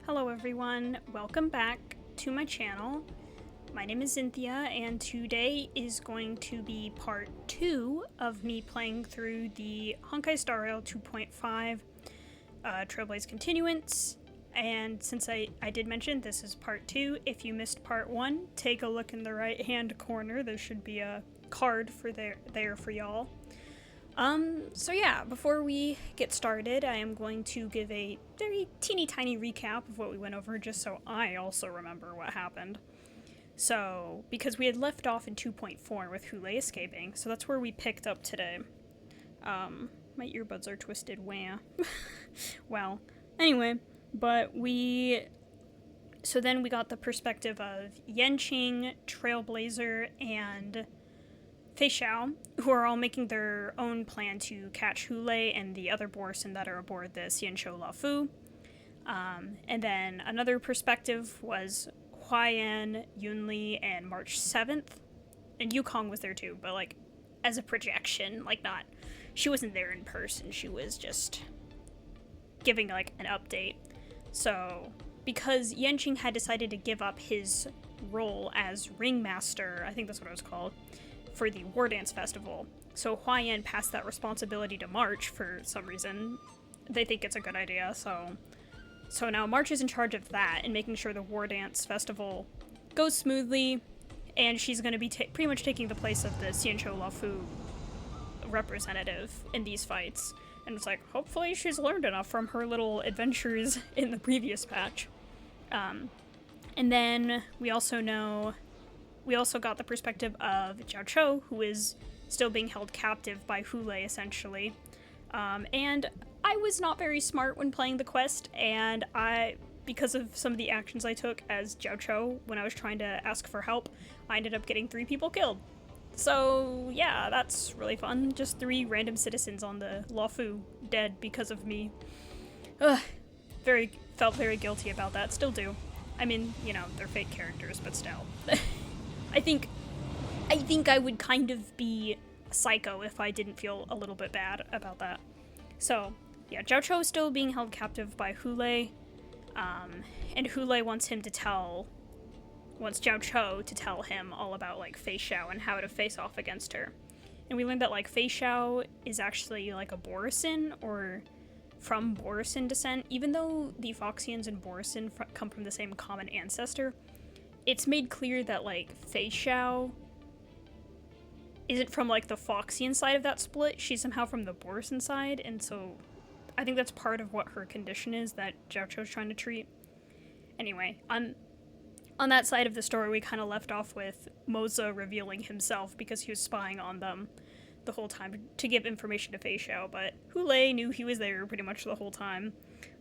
Hello everyone, welcome back to my channel. My name is Cynthia and today is going to be part 2 of me playing through the Honkai Star Rail 2.5 Trailblaze Continuance. And since I did mention this is part 2, if you missed part 1, take a look in the right hand corner. There should be a card for there for y'all. So yeah, before we get started, I am going to give a very teeny tiny recap of what we went over just so I also remember what happened. So, because we had left off in 2.4 with Hule escaping, so that's where we picked up today. My earbuds are twisted, wah. Well, anyway, so then we got the perspective of Yanqing, Trailblazer, and Feixiao, who are all making their own plan to catch Hule and the other Borson that are aboard the Xianqiu Lafu. And then another perspective was Huaiyan, Yunli, and March 7th. And Yukong was there too, but like as a projection, she wasn't there in person, she was just giving like an update. So, because Yanqing had decided to give up his role as ringmaster, I think that's what it was called, for the War Dance Festival. So Huaiyan passed that responsibility to March for some reason. They think it's a good idea, so now March is in charge of that and making sure the War Dance Festival goes smoothly, and she's going to be pretty much taking the place of the Xianqiu Lafu representative in these fights. And it's like, hopefully she's learned enough from her little adventures in the previous patch. And then we also got the perspective of Jiao Chou, who is still being held captive by Hule, essentially. And I was not very smart when playing the quest, and because of some of the actions I took as Jiao Chou when I was trying to ask for help, I ended up getting 3 people killed. So, yeah, that's really fun. Just 3 random citizens on the Lafu dead because of me. Ugh. Felt very guilty about that. Still do. I mean, you know, they're fake characters, but still. I think I would kind of be psycho if I didn't feel a little bit bad about that. So, yeah, Jiao Chou is still being held captive by Hule, and Hule wants Jiao Chou to tell him all about, like, Feixiao and how to face off against her. And we learned that, like, Feixiao is actually, like, a Borson, or from Borson descent. Even though the Foxians and Borson come from the same common ancestor, it's made clear that, like, Feixiao isn't from, like, the Foxian side of that split. She's somehow from the Borson side, and so I think that's part of what her condition is that Jiao Chou's trying to treat. Anyway, on that side of the story, we kind of left off with Moza revealing himself because he was spying on them the whole time to give information to Feixiao, but Hule knew he was there pretty much the whole time,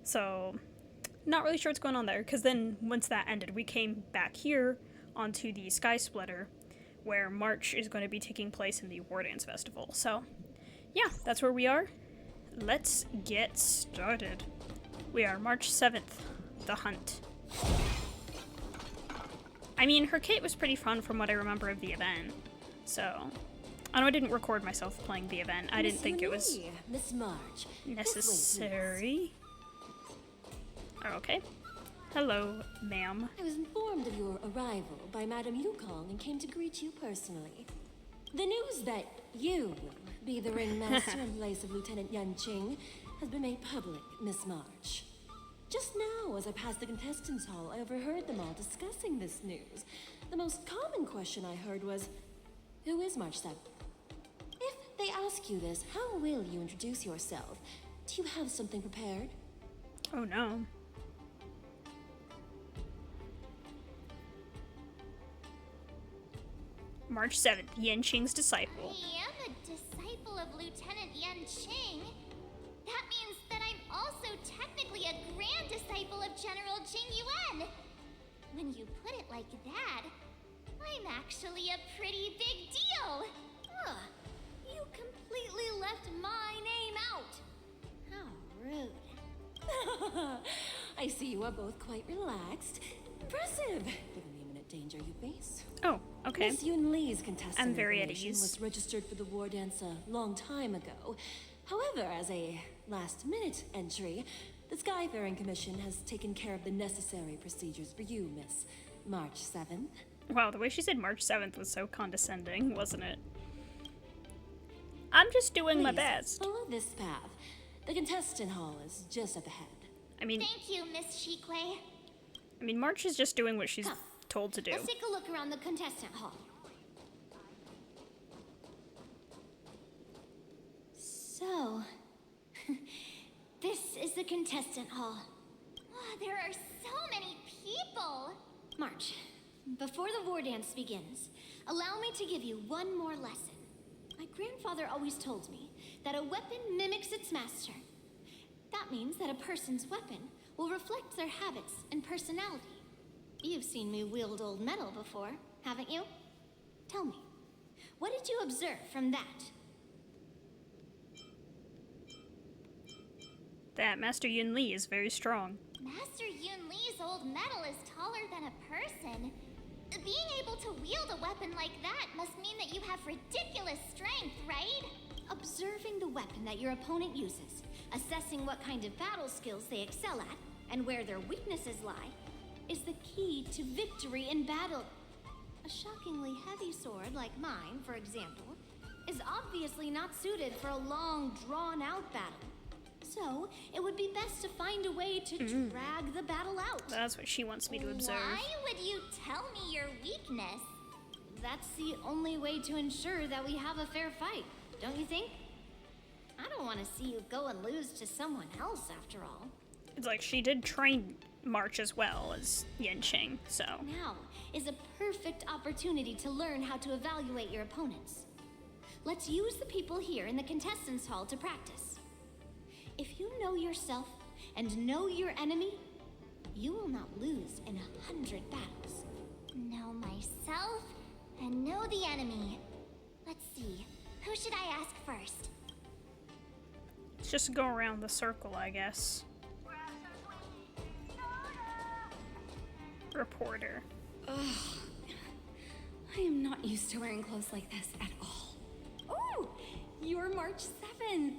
so not really sure what's going on there, because then once that ended, we came back here onto the Sky Splitter, where March is going to be taking place in the War Dance Festival. So, yeah, that's where we are. Let's get started. We are March 7th, the hunt. I mean, her kit was pretty fun from what I remember of the event, so I know I didn't record myself playing the event. I didn't think it was Miss March, necessary. Okay. Hello, ma'am. I was informed of your arrival by Madame Yukong and came to greet you personally. The news that you will be the ringmaster in place of Lieutenant Yanqing has been made public, Miss March. Just now, as I passed the contestants' hall, I overheard them all discussing this news. The most common question I heard was, who is March 7th? If they ask you this, how will you introduce yourself? Do you have something prepared? Oh no. March 7th, Yanqing's disciple. I am a disciple of Lieutenant Yanqing. That means that I'm also technically a grand disciple of General Jing Yuan. When you put it like that, I'm actually a pretty big deal. Ugh, you completely left my name out. How rude. I see you are both quite relaxed. Impressive, given the imminent danger you face. Oh, okay. Miss Yun Li's contestant I'm very at information ease. was registered for the war dance a long time ago. However, as a last-minute entry, The Skyfaring Commission has taken care of the necessary procedures for you, Miss March 7th. Wow, the way she said March 7th was so condescending, wasn't it? I'm just doing my best. Follow this path. The contestant hall is just up ahead. Thank you, Miss Shikwe. March is just doing what she's told to do. Let's take a look around the contestant hall. So, this is the contestant hall. Oh, there are so many people. March, before the war dance begins, allow me to give you one more lesson. My grandfather always told me that a weapon mimics its master. That means that a person's weapon will reflect their habits and personality. You've seen me wield old metal before, haven't you? Tell me, what did you observe from that? That Master Yun Li is very strong. Master Yun Li's old metal is taller than a person. Being able to wield a weapon like that must mean that you have ridiculous strength, right? Observing the weapon that your opponent uses, assessing what kind of battle skills they excel at, and where their weaknesses lie, is the key to victory in battle. A shockingly heavy sword like mine, for example, is obviously not suited for a long, drawn-out battle. So, it would be best to find a way to drag the battle out. That's what she wants me to observe. Why would you tell me your weakness? That's the only way to ensure that we have a fair fight, don't you think? I don't want to see you go and lose to someone else, after all. It's like she did train March as well as Yanqing, so... Now is a perfect opportunity to learn how to evaluate your opponents. Let's use the people here in the contestants' hall to practice. If you know yourself and know your enemy, you will not lose in 100 battles. Know myself and know the enemy. Let's see, who should I ask first? Let's just go around the circle, I guess. Reporter. Ugh. I am not used to wearing clothes like this at all. Oh, you're March 7th.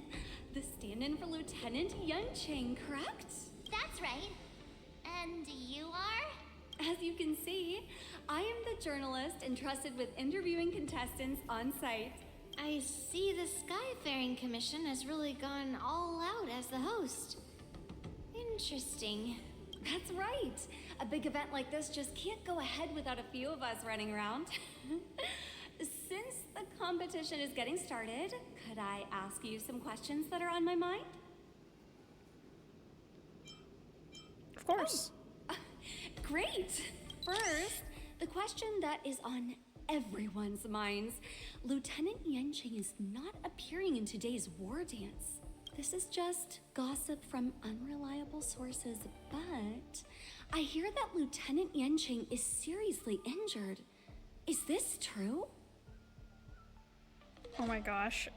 The stand-in for Lieutenant Yanqing, correct? That's right. And you are? As you can see, I am the journalist entrusted with interviewing contestants on site. I see the Skyfaring Commission has really gone all out as the host. Interesting. That's right. A big event like this just can't go ahead without a few of us running around. Since the competition is getting started, could I ask you some questions that are on my mind? Of course. Great. First, the question that is on everyone's minds. Lieutenant Yanqing is not appearing in today's war dance. This is just gossip from unreliable sources, but I hear that Lieutenant Yanqing is seriously injured. Is this true? Oh my gosh,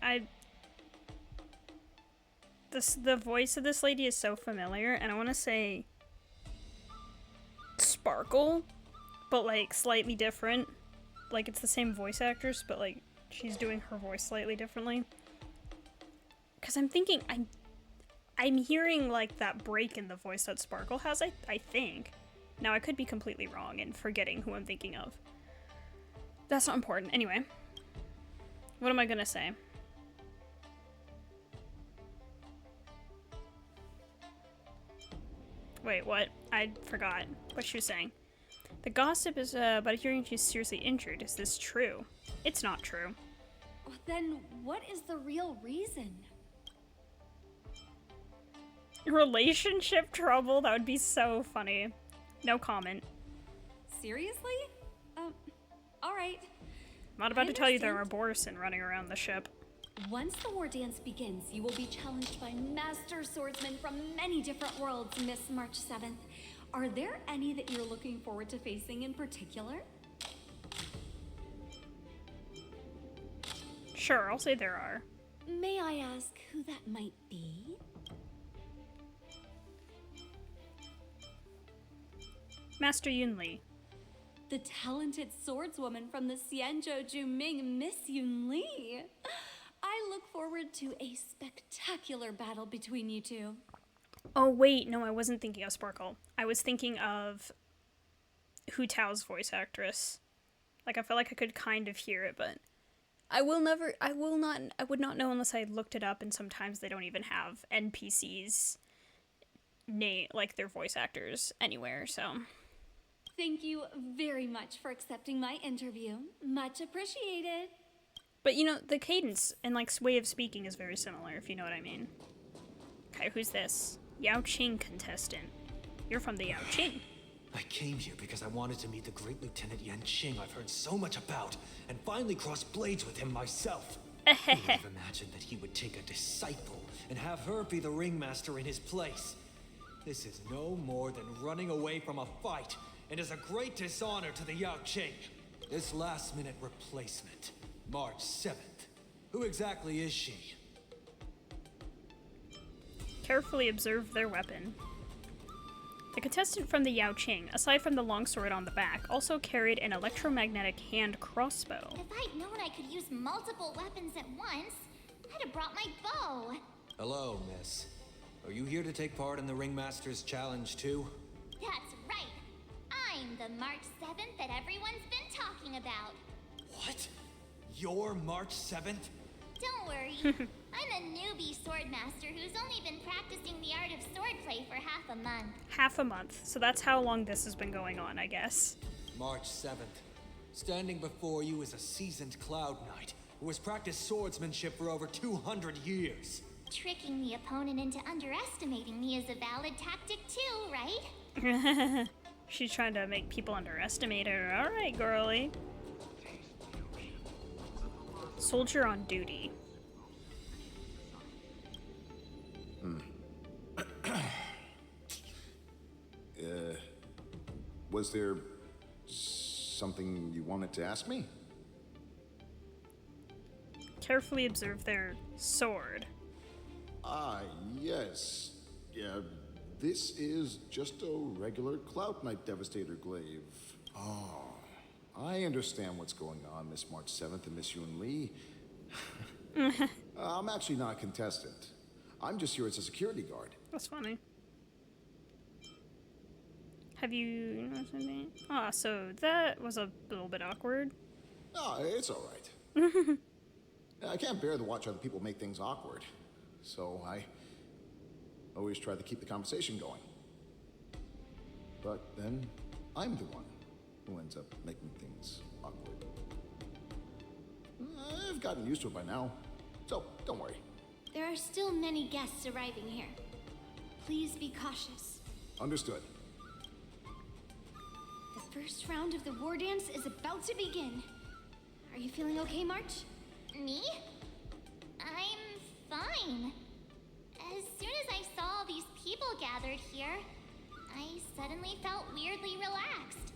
the voice of this lady is so familiar, and I want to say Sparkle, but like slightly different. Like it's the same voice actress, but like she's doing her voice slightly differently. Because I'm thinking, I'm hearing like that break in the voice that Sparkle has, I think. Now I could be completely wrong and forgetting who I'm thinking of. That's not important. Anyway. What am I gonna say? Wait, what? I forgot what she was saying. The gossip is about hearing she's seriously injured. Is this true? It's not true. Then what is the real reason? Relationship trouble? That would be so funny. No comment. Seriously? All right. I'm not about to tell you there are Borison running around the ship. Once the war dance begins, you will be challenged by master swordsmen from many different worlds, Miss March 7th. Are there any that you're looking forward to facing in particular? Sure, I'll say there are. May I ask who that might be? Master Yun Li. The talented swordswoman from the Xianzhou Juming, Miss Yun Li. I look forward to a spectacular battle between you two. Oh, wait, no, I wasn't thinking of Sparkle. I was thinking of Hu Tao's voice actress. Like, I felt like I could kind of hear it, but I would not know unless I looked it up, and sometimes they don't even have NPCs like their voice actors anywhere, so. Thank you very much for accepting my interview. Much appreciated. But you know, the cadence and like way of speaking is very similar, if you know what I mean. Okay, who's this? Yao Qing contestant. You're from the Yao Qing. I came here because I wanted to meet the great Lieutenant Yan Qing I've heard so much about, and finally cross blades with him myself. Who would have imagined that he would take a disciple and have her be the ringmaster in his place? This is no more than running away from a fight, and is a great dishonor to the Yao Qing. This last-minute replacement, March 7th. Who exactly is she? Carefully observe their weapon. The contestant from the Yao Qing, aside from the longsword on the back, also carried an electromagnetic hand crossbow. If I'd known I could use multiple weapons at once, I'd have brought my bow. Hello, miss. Are you here to take part in the Ringmaster's Challenge too? That's right. I'm the March 7th that everyone's been talking about. What? You're March 7th? Don't worry. I'm a newbie swordmaster who's only been practicing the art of swordplay for half a month. Half a month, so that's how long this has been going on, I guess. March 7th. Standing before you is a seasoned Cloud Knight who has practiced swordsmanship for over 200 years. Tricking the opponent into underestimating me is a valid tactic too, right? She's trying to make people underestimate her. Alright, girly. Soldier on duty. Was there something you wanted to ask me? Carefully observe their sword. Ah, yes. Yeah, this is just a regular Cloud Knight Devastator glaive. Oh, I understand what's going on, Miss March 7th and Miss Yun Li. I'm actually not a contestant. I'm just here as a security guard. That's funny. Have you noticed anything? Ah, so that was a little bit awkward. Oh, it's all right. I can't bear to watch other people make things awkward. So I always try to keep the conversation going. But then I'm the one who ends up making things awkward. I've gotten used to it by now, so don't worry. There are still many guests arriving here. Please be cautious. Understood. The first round of the war dance is about to begin. Are you feeling okay, March? Me? I'm fine. As soon as I saw all these people gathered here, I suddenly felt weirdly relaxed.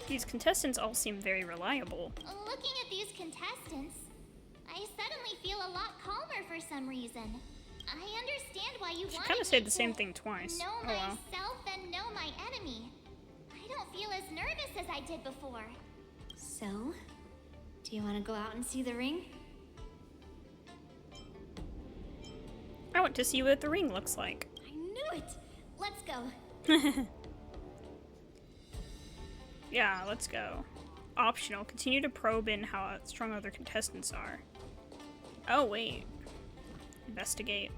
These contestants all seem very reliable. Looking at these contestants, I suddenly feel a lot calmer for some reason. I understand why you She wanted kind of me said the to same thing twice. know Oh wow. myself and know my enemy. I don't feel as nervous as I did before. So, do you want to go out and see the ring? I want to see what the ring looks like. I knew it! Let's go. Yeah, let's go. Optional. Continue to probe in how strong other contestants are. Oh, wait. Investigate.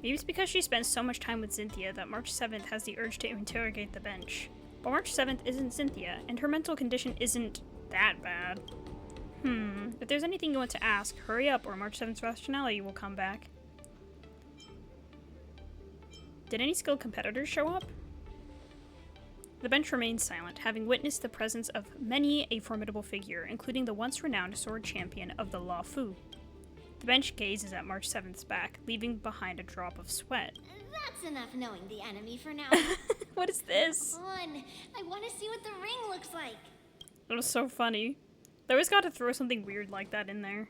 Maybe it's because she spends so much time with Cynthia that March 7th has the urge to interrogate the bench. But March 7th isn't Cynthia, and her mental condition isn't that bad. If there's anything you want to ask, hurry up or March 7th's rationality will come back. Did any skilled competitors show up? The bench remains silent, having witnessed the presence of many a formidable figure, including the once-renowned sword champion of the Law Fu. The bench gazes at March 7th's back, leaving behind a drop of sweat. That's enough knowing the enemy for now. What is this? Come on, I want to see what the ring looks like. That was so funny. They always got to throw something weird like that in there.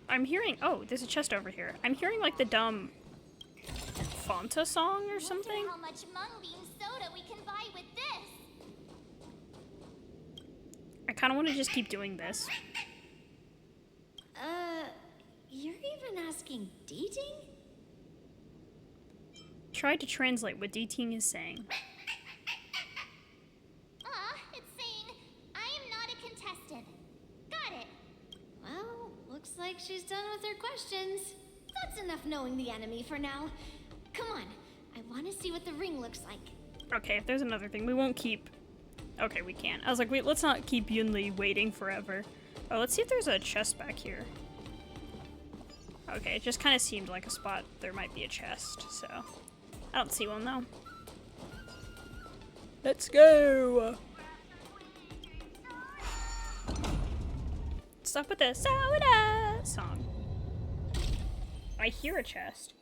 I'm hearing... Oh, there's a chest over here. I'm hearing like the dumb Fanta song or something. Look at how much mung bean soda we can buy with this. kind of want to just keep doing this. You're even asking dating? Try to translate what dating is saying. It's saying, I am not a contestant. Got it. Well, looks like she's done with her questions. That's enough knowing the enemy for now. Come on, I want to see what the ring looks like. Okay, if there's another thing, we won't keep... Okay, we can't. I was like, wait, let's not keep Yunli waiting forever. Oh, let's see if there's a chest back here. Okay, it just kind of seemed like a spot there might be a chest, so... I don't see one, though. Let's go! Stop with the soda song. I hear a chest.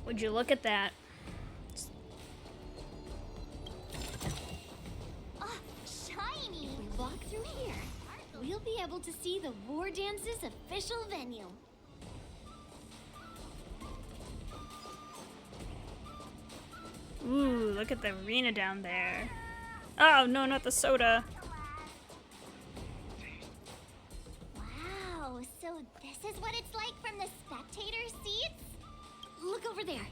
Would you look at that? Shiny. If we walk through here, we'll be able to see the War Dance's official venue. Ooh, look at the arena down there. Oh, no, not the soda. Wow, so this is what it's like from the spectator seats? Look over there.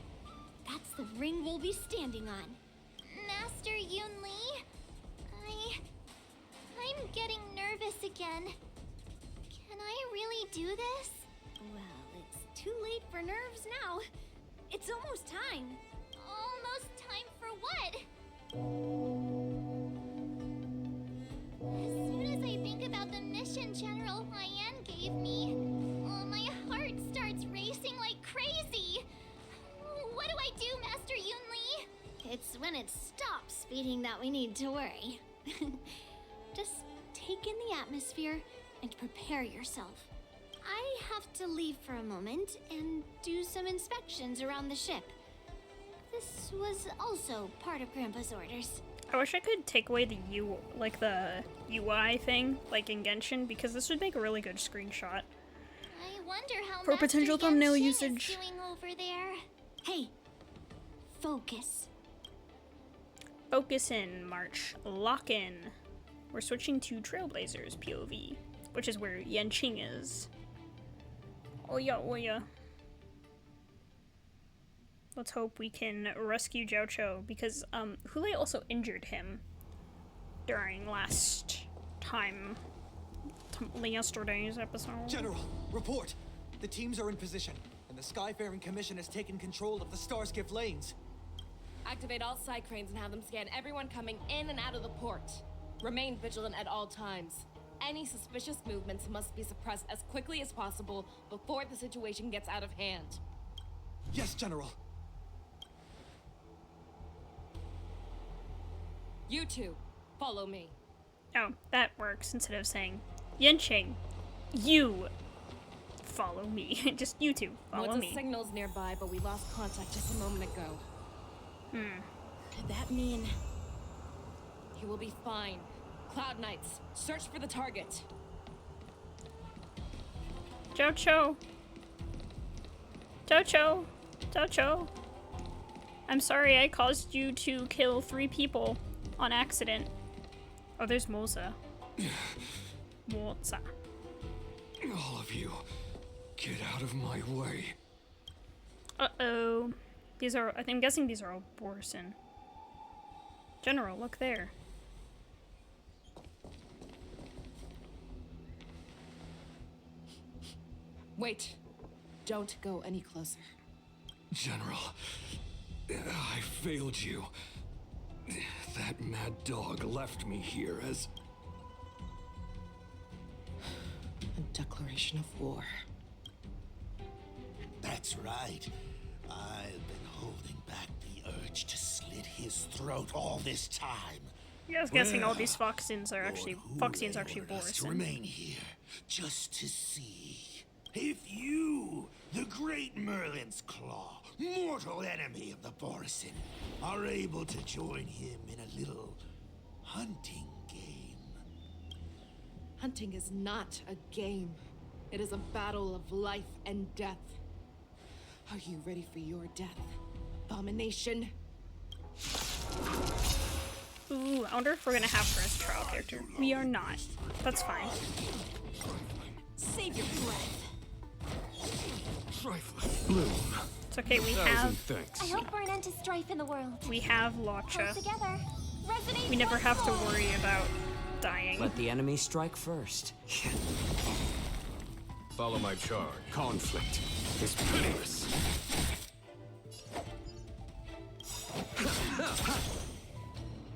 That's the ring we'll be standing on. Master Yunli, I'm getting nervous again. Can I really do this? Well, it's too late for nerves now. It's almost time. Almost time for what? As soon as I think about the mission General Huayan gave me, my heart starts racing like crazy. What do I do, Master Yunli? It's when it stops beating that we need to worry. Just take in the atmosphere and prepare yourself. I have to leave for a moment and do some inspections around the ship. This was also part of Grandpa's orders. I wish I could take away the the UI thing, like in Genshin, because this would make a really good screenshot. I wonder how For Master potential thumbnail Yanqing usage. is doing over there. Hey, focus. Focus in, March. Lock in. We're switching to Trailblazers POV, which is where Yanqing is. Oh yeah, oh yeah. Let's hope we can rescue Zhao Cho, because Hulei also injured him during last time, yesterday's episode. General, report! The teams are in position, and the Skyfaring Commission has taken control of the Starskiff lanes. Activate all side cranes and have them scan everyone coming in and out of the port. Remain vigilant at all times. Any suspicious movements must be suppressed as quickly as possible before the situation gets out of hand. Yes, General. You two, follow me. Oh, that works instead of saying, Yanqing, you follow me. Just you two, follow What's me. the signals nearby, but we lost contact just a moment ago. Could that mean... He will be fine. Cloud Knights, search for the target. Zhao Cho. Zhao Cho. Zhao Cho. I'm sorry I caused you to kill 3 people on accident. Oh, there's Moza. Moza. All of you, get out of my way. Uh-oh. These are, I'm guessing these are all Borson. General, look there. Wait. Don't go any closer. General, I failed you. That mad dog left me here as... A declaration of war. That's right. I've been holding back the urge to slit his throat all this time. Yeah, I was guessing all these Foxians are actually To Borson. remain here, just to see if you, the great Merlin's Claw, mortal enemy of the Borson, are able to join him in a little hunting game. Hunting is not a game. It is a battle of life and death. Are you ready for your death, Abomination? Ooh, I wonder if we're gonna have her as a trial character. We are not. That's fine. Save your breath. Trifling. Bloom. It's okay, we Thousand have thanks. I hope for an end to strife in the world. Lotcha. Close together. Resonate We never once have to more. worry about dying. Let the enemy strike first. Follow my charge. Conflict is pitiless.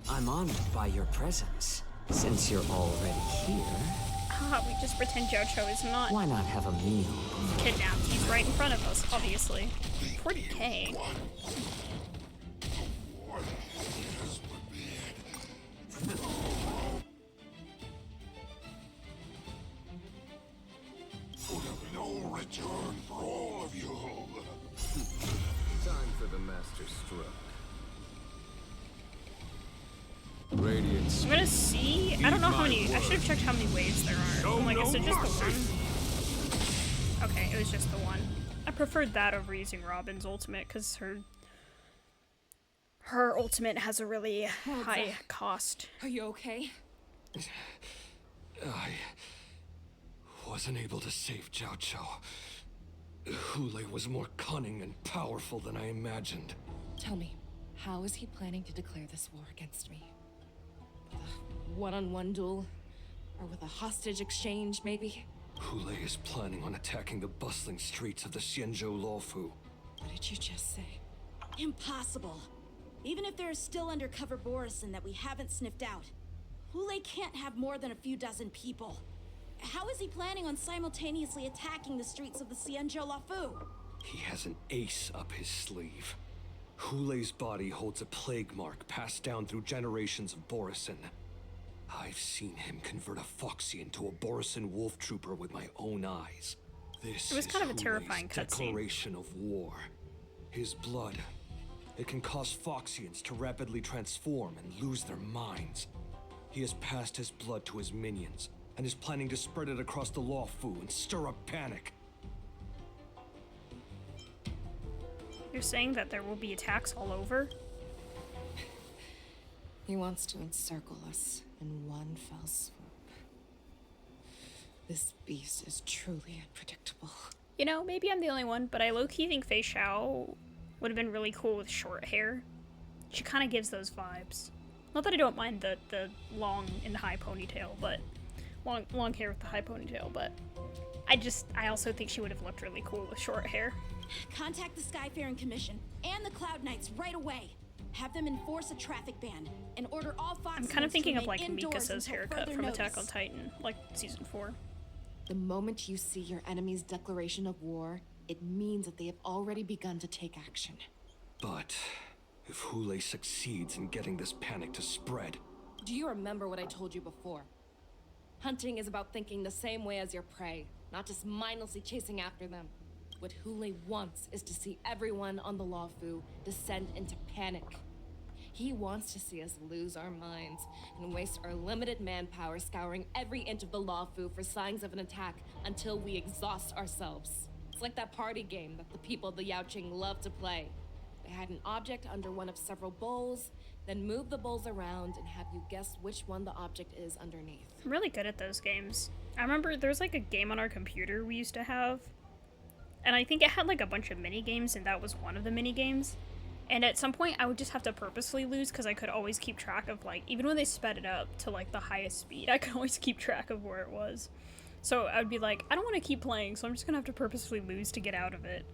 I'm honored by your presence. Since you're already here, Ah, we just pretend Jojo is not why not have a meal? kidnapped. He's right in front of us, obviously. 40k. No return for all of you. Time for the master stroke. Radiance. I'm gonna see. I don't know how many. I should have checked how many waves there are. Show I'm like, is no it just the mercy. one? Okay, it was just the one. I preferred that over using Robin's ultimate because her ultimate has a really high cost. Are you okay? I wasn't able to save Jiao Chao. Hule was more cunning and powerful than I imagined. Tell me, how is he planning to declare this war against me? With a one-on-one duel? Or with a hostage exchange, maybe? Hule is planning on attacking the bustling streets of the Xianzhou Luofu. What did you just say? Impossible. Even if there is still undercover Borison that we haven't sniffed out, Hule can't have more than a few dozen people. How is he planning on simultaneously attacking the streets of the Xianzhou Luofu? He has an ace up his sleeve. Hule's body holds a plague mark passed down through generations of Borison. I've seen him convert a Foxy into a Borison wolf trooper with my own eyes. This It was kind of a is terrifying Hule's cutscene. declaration of war. His blood. It can cause Foxians to rapidly transform and lose their minds. He has passed his blood to his minions and is planning to spread it across the Luofu and stir up panic. You're saying that there will be attacks all over? He wants to encircle us in one fell swoop. This beast is truly unpredictable. You know, maybe I'm the only one, but I low-key think Feixiao would have been really cool with short hair. She kind of gives those vibes. Not that I don't mind the long and high ponytail, but long hair with the high ponytail, but I also think she would have looked really cool with short hair. Contact the Skyfaring Commission and the Cloud Knights right away. Have them enforce a traffic ban and order all Fox. I'm kind of thinking of like indoors Mikasa's until haircut further from notice. Attack on Titan, like season 4. The moment you see your enemy's declaration of war, it means that they have already begun to take action. But if Hule succeeds in getting this panic to spread, Do you remember what I told you before? Hunting is about thinking the same way as your prey, not just mindlessly chasing after them. What Hule wants is to see everyone on the Luofu descend into panic. He wants to see us lose our minds and waste our limited manpower scouring every inch of the Luofu for signs of an attack until we exhaust ourselves. It's like that party game that the people of the Yaoqing love to play. They hide an object under one of several bowls, then move the bowls around and have you guess which one the object is underneath. I'm really good at those games. I remember there was like a game on our computer we used to have, and I think it had like a bunch of mini games, and that was one of the mini games. And at some point I would just have to purposely lose because I could always keep track of, like, even when they sped it up to like the highest speed, I could always keep track of where it was. So I would be like, I don't want to keep playing, so I'm just gonna have to purposefully lose to get out of it.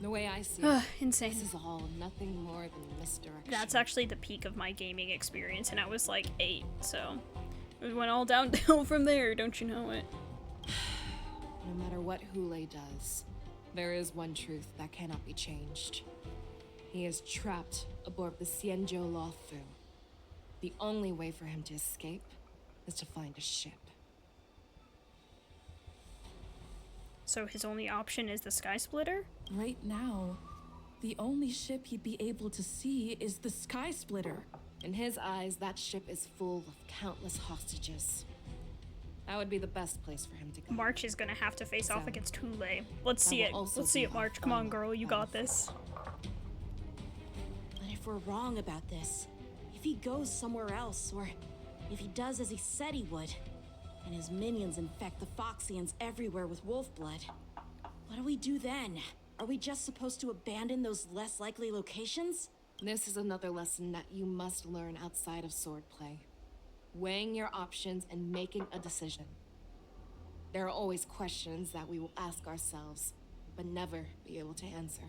The way I see it, Insane. this is all nothing more than misdirection. That's actually the peak of my gaming experience, and I was like 8, so it went all downhill from there, don't you know it? No matter what Hule does, there is one truth that cannot be changed. He is trapped aboard the Xianzhou Luofu. The only way for him to escape is to find a ship. So his only option is the Sky Splitter? Right now, the only ship he'd be able to see is the Sky Splitter. In his eyes, that ship is full of countless hostages. That would be the best place for him to go. March is gonna have to face off So, against Hule. Let's that see will it. also Let's see be it, our March. Come on, final girl. You got this. But if we're wrong about this, if he goes somewhere else, or if he does as he said he would, and his minions infect the Foxians everywhere with wolf blood, what do we do then? Are we just supposed to abandon those less likely locations? This is another lesson that you must learn outside of swordplay. Weighing your options and making a decision. There are always questions that we will ask ourselves, but never be able to answer.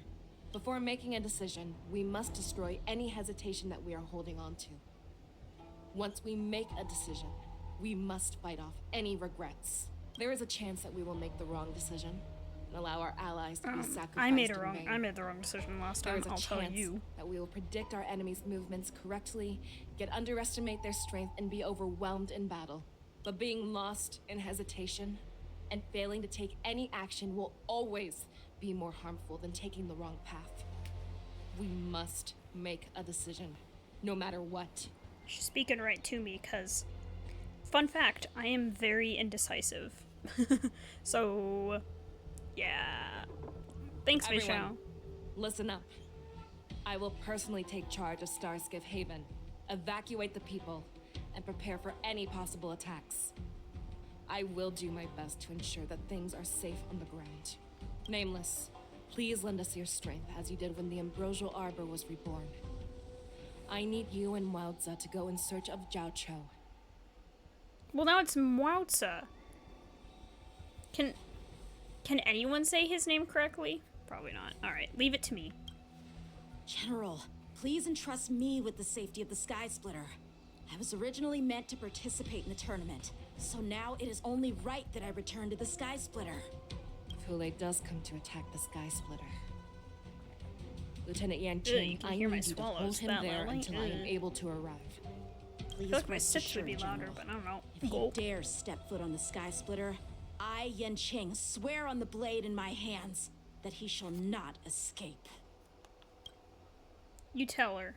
Before making a decision, we must destroy any hesitation that we are holding on to. Once we make a decision, we must fight off any regrets. There is a chance that we will make the wrong decision and allow our allies to be sacrificed. I made the wrong decision last time, I'll tell you. That we will predict our enemies' movements correctly, yet underestimate their strength and be overwhelmed in battle. But being lost in hesitation and failing to take any action will always be more harmful than taking the wrong path. We must make a decision, no matter what. She's speaking right to me, because, fun fact, I am very indecisive. So, yeah. Thanks, Feixiao. Listen up. I will personally take charge of Starskiff Haven, evacuate the people, and prepare for any possible attacks. I will do my best to ensure that things are safe on the ground. Nameless, please lend us your strength as you did when the Ambrosial Arbor was reborn. I need you and Wildza to go in search of Jiao Cho. Well, now it's Mwauza. Can anyone say his name correctly? Probably not. Alright, leave it to me. General, please entrust me with the safety of the Sky Splitter. I was originally meant to participate in the tournament, so now it is only right that I return to the Sky Splitter. If Hule does come to attack the Sky Splitter, Lieutenant Yanqing, I need you to hold him there until I am able to arrive. Please I feel like my rest sips would assured, be louder, General. but I don't know. If he dares step foot on the Sky Splitter, I, Yanqing, swear on the blade in my hands that he shall not escape. You tell her.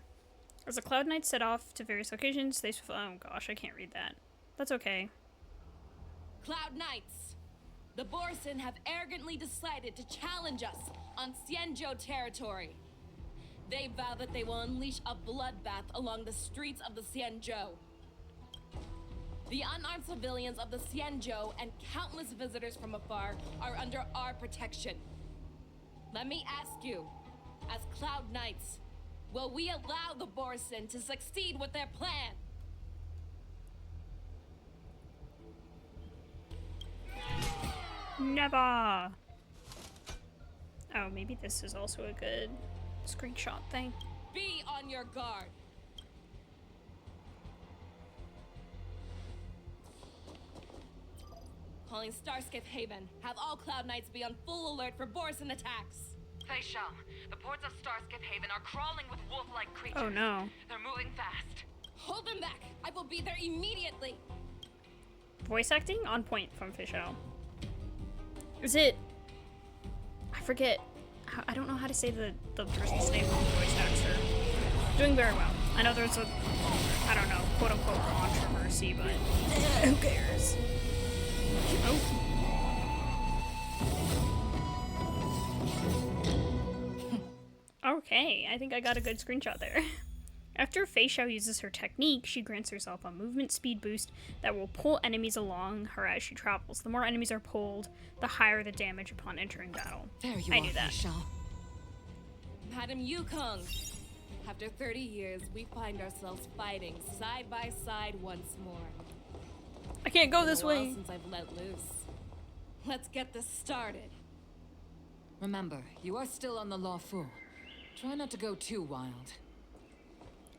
As the Cloud Knights set off to various locations, they... Oh gosh, I can't read that. That's okay. Cloud Knights! The Borson have arrogantly decided to challenge us on Xianzhou territory. They vow that they will unleash a bloodbath along the streets of the Xianzhou. The unarmed civilians of the Xianzhou and countless visitors from afar are under our protection. Let me ask you, as Cloud Knights, will we allow the Borson to succeed with their plan? Never! Oh, maybe this is also a good screenshot thing. Be on your guard. Calling Starskiff Haven. Have all Cloud Knights be on full alert for Borson attacks. Feixiao, the ports of Starskiff Haven are crawling with wolf-like creatures. Oh no. They're moving fast. Hold them back! I will be there immediately! Voice acting on point from Feixiao. Is it... I forget. I don't know how to say the person's name who voice acts her. Doing very well. I know there's a, I don't know, quote-unquote controversy, but who cares? Oh. Okay, I think I got a good screenshot there. After Feixiao uses her technique, she grants herself a movement speed boost that will pull enemies along her as she travels. The more enemies are pulled, the higher the damage upon entering battle. There you I are, knew that. Feixiao. Madam Yukong, after 30 years, we find ourselves fighting side by side once more. I can't go this It's been a while way. since I've let loose. Let's get this started. Remember, you are still on the Lawful. Try not to go too wild.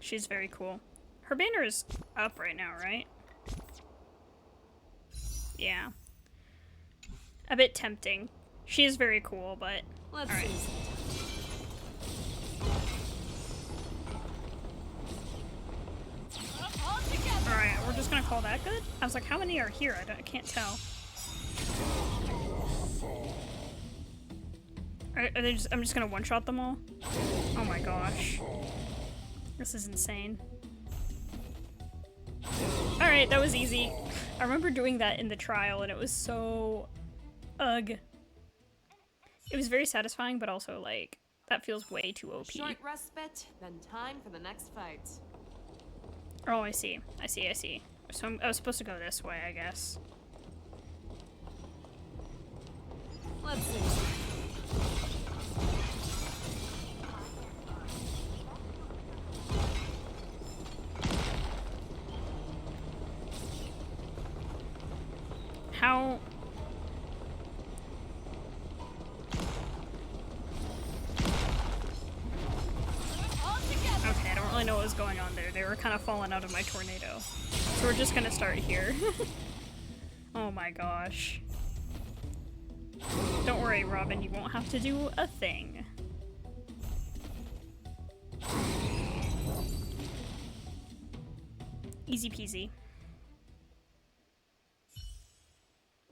She's very cool. Her banner is up right now, right? Yeah. A bit tempting. She is very cool, but... Let's alright. see. Alright, we're just gonna call that good? I was like, how many are here? I can't tell. Are they just, I'm just gonna one-shot them all? Oh my gosh. This is insane. Alright, that was easy. I remember doing that in the trial and it was so... ugh. It was very satisfying, but also, like, that feels way too OP. Short respite, then time for the next fight. Oh, I see. I see, I see. So I was supposed to go this way, I guess. Let's see. How... Okay, I don't really know what was going on there. They were kind of falling out of my tornado. So we're just gonna start here. Oh my gosh. Don't worry, Robin, you won't have to do a thing. Easy peasy.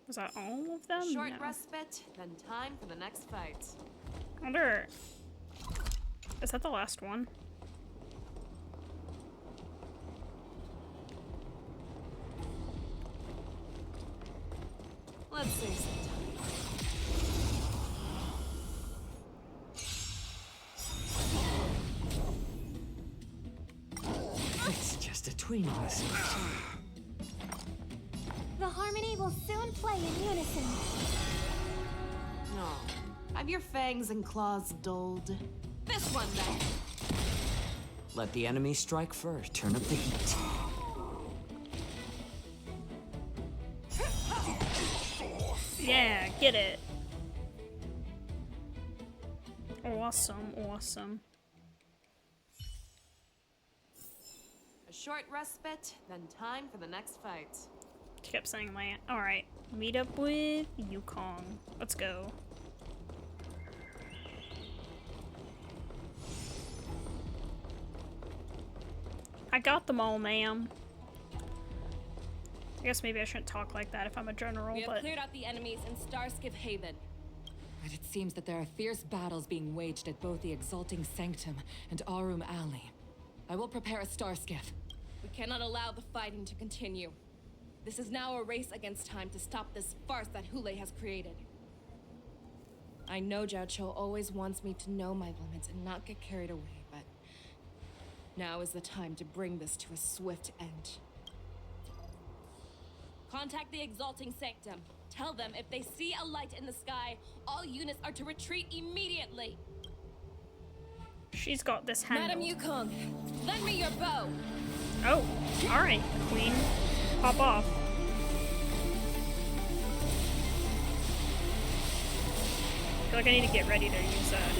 Was that all of them? Short No. respite, then time for the next fight. I wonder... Is that the last one? Let's save some time. It's just a tween of us. The harmony will soon play in unison. No. Have your fangs and claws dulled? This one, then. Let the enemy strike first. Turn up the heat. Yeah, get it. Awesome, awesome. A short respite, then time for the next fight. She kept saying land. Alright, meet up with Yukong. Let's go. I got them all, ma'am. I guess maybe I shouldn't talk like that if I'm a general, We have but... cleared out the enemies in Starskiff Haven. But it seems that there are fierce battles being waged at both the Exalting Sanctum and Aurum Alley. I will prepare a star skiff. We cannot allow the fighting to continue. This is now a race against time to stop this farce that Hule has created. I know Jiao Cho always wants me to know my limits and not get carried away, but now is the time to bring this to a swift end. Contact the Exalting Sanctum. Tell them if they see a light in the sky, all units are to retreat immediately. She's got this handle. Madam Yukong, lend me your bow. Oh, alright, Queen. Pop off. I feel like I need to get ready to use that.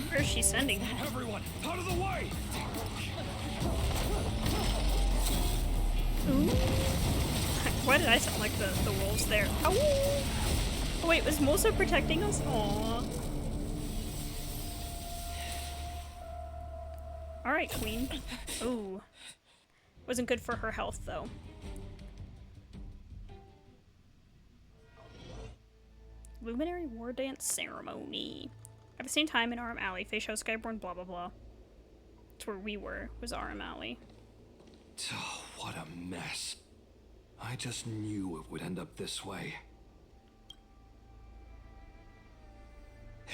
Where is she sending that? Everyone, out of the way! Ooh. Why did I sound like the wolves there? Ow! Oh wait, was Mosa protecting us? Aww. Alright, Queen. Ooh. Wasn't good for her health, though. Luminary War Dance Ceremony. At the same time in Aurum Alley, Feixiao, Skyborn, blah blah blah. That's where we were, was Aurum Alley. Oh, what a mess. I just knew it would end up this way.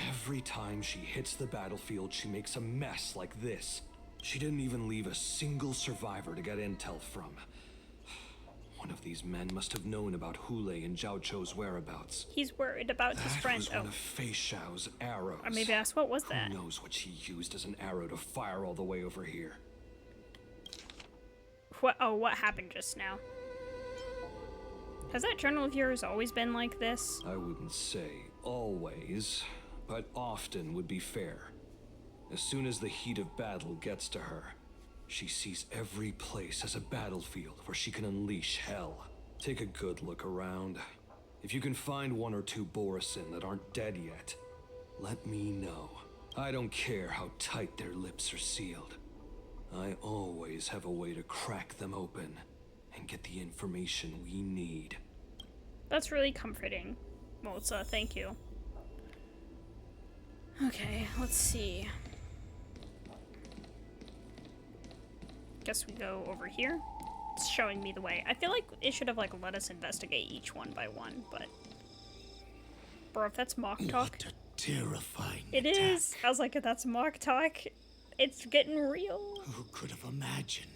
Every time she hits the battlefield, she makes a mess like this. She didn't even leave a single survivor to get intel from. One of these men must have known about Hule and Jiao Cho's whereabouts. He's worried about his friend. That was one of Feixiao's arrows. Or maybe ask, what was that? Who knows what she used as an arrow to fire all the way over here? What happened just now? Has that journal of yours always been like this? I wouldn't say always, but often would be fair. As soon as the heat of battle gets to her, she sees every place as a battlefield where she can unleash hell. Take a good look around. If you can find one or two Borisin that aren't dead yet, let me know. I don't care how tight their lips are sealed. I always have a way to crack them open and get the information we need. That's really comforting, Molza. Thank you. Okay, let's see. Guess we go over here. It's showing me the way. I feel like it should have like let us investigate each one by one, but Bro, if that's mock talk. What a terrifying It is. I was like, if that's mock talk, it's getting real. Who could have imagined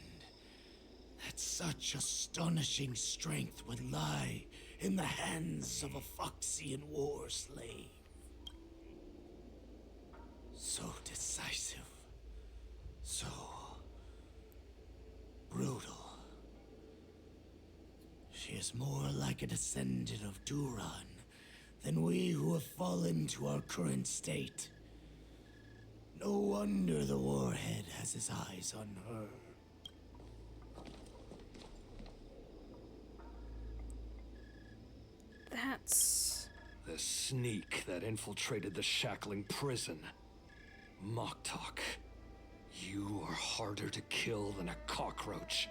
that such astonishing strength would lie in the hands of a Foxian war slave? So decisive. So brutal. She is more like a descendant of Duran than we who have fallen to our current state. No wonder the Warhead has his eyes on her. That's... The sneak that infiltrated the shackling prison. Moktok. You are harder to kill than a cockroach.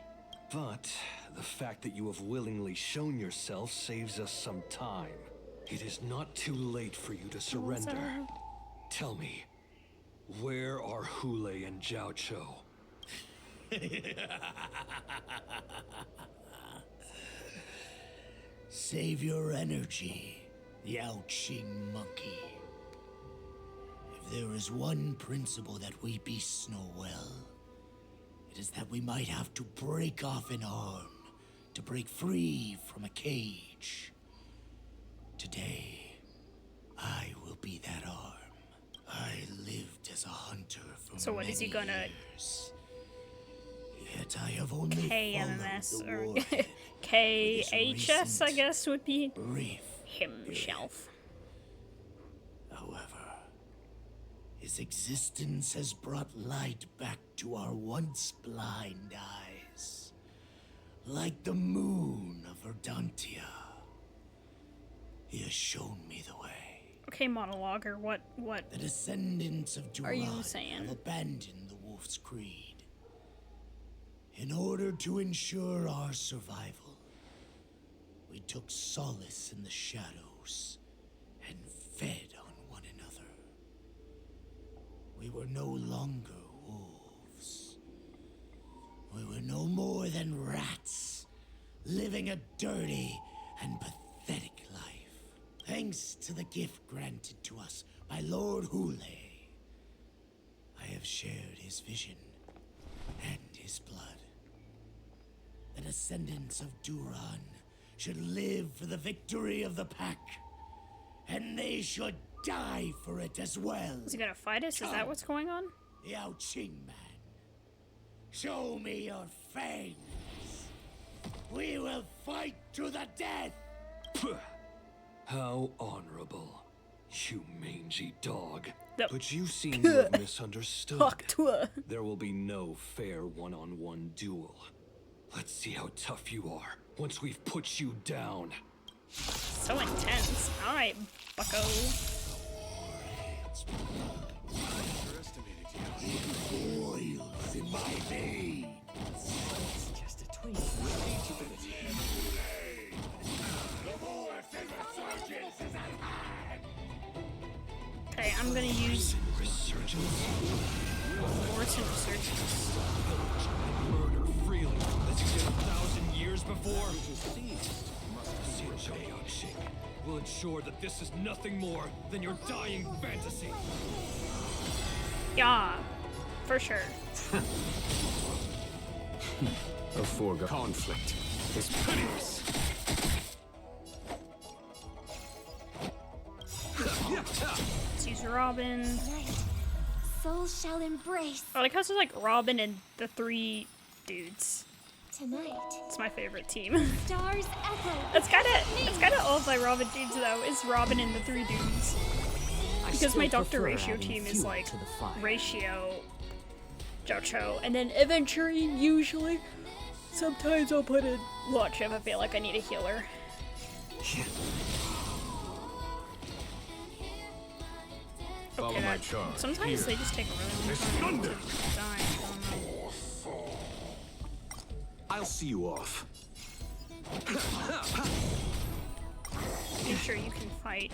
But the fact that you have willingly shown yourself saves us some time. It is not too late for you to surrender. Tell me, where are Hule and Jiao Cho? Save your energy, Yao Qing monkey. If there is one principle that we beasts know well, it is that we might have to break off an arm to break free from a cage. Today, I will be that arm. I lived as a hunter for So what is he gonna... years. Yet I have only KMMS or Warhead KHS, I guess, would be brief himself. However, his existence has brought light back to our once blind eyes. Like the moon of Verdantia. He has shown me the way. Okay, monologuer, what The descendants of Duran are you saying? have abandoned the Wolf's Creed. In order to ensure our survival, we took solace in the shadows and fed on one another. We were no longer wolves. We were no more than rats, living a dirty and pathetic life. Thanks to the gift granted to us by Lord Hule, I have shared his vision and his blood. The descendants of Duran should live for the victory of the pack, and they should die for it as well. Is he gonna fight us? Is that what's going on? Yao Qing man, show me your fangs. We will fight to the death. How honorable, you mangy dog. No. But you seem to have misunderstood. Talk to her. There will be no fair one-on-one duel. Let's see how tough you are once we've put you down. So intense. Alright, bucko. Boils in my veins. It's just a tweak. Okay, I'm gonna use Resurgence? Force and Resurgence. Murder freely, as you did 1,000 years before. Feixiao Yangxing will ensure that this is nothing more than your dying fantasy. Yeah, for sure. A foregone conflict is pitiless. Let's use Robin. Night, souls shall embrace. I like how it's like Robin and the three dudes. Tonight, It's my favorite team. stars echo. That's kind of all of my Robin dudes though. Is Robin and the three dudes. Because my Dr. Ratio team is like Ratio, Jiao Cho, and then Aventurine usually. Sometimes I'll put in Watch if I feel like I need a healer. Okay, that, sometimes they just take a really long time to die. I don't know. I'll see you off. Make sure you can fight.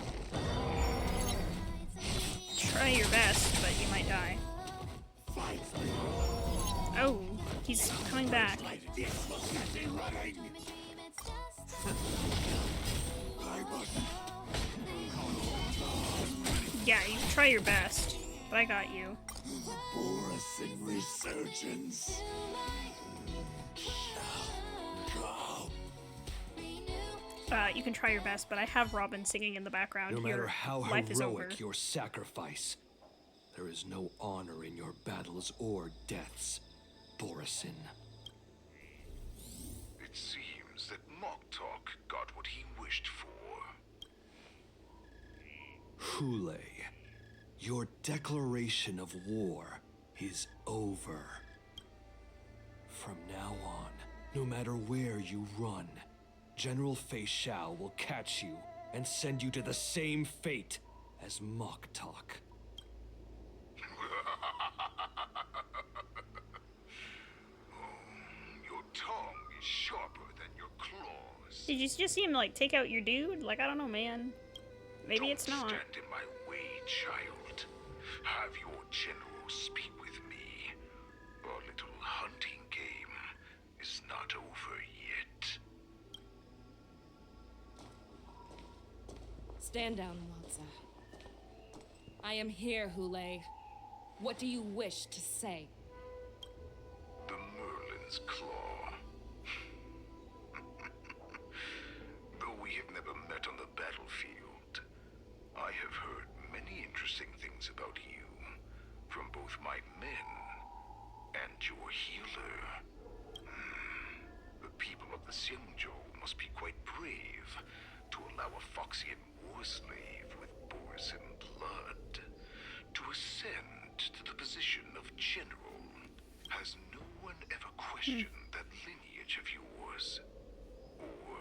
Try your best, but you might die. Oh, he's coming back. Yeah, you can try your best, but I got you. Borussen resurgence. You can try your best, but I have Robin singing in the background. No matter Your how life is over. heroic your sacrifice, there is no honor in your battles or deaths, Borussen. It seems that Moktok got what he wished for. Hule, your declaration of war is over. From now on, no matter where you run, General Feixiao will catch you and send you to the same fate as Moktok. Your tongue is sharper than your claws. Did you just see him, like, take out your dude? Like, I don't know, man. Maybe it's not. Don't stand in my way, child. Have your general speak with me. Our little hunting game is not over yet. Stand down, Walza. I am here, Hule. What do you wish to say? The Merlin's Claw. Though we have never met on the battlefield, I have heard many interesting things about you from both my men and your healer. The people of the Xiangzhou must be quite brave to allow a Foxian war slave with Borussen blood to ascend to the position of general. Has no one ever questioned that lineage of yours? Or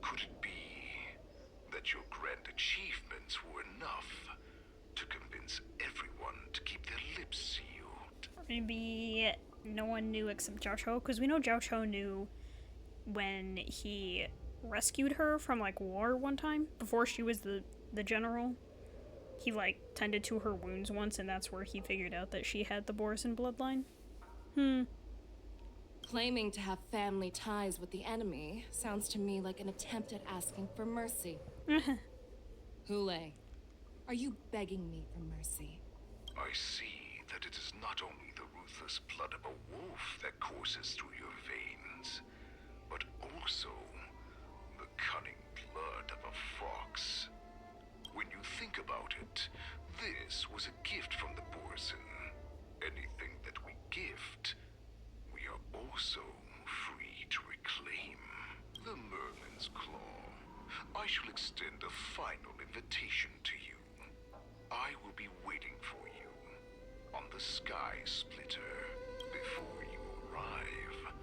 could it be that your grand achievements were enough to convince everyone to keep their lips sealed? Maybe no one knew except Zhao Cho, because we know Zhao Cho knew when he rescued her from, like, war one time, before she was the general. He, like, tended to her wounds once, and that's where he figured out that she had the Borussen bloodline. Claiming to have family ties with the enemy sounds to me like an attempt at asking for mercy. Hule, are you begging me for mercy? I see that it is not only the ruthless blood of a wolf that courses through your veins, but also the cunning blood of a fox. When you think about it, this was a gift from the Borussen. Anything that we gift, we are also free to reclaim. The Merlin's Claw. I shall extend a final invitation to you. I will be waiting for you on the Sky Splitter. Before you arrive,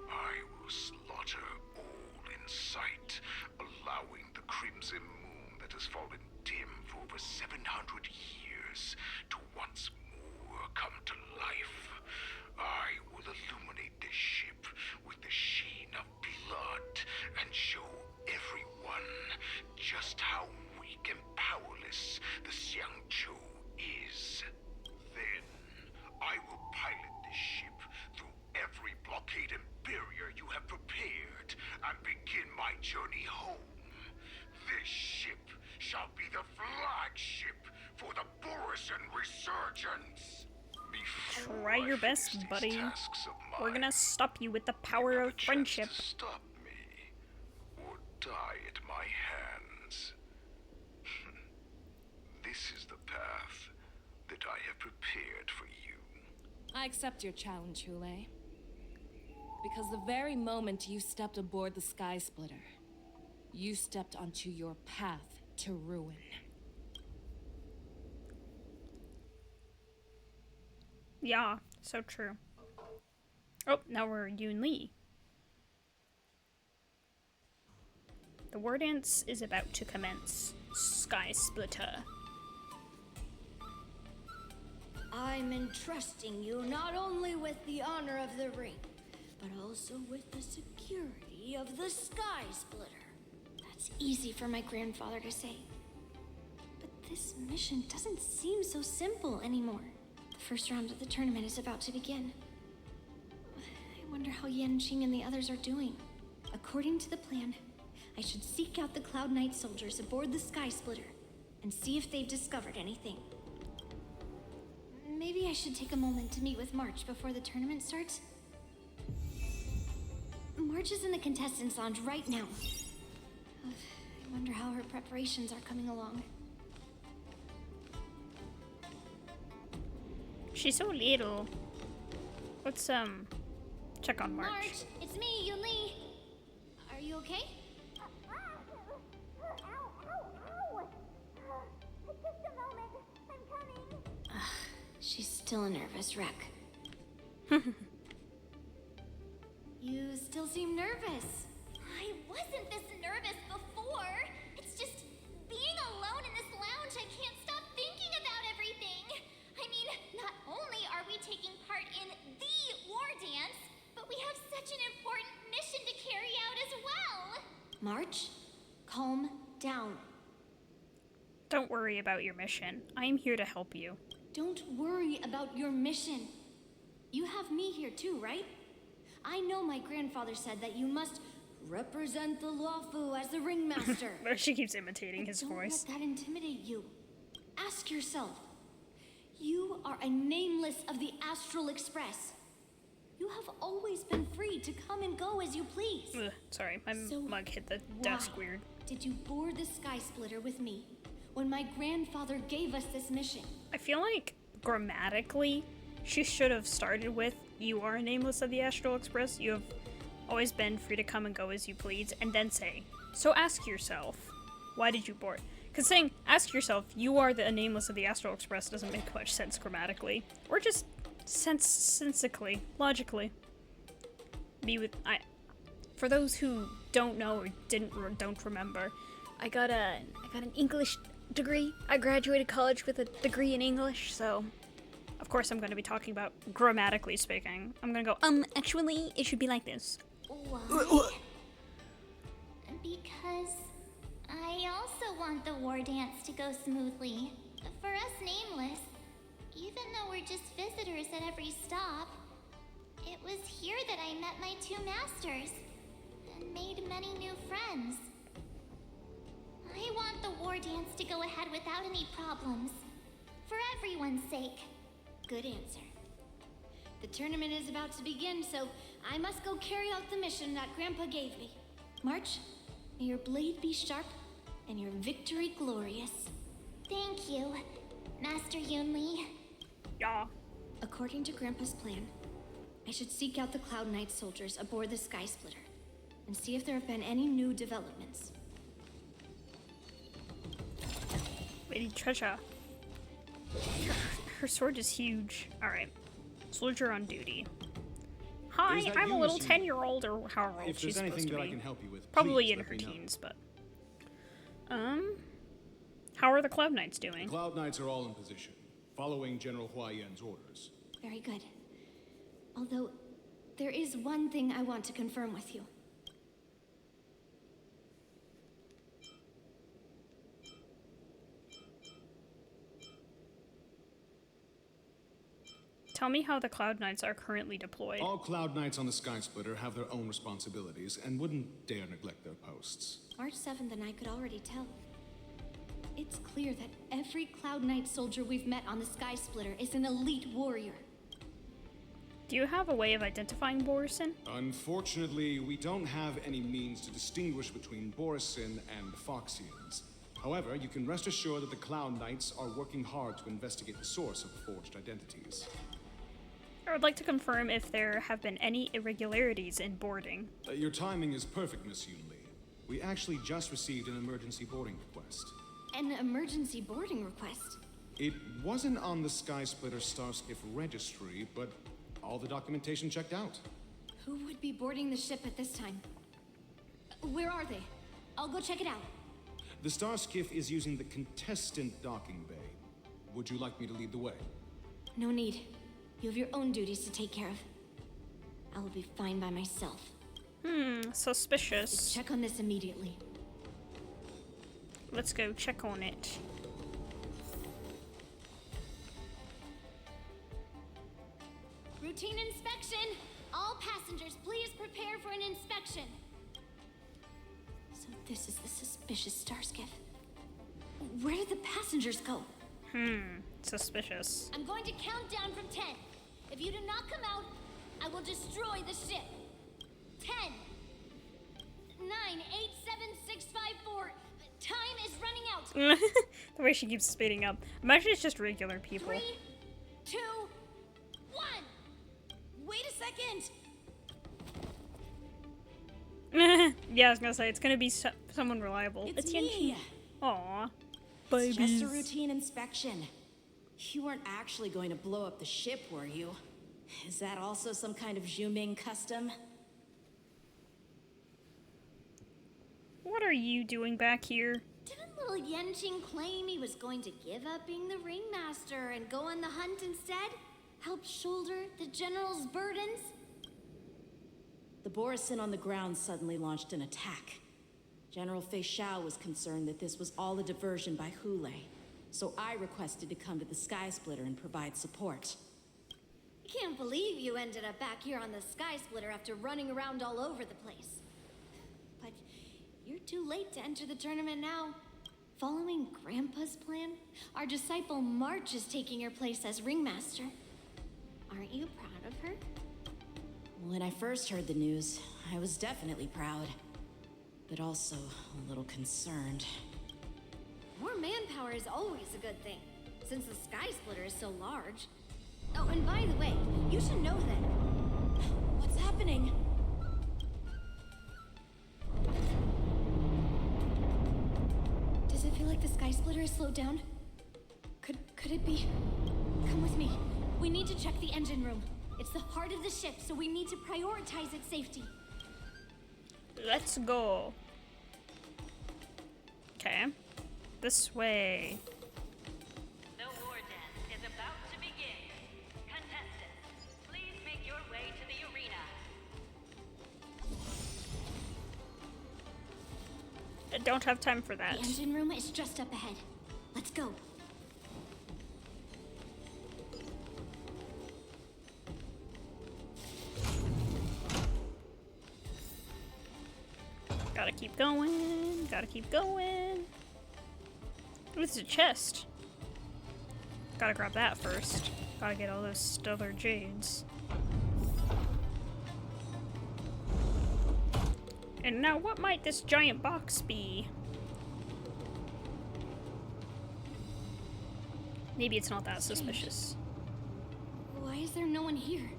I will slaughter all in sight, allowing the crimson moon that has fallen dim for over 700 years to once more come to life. I will illuminate this ship with the sheen of blood and show everyone just how weak and powerless the Xiangzhou is. Then, I will pilot this ship through every blockade and barrier you have prepared and begin my journey home. This ship shall be the flagship for the Borussen resurgence. Try your best, buddy. We're gonna stop you with the power of friendship. Stop me or die at my hands. This is the path that I have prepared for you. I accept your challenge, Hule. Because the very moment you stepped aboard the Sky Splitter, you stepped onto your path to ruin. Yeah, so true. Oh, now we're Yoon Lee. The war dance is about to commence. Sky Splitter. I'm entrusting you not only with the honor of the ring, but also with the security of the Sky Splitter. That's easy for my grandfather to say. But this mission doesn't seem so simple anymore. The first round of the tournament is about to begin. I wonder how Yanqing and the others are doing. According to the plan, I should seek out the Cloud Knight soldiers aboard the Sky Splitter and see if they've discovered anything. Maybe I should take a moment to meet with March before the tournament starts. March is in the contestants' lounge right now. I wonder how her preparations are coming along. She's so little. Let's check on March. March, it's me, Yunli. Are you okay? Just a moment. I'm coming. She's still a nervous wreck. You still seem nervous. I wasn't this nervous before. It's just being alone in this lounge, I can't stop thinking about everything. I mean, not only are we taking part in the war dance, but we have such an important mission to carry out as well. March, calm down. Don't worry about your mission. I am here to help you. Don't worry about your mission. You have me here too, right? I know my grandfather said that you must represent the Luofu as the ringmaster. She keeps imitating his voice. Don't let that intimidate you. Ask yourself. You are a nameless of the Astral Express. You have always been free to come and go as you please. Ugh, sorry, my mug hit the desk weird. Did you board the Sky Splitter with me when my grandfather gave us this mission? I feel like grammatically, she should have started with, "You are a nameless of the Astral Express. You have always been free to come and go as you please," and then say, "So ask yourself, why did you board?" Because saying, "Ask yourself, you are the nameless of the Astral Express" doesn't make much sense grammatically, or just sensically, logically. For those who don't know or don't remember, I got an English degree. I graduated college with a degree in English, so of course I'm going to be talking about grammatically speaking. I'm going to go, actually, it should be like this. Why? Because I also want the war dance to go smoothly. For us nameless, even though we're just visitors at every stop, it was here that I met my two masters and made many new friends. I want the war dance to go ahead without any problems, for everyone's sake. Good answer. The tournament is about to begin, so I must go carry out the mission that Grandpa gave me. March, may your blade be sharp and your victory glorious. Thank you, Master Yunli. Yeah. According to Grandpa's plan, I should seek out the Cloud Knight soldiers aboard the Sky Splitter and see if there have been any new developments. Lady Treasure. Her sword is huge. Alright. Soldier on duty. Hi, I'm a little 10-year-old, or however old she's supposed to be. I can help you with, probably in her teens, but... How are the Cloud Knights doing? The Cloud Knights are all in position, following General Hua Yan's orders. Very good. Although, there is one thing I want to confirm with you. Tell me how the Cloud Knights are currently deployed. All Cloud Knights on the Sky Splitter have their own responsibilities and wouldn't dare neglect their posts. March 7th and I could already tell. It's clear that every Cloud Knight soldier we've met on the Sky Splitter is an elite warrior. Do you have a way of identifying Borisin? Unfortunately, we don't have any means to distinguish between Borisin and Foxians. However, you can rest assured that the Cloud Knights are working hard to investigate the source of forged identities. I would like to confirm if there have been any irregularities in boarding. Your timing is perfect, Miss Yunli. We actually just received an emergency boarding request. An emergency boarding request? It wasn't on the Sky Splitter Starskiff registry, but all the documentation checked out. Who would be boarding the ship at this time? Where are they? I'll go check it out. The Starskiff is using the contestant docking bay. Would you like me to lead the way? No need. You have your own duties to take care of. I will be fine by myself. Suspicious. Let's check on this immediately. Let's go check on it. Routine inspection! All passengers, please prepare for an inspection. So this is the suspicious Starskiff. Where did the passengers go? Suspicious. I'm going to count down from 10. If you do not come out, I will destroy the ship. 10, 9, 8, 7, 6, 5, 4. Time is running out. The way she keeps speeding up. Imagine it's just regular people. 3, 2, 1. Wait a second. Yeah, I was gonna say it's gonna be someone reliable. It's me. Aww, It's babies. just a routine inspection. You weren't actually going to blow up the ship, were you? Is that also some kind of Zhuming custom? What are you doing back here? Didn't little Yanqing claim he was going to give up being the ringmaster and go on the hunt instead? Help shoulder the general's burdens? The Borisin on the ground suddenly launched an attack. General Feixiao was concerned that this was all a diversion by Hule, so I requested to come to the Sky Splitter and provide support. I can't believe you ended up back here on the Sky Splitter after running around all over the place. But you're too late to enter the tournament now. Following Grandpa's plan, our disciple March is taking her place as ringmaster. Aren't you proud of her? When I first heard the news, I was definitely proud, but also a little concerned. More manpower is always a good thing, since the Sky Splitter is so large. Oh, and by the way, you should know that... What's happening? Does it feel like the Sky Splitter is slowed down? Could it be? Come with me. We need to check the engine room. It's the heart of the ship, so we need to prioritize its safety. Let's go. Okay. This way. The war dance is about to begin. Contestants, please make your way to the arena. I don't have time for that. The engine room is just up ahead. Let's go. Gotta keep going. Gotta keep going. Ooh, it's a chest. Gotta grab that first. Gotta get all those stellar jades. And now, what might this giant box be? Maybe it's not that suspicious. Why is there no one here?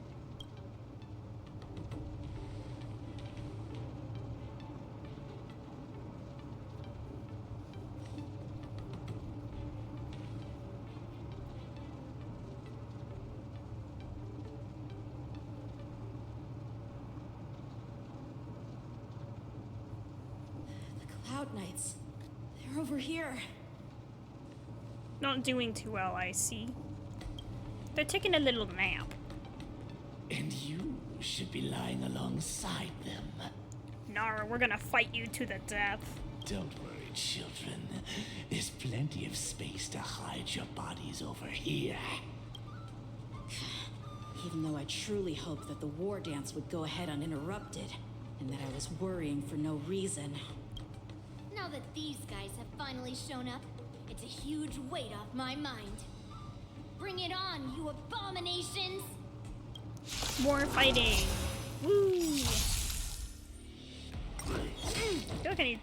Cloud Knights. They're over here. Not doing too well, I see. They're taking a little nap. And you should be lying alongside them. Nara, we're gonna fight you to the death. Don't worry, children. There's plenty of space to hide your bodies over here. Even though I truly hoped that the war dance would go ahead uninterrupted, and that I was worrying for no reason. Now that these guys have finally shown up, it's a huge weight off my mind. Bring it on, you abominations! More fighting. Woo! I feel like I need...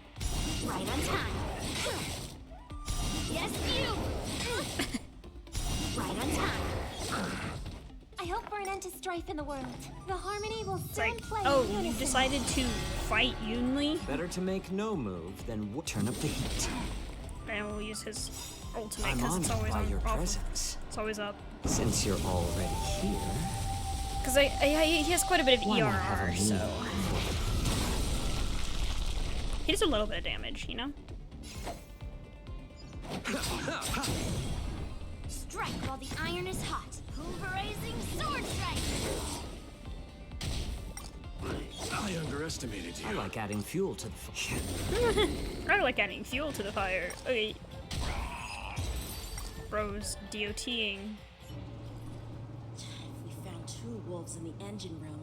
Right on time. Yes, you! Right on time. I hope for an end to strife in the world. The harmony will soon Like, play oh, in you unison. decided to fight Yunli? Better to make no move than turn up the heat. And we'll use his ultimate I'm because it's honored always by on. your Off. presence. It's always up. Since you're already here, Because he has quite a bit of why not have a ERR, so meal? he does a little bit of damage, you know. Strike while the iron is hot. Pulverizing sword strike. I underestimated you. I like adding fuel to the fire. I like adding fuel to the fire. Okay. Bro's DOTing. We found 2 wolves in the engine room.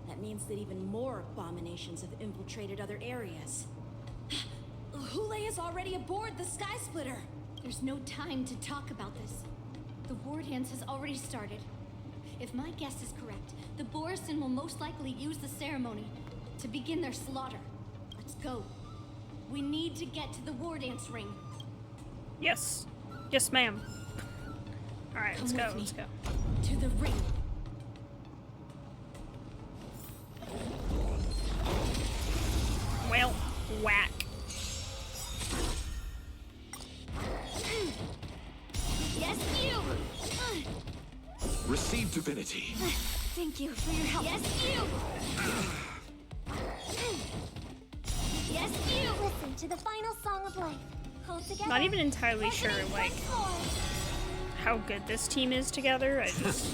That means that even more abominations have infiltrated other areas. Hule is already aboard the Sky Splitter. There's no time to talk about this. The war dance has already started. If my guess is correct, the Borisin will most likely use the ceremony to begin their slaughter. Let's go. We need to get to the war dance ring. Yes. Yes, ma'am. Alright, let's go, let's go. To the ring. Well, whack. Yes, you! Receive divinity. Thank you for your help. Yes, you! Yes, you! Listen to the final song of life. Hold together. Not even entirely sure, like, how good this team is together. I just...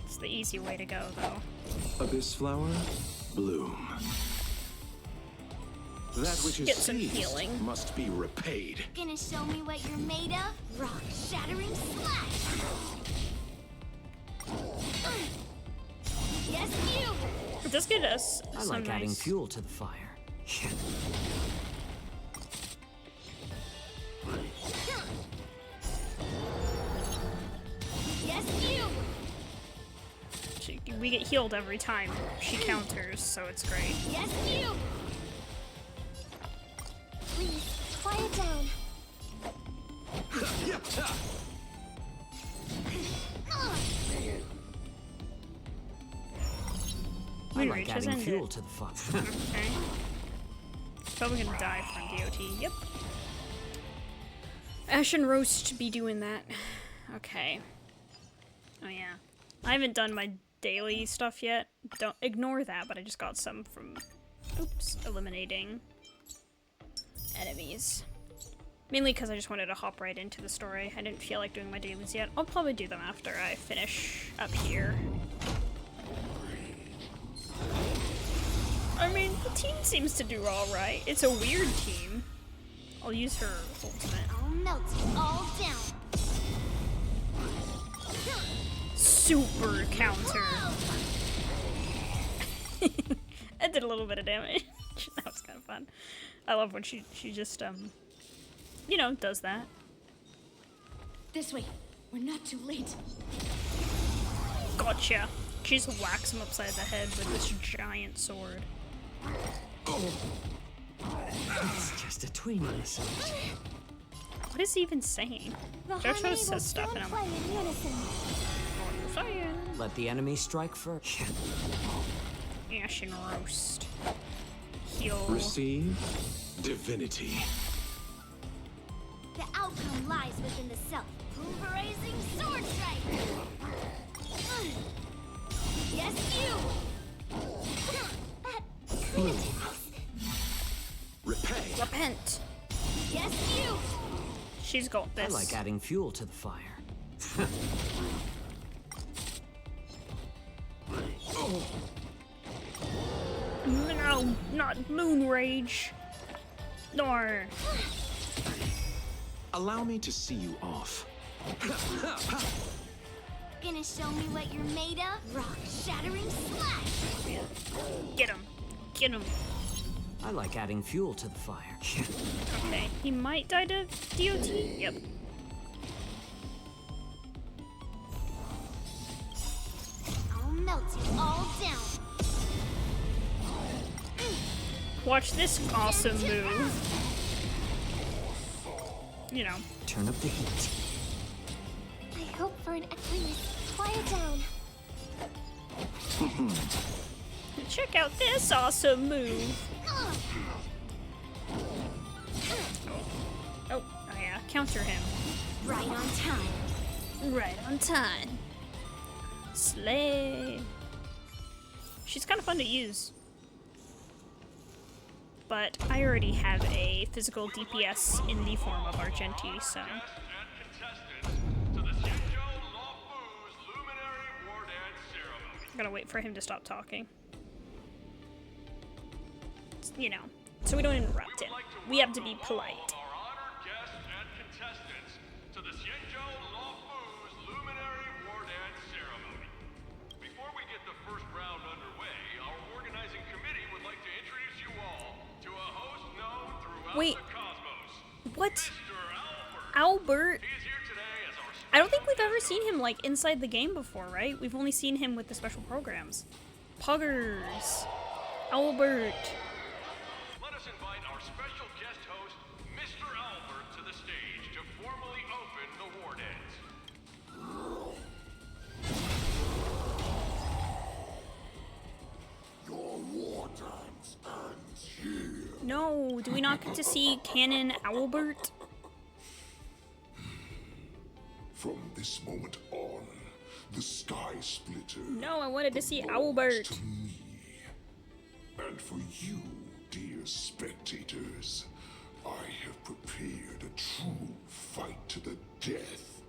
It's the easy way to go, though. Abyss flower, bloom. That which is Get some seized healing. must be repaid. Gonna show me what you're made of? Rock shattering slash! Yes, you! It does get us I some like adding nice... fuel to the fire. Yes, you! We get healed every time she counters, so it's great. Yes, you! Please, quiet down. I Moon like Reach has adding ended. fuel to the fire. Okay. Probably gonna die from DOT. Yep. Ashen Roast be doing that. Okay. Oh yeah. I haven't done my daily stuff yet. Don't ignore that, but I just got some from, oops, eliminating enemies. Mainly because I just wanted to hop right into the story. I didn't feel like doing my dailies yet. I'll probably do them after I finish up here. I mean, the team seems to do alright. It's a weird team. I'll use her ultimate. I'll melt it all down. Super counter. It did a little bit of damage. That was kind of fun. I love when she just, you know, does that. This way. We're not too late. Gotcha. She just whacks him upside the head with this giant sword. It's just a tweeny massage. What is he even saying? The Joshua harmony will says stuff soon and I'm play like, in unison. what are you saying? Let the enemy strike first. Ashen Roast. Heal. Receive divinity. The outcome lies within the self. Pulverizing sword strike. Yes, you! Bloom. Repay. Repent. Yes, you! She's got I this. like adding fuel to the fire. No, not Moon Rage. No. Allow me to see you off. Gonna show me what you're made of? Rock shattering slash! Get him. Get him. I like adding fuel to the fire. Okay, he might die to DOT. Yep. I'll melt it all down. Watch this awesome move. You know. Turn up the heat. I hope for an please, quiet down. Check out this awesome move. Oh yeah, counter him. Right on time. Right on time. Slay. She's kind of fun to use. But I already have a physical DPS in the form of Argenti, so... I'm gonna wait for him to stop talking. You know, so we don't interrupt him. We have to be polite. Wait, What? Albert? I don't think we've ever seen him, like, inside the game before, right? We've only seen him with the special programs. Puggers. Albert. Let us invite our special guest host, Mr. Albert, to the stage to formally open the war dance. Your war dance ends here. No, do we not get to see Canon Albert? From this moment on, the Sky Splitter. No, I wanted to see Albert. To me. And for you, dear spectators, I have prepared a true fight to the death.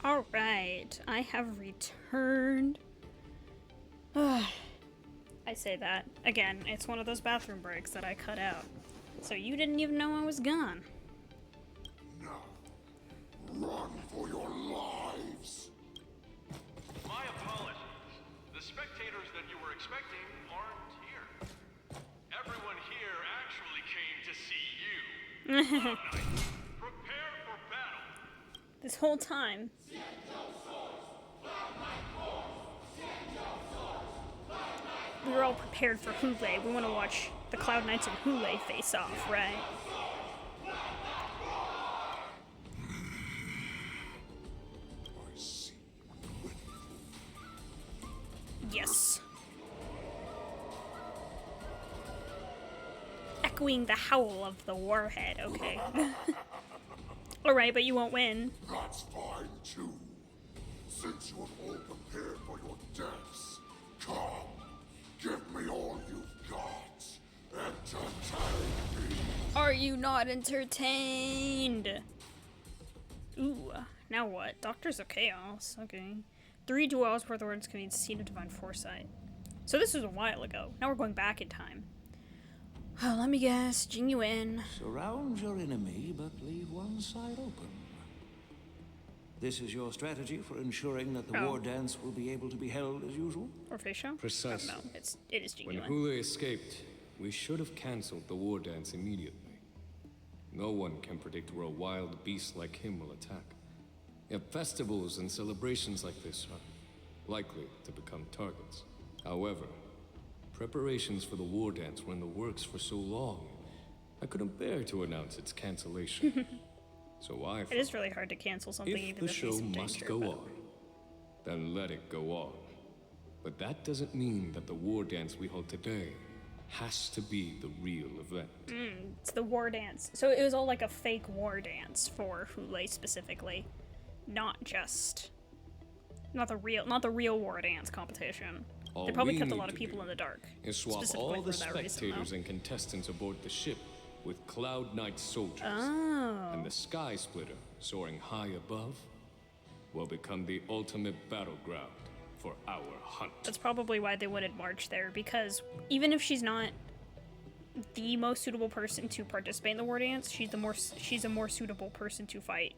Alright, I have returned. I say that. Again, it's one of those bathroom breaks that I cut out. So you didn't even know I was gone. Now, run for your lives. My apologies. The spectators that you were expecting aren't here. Everyone here actually came to see you. Prepare for battle. This whole time. We were all prepared for Hule. We want to watch the Cloud Knights and Hule face off, right? Yes. Echoing the howl of the warhead, okay. Alright, but you won't win. That's fine too. Since you have all prepared for your deaths, come, give me all you've got. Entertain me. Are you not entertained? Ooh, now what? Doctors of Chaos, okay. 3 duels worth of words can be seen of divine foresight. So this was a while ago. Now we're going back in time. Oh, let me guess, Jing Yuan. Surround your enemy, but leave one side open. This is your strategy for ensuring that the war dance will be able to be held as usual? Or Feixiao? Precisely. Oh, no, it is Jing When Yuan. Hule escaped, we should have cancelled the war dance immediately. No one can predict where a wild beast like him will attack. Yet festivals and celebrations like this are likely to become targets. However, preparations for the war dance were in the works for so long, I couldn't bear to announce its cancellation. So I It is really hard to cancel something if even the in the show face of must danger, go but- on, then let it go on. But that doesn't mean that the war dance we hold today has to be the real event. It's the war dance. So it was all like a fake war dance for Hule specifically. Not the real war dance competition. All They probably we kept a need lot of to people do in the dark. is swap specifically all the for that reason, spectators though. and contestants aboard the ship with Cloud Knight soldiers. Oh. And the Sky Splitter, soaring high above, will become the ultimate battleground for our hunt. That's probably why they wanted March there, because even if she's not the most suitable person to participate in the war dance, she's a more suitable person to fight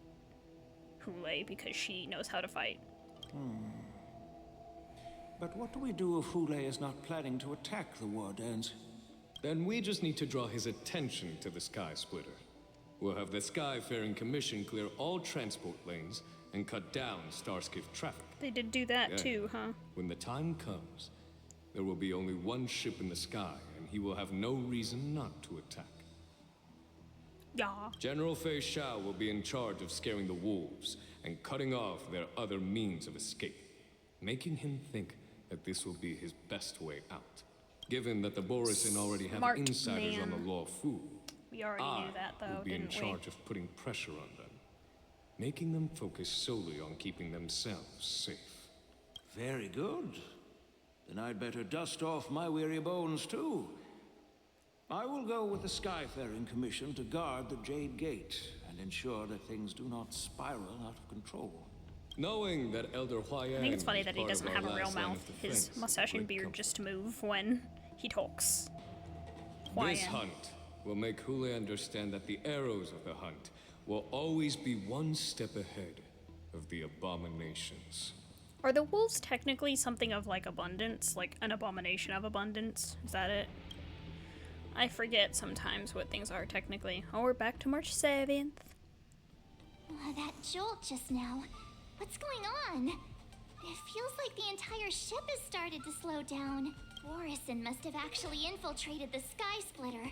Hule because she knows how to fight. But what do we do if Hule is not planning to attack the war dance? Then we just need to draw his attention to the Sky Splitter. We'll have the Skyfaring Commission clear all transport lanes and cut down Starskiff traffic. They did do that Yeah. too, huh? When the time comes, there will be only one ship in the sky, and he will have no reason not to attack. Yeah. General Feixiao will be in charge of scaring the wolves and cutting off their other means of escape, making him think that this will be his best way out. Given that the Borisin already have Smart insiders on the man. Law Fu, We already knew that though, will be in didn't we? charge of putting pressure on them, making them focus solely on keeping themselves safe. Very good. Then I'd better dust off my weary bones too. I will go with the Skyfaring Commission to guard the Jade Gate and ensure that things do not spiral out of control. Knowing that Elder Huayan I think it's funny that he is doesn't part have of a our real last line mouth. of His defense, mustache and great beard comfort. just move when he talks. This Huayan. hunt will make Hule understand that the arrows of the hunt will always be one step ahead of the abominations. Are the wolves technically something of like abundance? Like an abomination of abundance? Is that it? I forget sometimes what things are technically. Oh, we're back to March 7th. That jolt just now. What's going on? It feels like the entire ship has started to slow down. Borison must have actually infiltrated the Sky Splitter.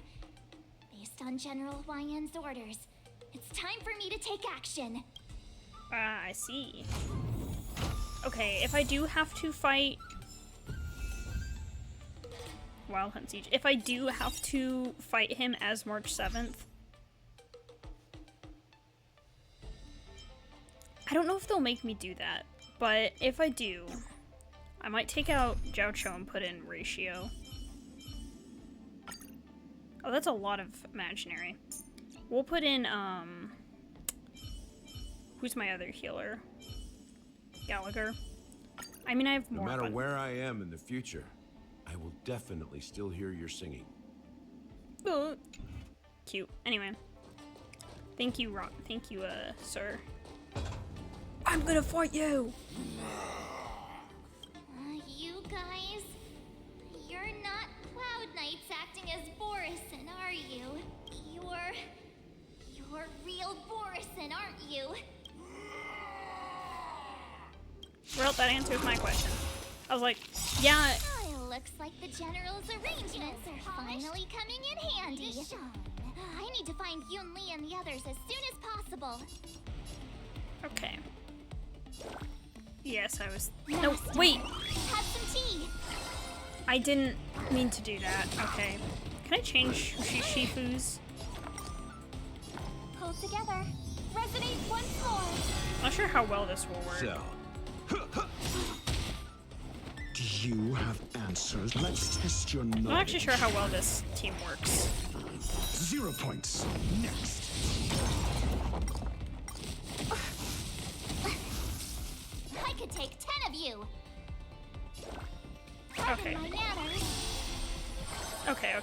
Based on General Huayan's orders, it's time for me to take action. Ah, I see. Okay, if I do have to fight Wild Hunt Siege, if I do have to fight him as March 7th, I don't know if they'll make me do that, but if I do, I might take out Zhao Cho and put in Feixiao. Oh, that's a lot of imaginary. We'll put in, who's my other healer? Gallagher. I mean, I have more. No matter but... where I am in the future, I will definitely still hear your singing. Oh, cute. Anyway. Thank you, sir. I'm gonna fight you! You guys, you're not Cloud Knights acting as Borison, are you? You're real Borison, aren't you? Well, that answers my question. I was like, yeah. It looks like the General's arrangements are finally coming in handy. I need to find Yunli and the others as soon as possible. Okay. Yes, I was. No, wait! Have some tea! I didn't mean to do that. Okay. Can I change Shifu's? Pull together. Resonate once more. Not sure how well this will work. So. Do you have answers? Let's test your knowledge. I'm not actually sure how well this team works. 0 points. Next. I could take 10 of you. Okay. My manners. Okay.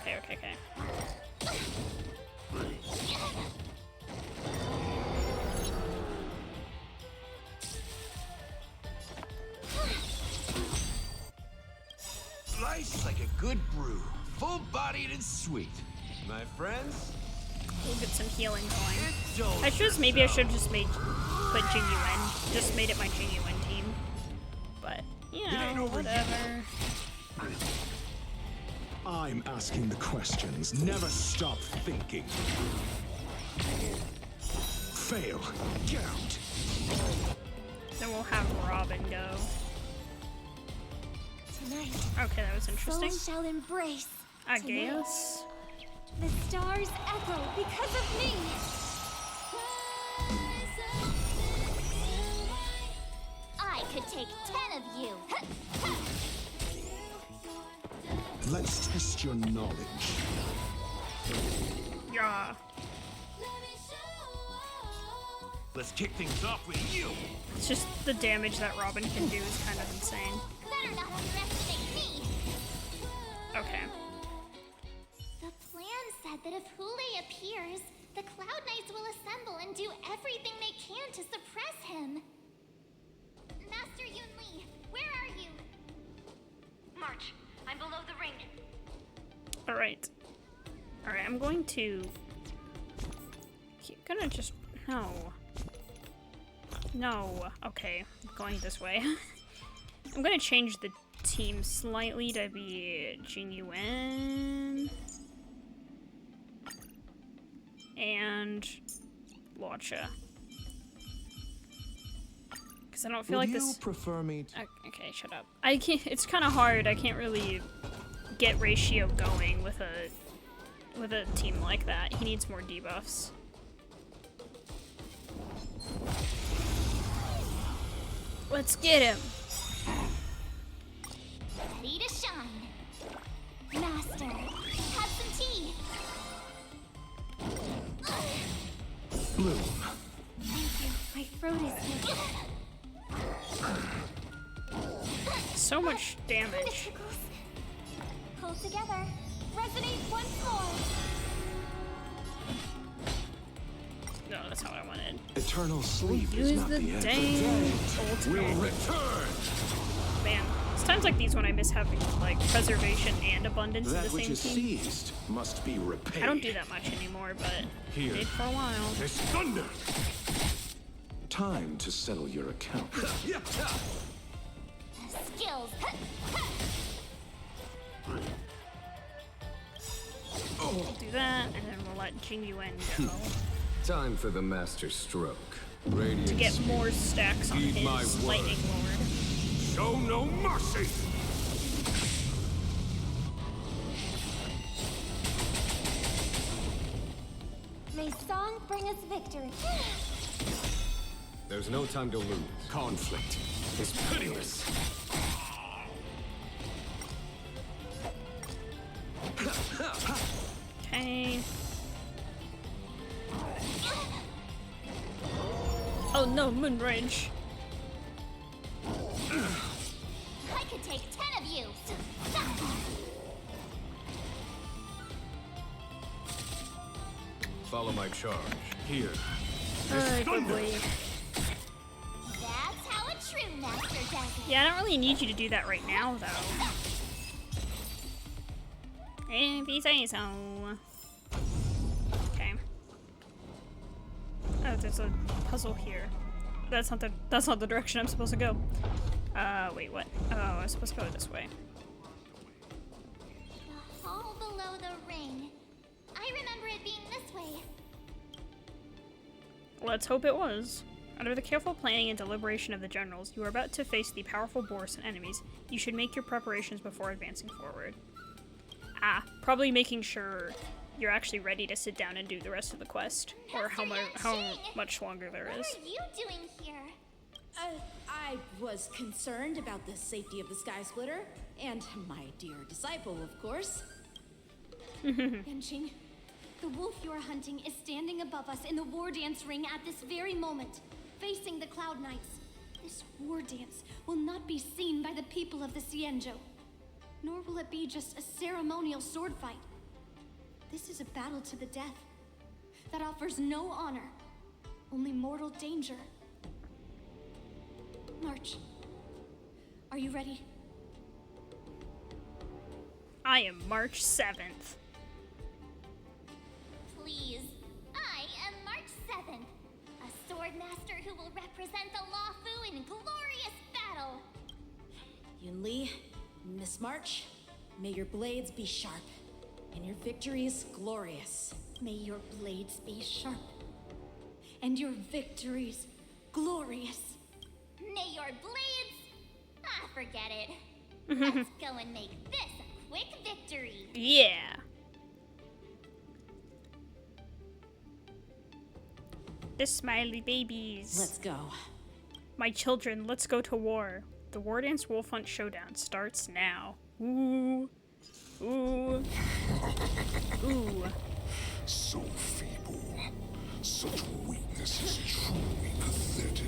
Slice like a good brew, full-bodied and sweet. My friends, We'll get some healing going. Maybe I should have just put Jing Yuan. Just made it my Jing Yuan team. But, you know, whatever. I'm asking the questions. Never stop thinking. Fail. Get out. Then we'll have Robin go. Tonight, okay, that was interesting. Souls shall embrace. I guess. The stars echo because of me. I could take 10 of you. Let's test your knowledge. Yeah. Let's kick things off with you. It's just the damage that Robin can do is kind of insane. Better not underestimate me. Okay. The plan said that if Hule appears, the Cloud Knights will assemble and do everything they can to suppress him. Master Yunli, where are you? March, I'm below the ring. Alright, I'm going to... gonna just... No. Okay, I'm going this way. I'm gonna change the team slightly to be Jing Yuan and Luocha. Because I don't feel like this... Would you prefer me to... Okay, shut up. I can't... It's kind of hard. I can't really get Feixiao going with a team like that. He needs more debuffs. Let's get him. Ready to shine. Master, have some tea. Bloom. Thank you. My throat is So much damage. Pull together. Resonate once more. No, that's not what I wanted. Eternal sleep Use is not the the end. dang Will return. Man, It's times like these when I miss having like preservation and abundance in the That which same is team. seized must be repaid. I don't do that much anymore, but Here. did for a while. There's thunder. Time to settle your account. Skills. We'll do that, and then we'll let Jing Yuan go Time for the master stroke. Radiant to get speed. more stacks on Heed my his word. lightning lord. Show no mercy. May song bring us victory. There's no time to lose. Conflict is pitiless. Okay. Oh no, Moon Rage. I could take 10 of you. Follow my charge. Here. Alright, good boy. That's how a true master does it. Yeah, I don't really need you to do that right now, though. If you say so. Okay. Oh, there's a puzzle here. That's not the direction I'm supposed to go. Wait, what? Oh, I'm supposed to go this way. The hall below the ring. I remember it being this way. Let's hope it was. Under the careful planning and deliberation of the generals, you are about to face the powerful Borisan enemies. You should make your preparations before advancing forward. Ah, probably making sure you're actually ready to sit down and do the rest of the quest, or how much longer there is. What are you doing here? I was concerned about the safety of the Sky Splitter, and my dear disciple, of course. Yanqing, the wolf you are hunting is standing above us in the war dance ring at this very moment, facing the Cloud Knights. This war dance will not be seen by the people of the Xianzhou, nor will it be just a ceremonial sword fight. This is a battle to the death that offers no honor, only mortal danger. March. Are you ready? I am March 7th. Please. I am March 7th, a sword master who will represent the Luofu in glorious battle. Yunli, Miss March, may your blades be sharp, and your victories glorious. May your blades be sharp, and your victories glorious. May your blades... Ah, forget it. Let's go and make this a quick victory. Yeah. The smiley babies. Let's go. My children, let's go to war. The War Dance Wolf Hunt Showdown starts now. Ooh. Ooh. Ooh. So feeble. Such weakness is truly pathetic.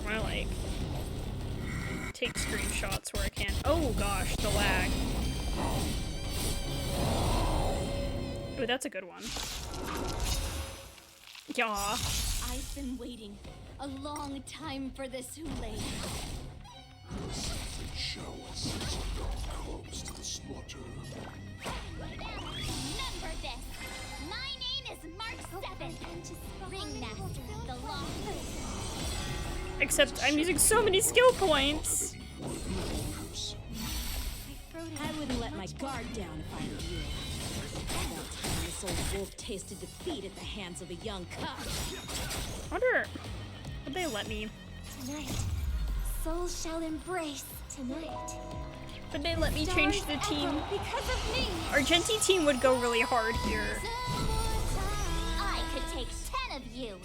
I like take screenshots where I can. Oh gosh, the lag. Oh, that's a good one. Yeah. I've been waiting a long time for this, Hulei. Feixiao sends a dark cubs to the slaughter. Remember this. My name is March 7th. Ringmaster of the Luofu. Except I'm using so many skill points. I wouldn't let my guard down if I were you. That time this old wolf tasted defeat at the hands of a young cub. Wonder, would they let me? Tonight, souls shall embrace. Tonight. Would they let me change the team? Because of me. Argenti team would go really hard here. I could take 10 of you.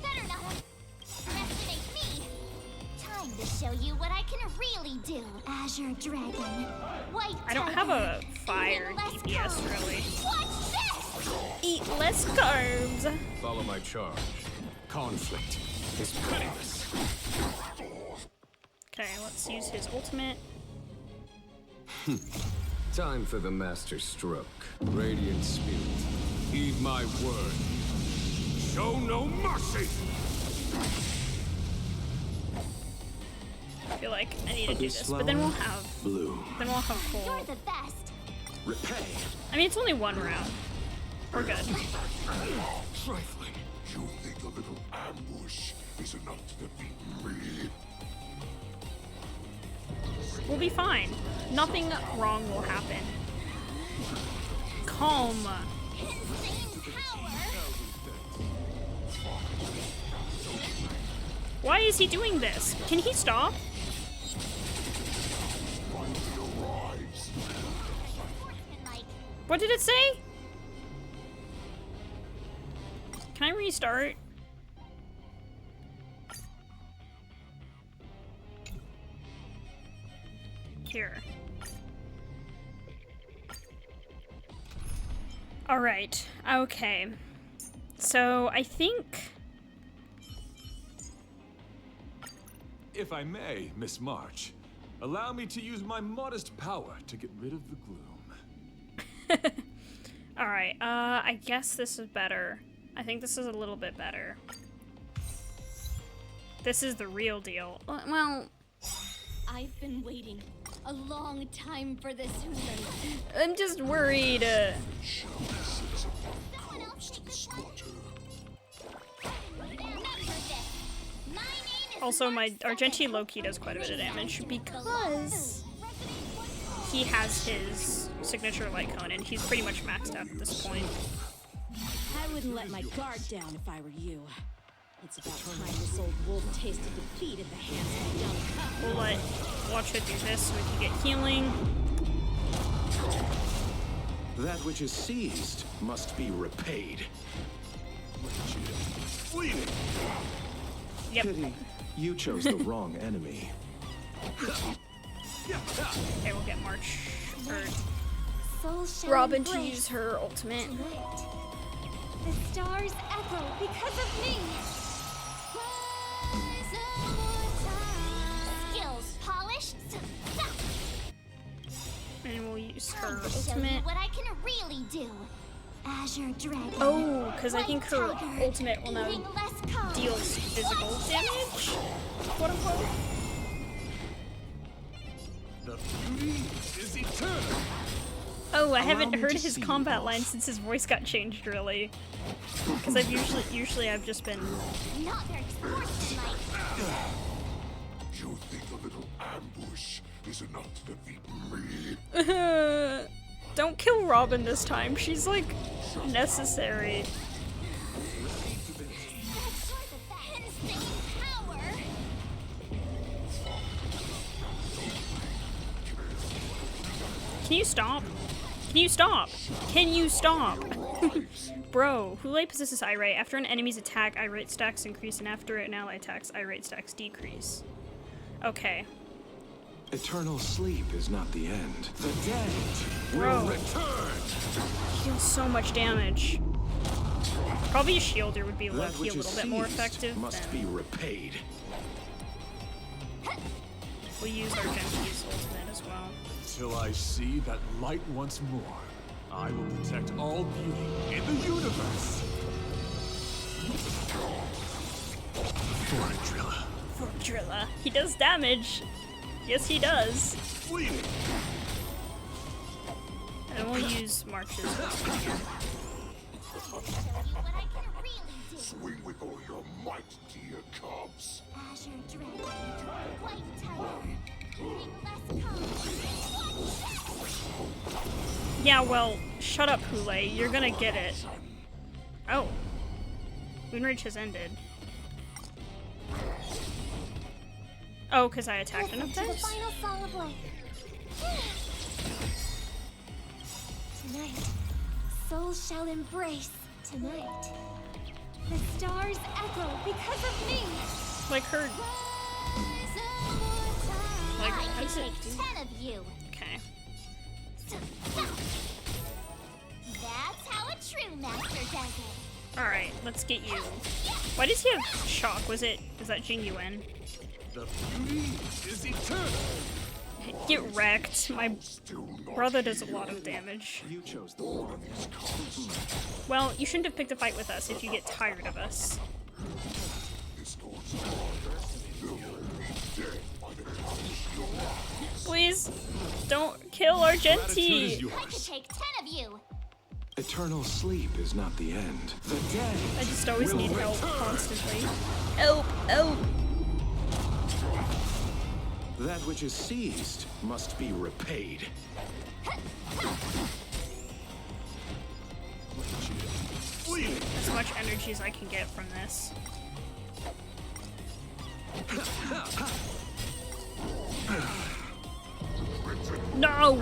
Better not underestimate me. Time to show you what I can really do. Azure Dragon. White I don't have a fire DPS really. Watch this! Eat less carbs. Follow my charge. Conflict is pitiless. Okay, let's use his ultimate. Time for the master stroke. Radiant spirit. Heed my word. Show no mercy! feel like I need to do this, but then we'll have blue. Then we'll have full. You're the best. Repay. I mean, it's only one round. We're good. Trifling. You think a little ambush is enough to defeat me? We'll be fine. Nothing wrong will happen. Calm. Why is he doing this? Can he stop? What did it say? Can I restart? Here. Alright, okay. So, I think... If I may, Miss March, allow me to use my modest power to get rid of the gloom. Alright, I guess this is better. I think this is a little bit better. This is the real deal. Well... I've been waiting a long time for this, Hulu. I'm just worried. Also, our Genji low-key does quite a bit of damage because he has his signature light cone and he's pretty much maxed out at this point. I wouldn't let my guard down if I were you. It's about time this old wolf tasted defeat at the hands of a young pup. We'll let Watcha do this so we can get healing. That which is seized must be repaid. Yep. Pity you chose the wrong enemy. Okay, we'll get March Soul shall Robin to embrace use her ultimate. tonight. The stars echo because of me. Skills polished. And we'll use her Time to show you ultimate. what I can really do. Azure Dragon. Oh, because I think her White Tiger, ultimate will now eating less carbs. deals physical damage, quote unquote. The beauty is eternal. Oh, I haven't heard his combat line since his voice got changed, really. Because I've usually I've just been. Not very sportsmanlike. You think a little ambush is enough to defeat me? Don't kill Robin this time. She's like necessary. Can you stop? Can you stop? Can you stop? Bro, Hule possesses eye rate. After an enemy's attack, eye rate stacks increase, and after an ally attacks, eye rate stacks decrease. Okay. Eternal sleep is not the end. The dead Bro. will return. He deals so much damage. Probably a shielder would be That low-key which a is little bit more seized effective. must be repaid. We'll use our Genji's ultimate as well. Till I see that light once more, I will protect all beauty in the universe. Drilla. For Drilla. He does damage. Yes, he does. And we'll use March's ultimate here. Swing with all your might, dear cubs. Azure Dragon. White Tiger. Eating less carbs. Yeah, well, shut up, Hule. You're gonna get it. Oh. Moonrage has ended. Oh, because I attacked enough To the times? final song of life. Tonight, souls shall embrace tonight. The stars echo because of me. Like her. Like, I how can does it take do? 10 of you. Okay. That's how a true master does it. Alright, let's get you. Why does he have shock? Is that Jing Yuan? The beauty is eternal. Get wrecked. My brother does a lot of damage. You chose the wrong. Well, you shouldn't have picked a fight with us if you get tired of us. kill Gratitude Argenti. is I could yours. take 10 of you. Eternal sleep is not the end. The dead. I just always will need help return. constantly. Help! Help! That which is seized must be repaid. As much energy as I can get from this. No!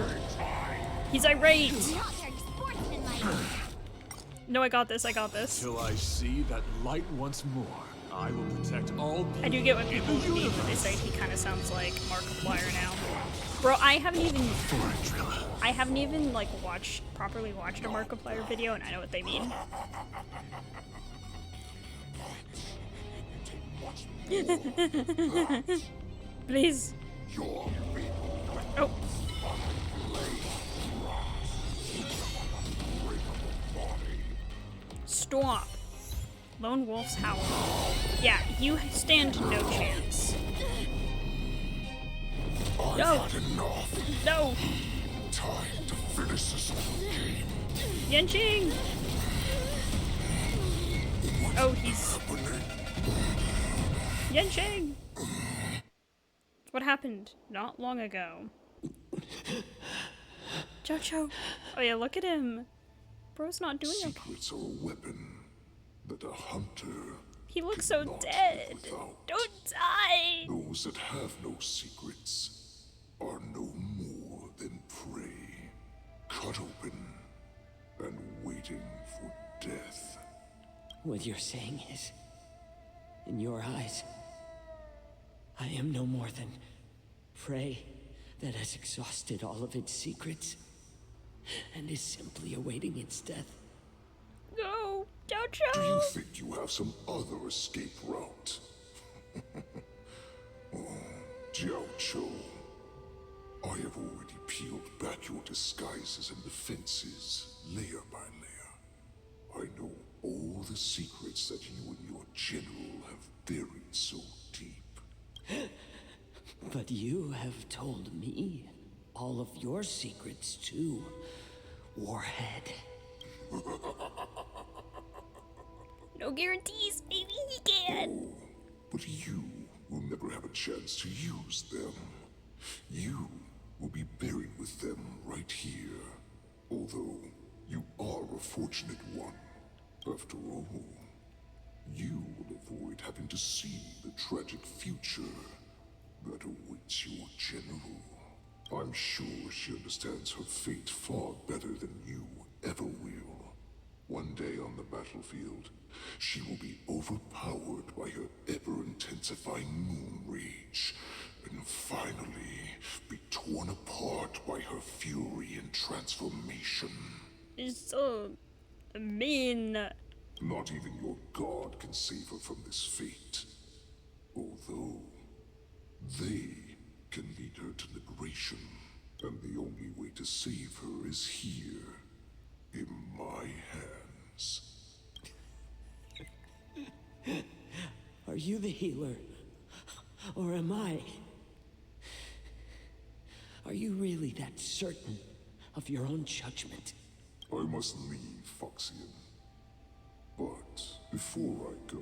He's irate! Not very sportsmanlike. No, I got this, I got this. Till I see that light once more, I will protect all I do get what people mean when they say he kind of sounds like Markiplier now. Bro, I haven't even like properly watched a Markiplier video, and I know what they mean. Please. Oh. Stop. Lone Wolf's Howl. Yeah, you stand no chance. No. No. Time to finish this game. Yenching. Oh, he's Yenching. What happened not long ago? Jojo. Oh yeah, look at him. Bro's not doing okay. Secrets are a weapon that a hunter He looks so dead. Don't die. Those that have no secrets are no more than prey, cut open and waiting for death. What you're saying is, in your eyes, I am no more than prey that has exhausted all of its secrets and is simply awaiting its death. No, Jojo. Do you think you have some other escape route? Oh, Jiao Cho, I have already peeled back your disguises and defenses, layer by layer. I know all the secrets that you and your general have buried so deep. But you have told me all of your secrets too, Warhead. No guarantees, maybe he can. But you will never have a chance to use them. You will be buried with them right here. Although you are a fortunate one. After all, you will avoid having to see the tragic future that awaits your general. I'm sure she understands her fate far better than you ever will. One day on the battlefield, she will be overpowered by her ever-intensifying moon rage, and finally be torn apart by her fury and transformation. He's so mean. Not even your god can save her from this fate. Although, they can lead her to liberation, and the only way to save her is here, in my hands. Are you the healer? Or am I? Are you really that certain of your own judgment? I must leave, Foxian. But before I go,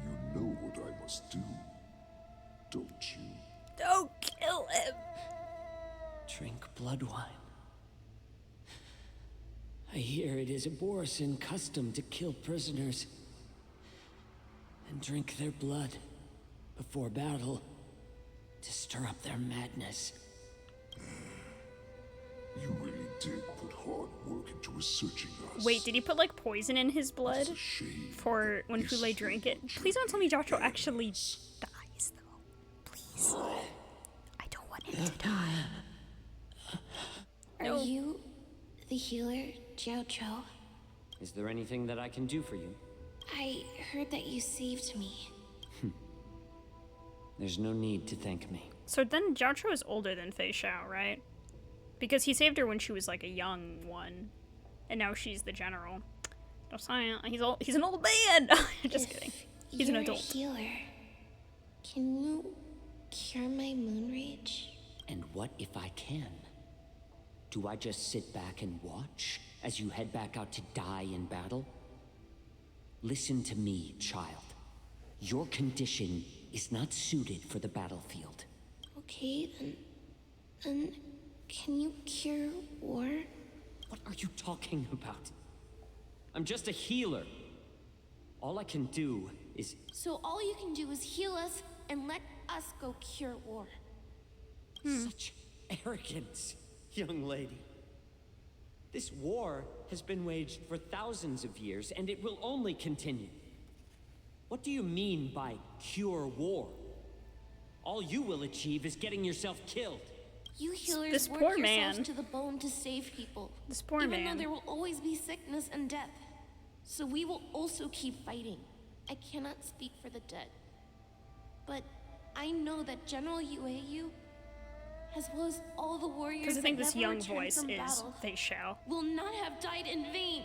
you know what I must do, don't you? Don't kill him. Drink blood wine. I hear it is a Borisin custom to kill prisoners and drink their blood before battle to stir up their madness. You really did put hard work into researching us. Wait, did he put like poison in his blood for when Hule drank it? Please don't tell me Jocho actually dies though. Please. I don't want him to die. Are you the healer, Jiao Cho? Is there anything that I can do for you? I heard that you saved me. There's no need to thank me. So then Jocho is older than Feixiao, right? Because he saved her when she was like a young one, and now she's the general. No, sorry, he's an old man. Just kidding. He's an adult. You're a healer. Can you cure my moon rage? And what if I can? Do I just sit back and watch as you head back out to die in battle? Listen to me, child. Your condition is not suited for the battlefield. Okay, then can you cure war? What are you talking about? I'm just a healer. All I can do is... So all you can do is heal us and let us go cure war. Such arrogance, young lady. This war has been waged for thousands of years, and it will only continue. What do you mean by cure war? All you will achieve is getting yourself killed. You healers This work poor yourselves man. to the bone to save people. This poor Even man. though there will always be sickness and death. So we will also keep fighting. I cannot speak for the dead. But I know that General Yueyu, as well as all the warriors Because I think that this never young returned voice from is battle, Feixiao. will not have died in vain.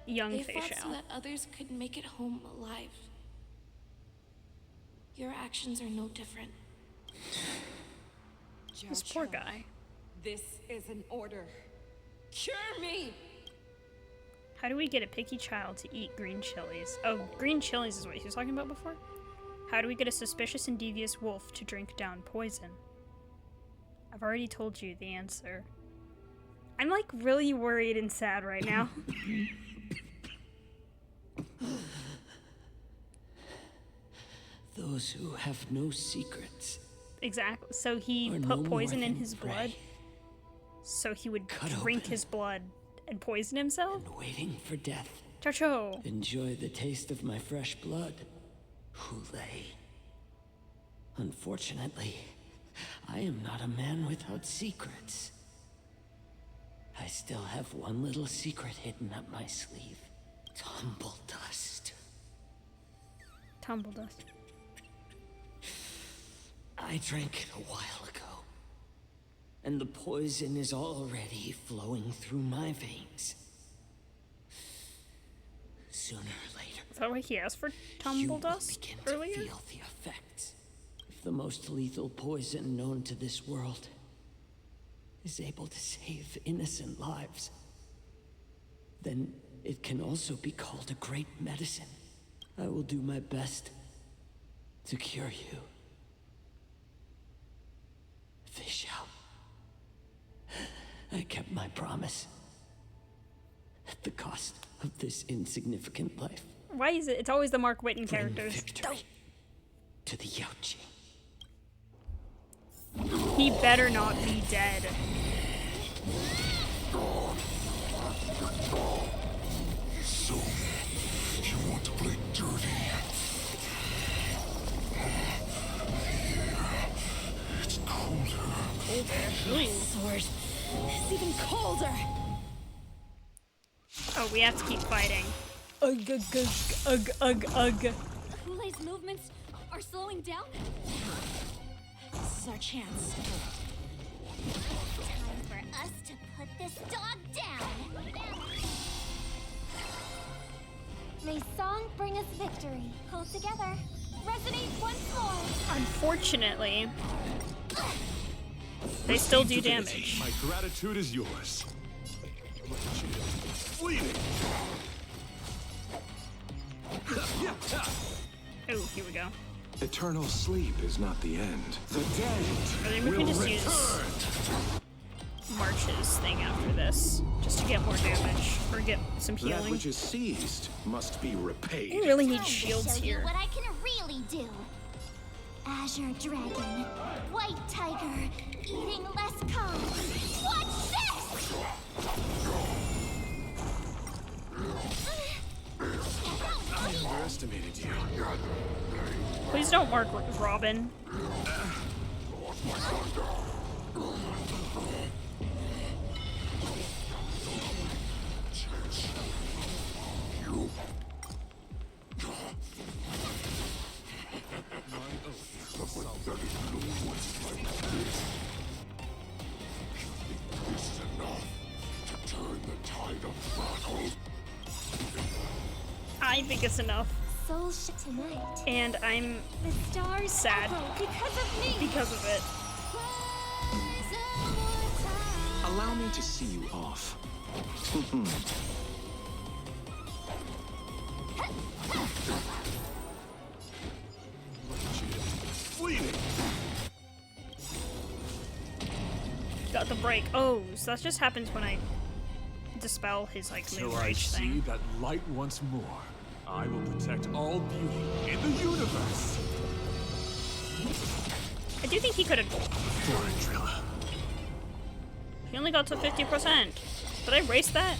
Young They fought so Feixiao. that others could make it home alive. Your actions are no different. This poor guy. This is an order. Cure me! How do we get a picky child to eat green chilies? Oh, green chilies is what he was talking about before? How do we get a suspicious and devious wolf to drink down poison? I've already told you the answer. I'm like really worried and sad right now. Those who have no secrets. Exactly. So he Or put no poison more in than his prey. blood so he would Cut drink open. his blood and poison himself? Waiting for death. Cho-cho. Enjoy the taste of my fresh blood, Hulei. Unfortunately, I am not a man without secrets. I still have one little secret hidden up my sleeve. Tumble dust. Tumble dust. I drank it a while ago, and the poison is already flowing through my veins. Sooner or later, Is that why he asked for you tumble will dust begin earlier? to feel the effects. If the most lethal poison known to this world is able to save innocent lives, then it can also be called a great medicine. I will do my best to cure you. Feixiao. I kept my promise. At the cost of this insignificant life. Why is it? It's always the Mark Whitten Bring characters. victory to the Yaoqing. He better not be dead. So, you want to play dirty? It's colder. My sword is even colder. Oh, we have to keep fighting. Ugh, ugh, ugh, ugh, ugh, ugh. Hulei's movements are slowing down. This is our chance. Time for us to put this dog down. May song bring us victory. Hold together. Resonate once more. Unfortunately, they still do damage. My gratitude is yours. Look at you, bleeding. Oh, here we go. Eternal sleep is not the end. The dead I think we will can just return. use March's thing after this, just to get more damage, or get some That healing. which is seized must be repaid. We really need Time to shields show here. you what I can really do. Azure Dragon, White Tiger, eating less carbs. Watch this! I underestimated you. Please don't mark Robin. This is enough to turn the tide of battle. I think it's enough. Soul ship tonight. And I'm The stars sad echo because of me. because of it. How Allow me to see you off. Got the break. Oh, so that just happens when I dispel his like Till moon I rage see thing. that light once more, I will protect all beauty in the universe. I do think he could have. He only got to 50%. Did I erase that?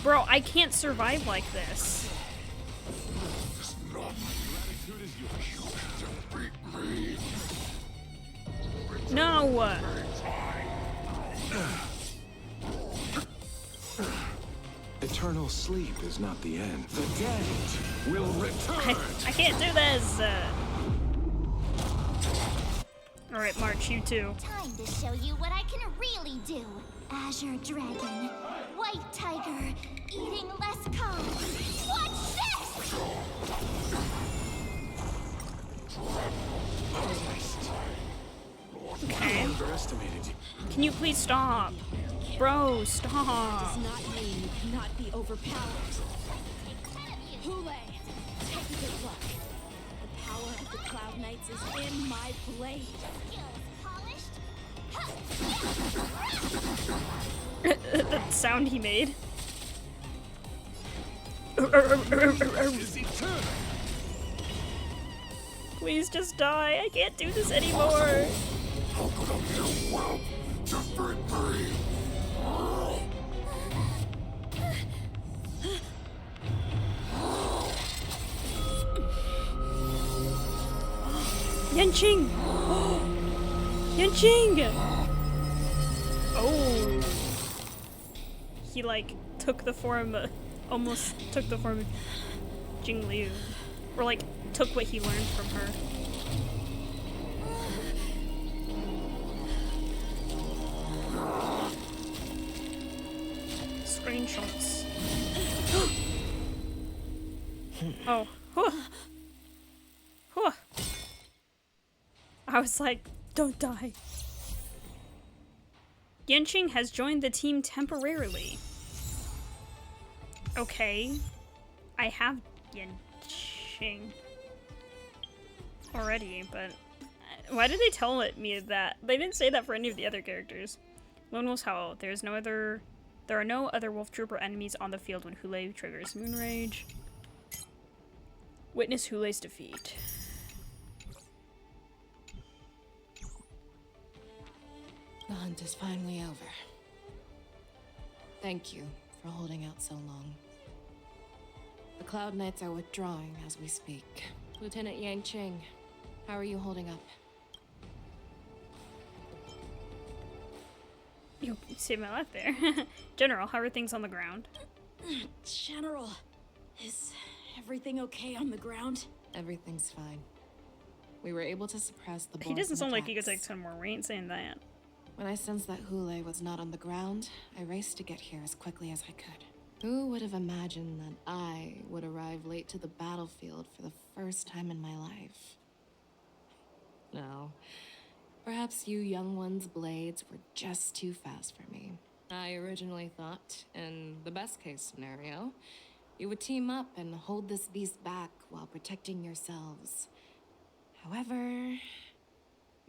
Bro, I can't survive like this. No! Eternal sleep is not the end. The dead will return. I can't do this! Alright, March, you too. Time to show you what I can really do. Azure Dragon, White Tiger, eating less carbs. Watch this! Okay. Underestimated you. Can you please stop? Bro, stop. Does not mean you cannot be overpowered. Hule, take a good look. The power of the Cloud Knights is in my blade. That sound he made. Please just die. I can't do this anymore. Yanqing! Yanqing! Oh. He like took the form, almost took the form of Jingliu. Or like took what he learned from her. Screenshots. Oh. Whew. Whew. I was like, don't die. Yanqing has joined the team temporarily. Okay. I have Yanqing already, but why did they tell me that? They didn't say that for any of the other characters. Lone Wolf's Howl. There are no other Wolf Trooper enemies on the field when Hule triggers Moon Rage. Witness Hule's defeat. The hunt is finally over. Thank you for holding out so long. The Cloud Knights are withdrawing as we speak. Lieutenant Yanqing, how are you holding up? You saved my life there. General, how are things on the ground? General, is everything okay on the ground? Everything's fine. We were able to suppress the He doesn't Borson sound like he could attacks. take some more. We ain't saying that. When I sensed that Hule was not on the ground, I raced to get here as quickly as I could. Who would have imagined that I would arrive late to the battlefield for the first time in my life? No. Perhaps you young ones' blades were just too fast for me. I originally thought, in the best case scenario, you would team up and hold this beast back while protecting yourselves. However,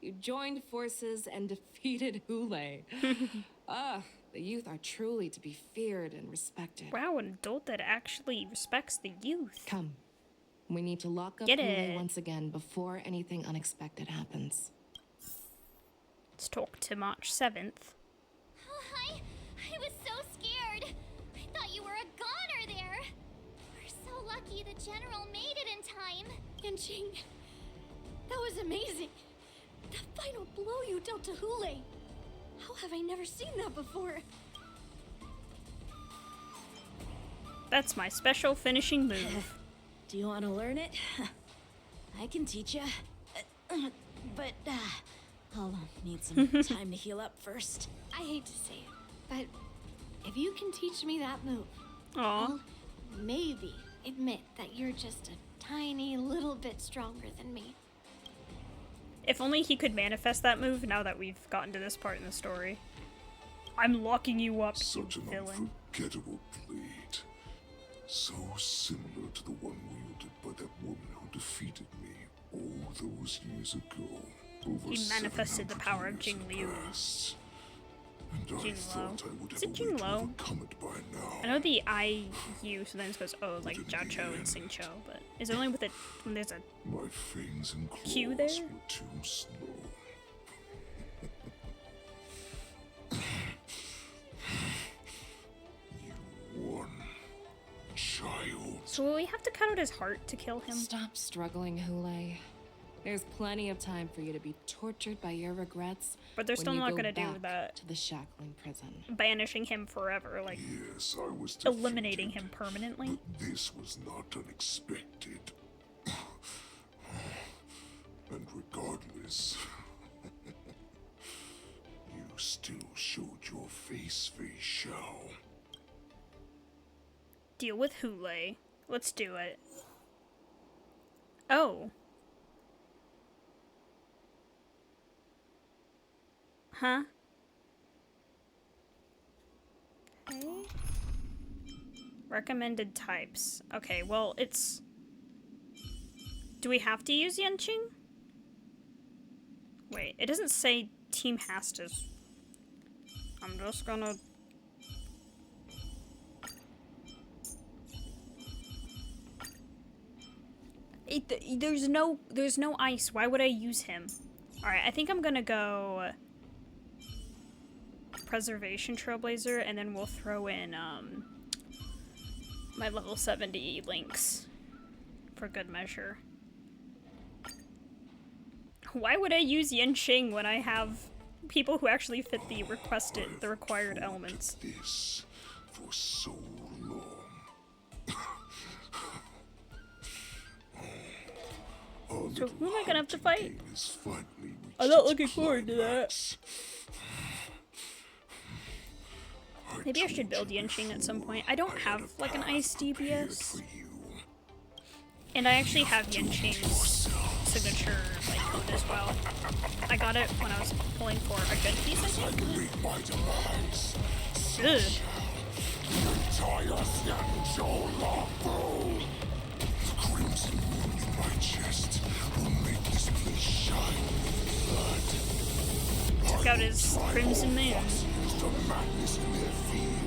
you joined forces and defeated Hule. The youth are truly to be feared and respected. Wow, an adult that actually respects the youth. Come. We need to lock up Get Hule it. once again before anything unexpected happens. Let's talk to March 7th. I was so scared. I thought you were a goner there. We're so lucky the General made it in time. Yanqing, that was amazing. The final blow you dealt to Hule. How have I never seen that before? That's my special finishing move. Do you want to learn it? I can teach you. But I'll need some time to heal up first. I hate to say it, but if you can teach me that move, Aw. I'll maybe admit that you're just a tiny little bit stronger than me. If only he could manifest that move now that we've gotten to this part in the story. I'm locking you up, Such you an villain. unforgettable blade. So similar to the one wielded by that woman who defeated me all those years ago. Over He manifested the power of Jing Liu. Jing Lo. Is it Jing Lo? I know the IU sometimes goes oh like Jiao Cho and Sing Cho, but is it only with when there's a My fangs and claws Q there? were too slow. You won, child. So will we have to cut out his heart to kill him? Stop struggling, Hule. There's plenty of time for you to be tortured by your regrets. But they're when still you not go gonna do back that. to the shackling prison. Banishing him forever, like Yes, I was eliminating him permanently. This was not unexpected. And regardless, you still showed your face, Feixiao. Deal with Hule. Let's do it. Oh. Huh? Okay. Recommended types. Okay, well, it's... Do we have to use Yanqing? Wait, it doesn't say team has to. I'm just gonna... There's no ice. Why would I use him? Alright, I think I'm gonna go... Preservation Trailblazer, and then we'll throw in, my level 70 links. For good measure. Why would I use Yanqing when I have people who actually fit the required elements? This for so long. So who am I gonna have to fight? I'm not looking forward to that. Maybe I should build Yanqing at some point. I don't have like an ice DPS. And I actually have Yanqing's signature like code as well. I got it when I was pulling for a good piece, I think. Ugh. Crimson moon in my chest will make this place shine with blood. Took out his crimson moon. The madness in their fear,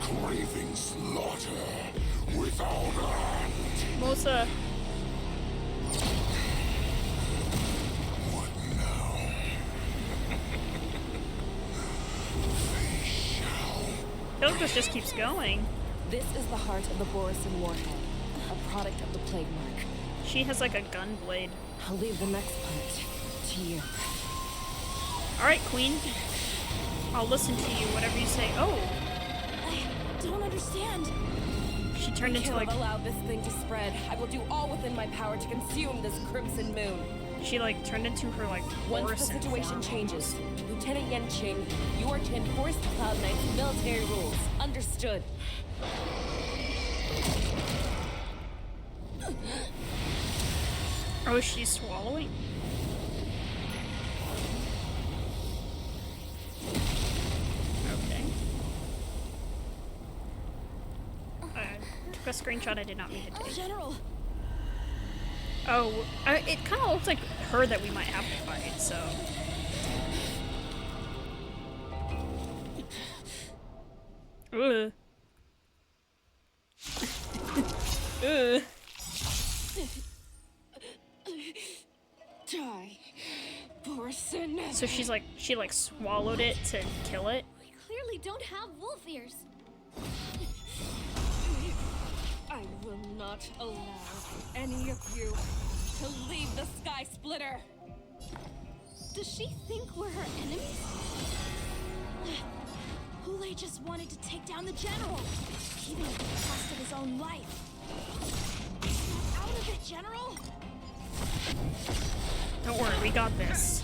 craving slaughter without end. Mosa. What now? I feel like this just keeps going. This is the heart of the Borisin warhead, a product of the plague mark. She has like a gun blade. I'll leave the next part to you. Alright, Queen. I'll listen to you, whatever you say. Oh! I don't understand. She turned into like... allow this thing to spread. I will do all within my power to consume this crimson moon. She like turned into her like Once the situation changes, Lieutenant Yanqing, you are to enforce the Cloud Knight's military rules. Understood. Oh, she's swallowing? Okay. Took a screenshot I did not mean to take. General! Oh, it kind of looks like her that we might have to fight, so... Ugh. Ugh. Die, Borisin. So she like swallowed it to kill it? We clearly don't have wolf ears. I will not allow any of you to leave the Sky Splitter. Does she think we're her enemies? Hule just wanted to take down the general, even at the cost of his own life. Snap out of it, General! Don't worry, we got this.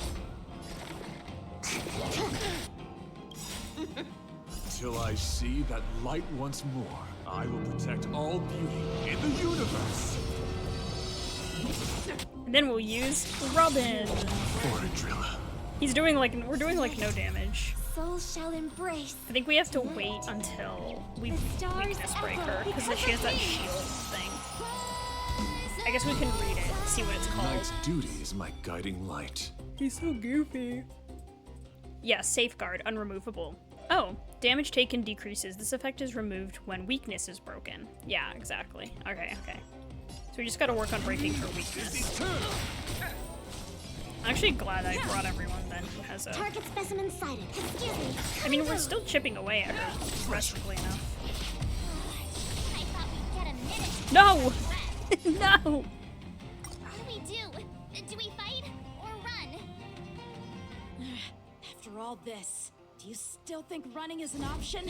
Till I see that light once more, I will protect all beauty in the universe. Then we'll use Robin. Fortadrilla. He's doing like, we're doing like no damage. Soul shall embrace. I think we have to wait until we weakness break her, because she has that shield thing. I guess we can read it, see what it's called. Knight's duty is my guiding light. He's so goofy. Yeah, safeguard, unremovable. Oh, damage taken decreases. This effect is removed when weakness is broken. Yeah, exactly. Okay, okay. So we just gotta work on breaking her weakness. I'm actually glad I brought everyone then who has a... Target specimen sighted. Excuse me. I mean, we're still chipping away at her aggressively enough. I thought we'd get a minute. No! No! What do we do? Do we fight or run? After all this, do you still think running is an option?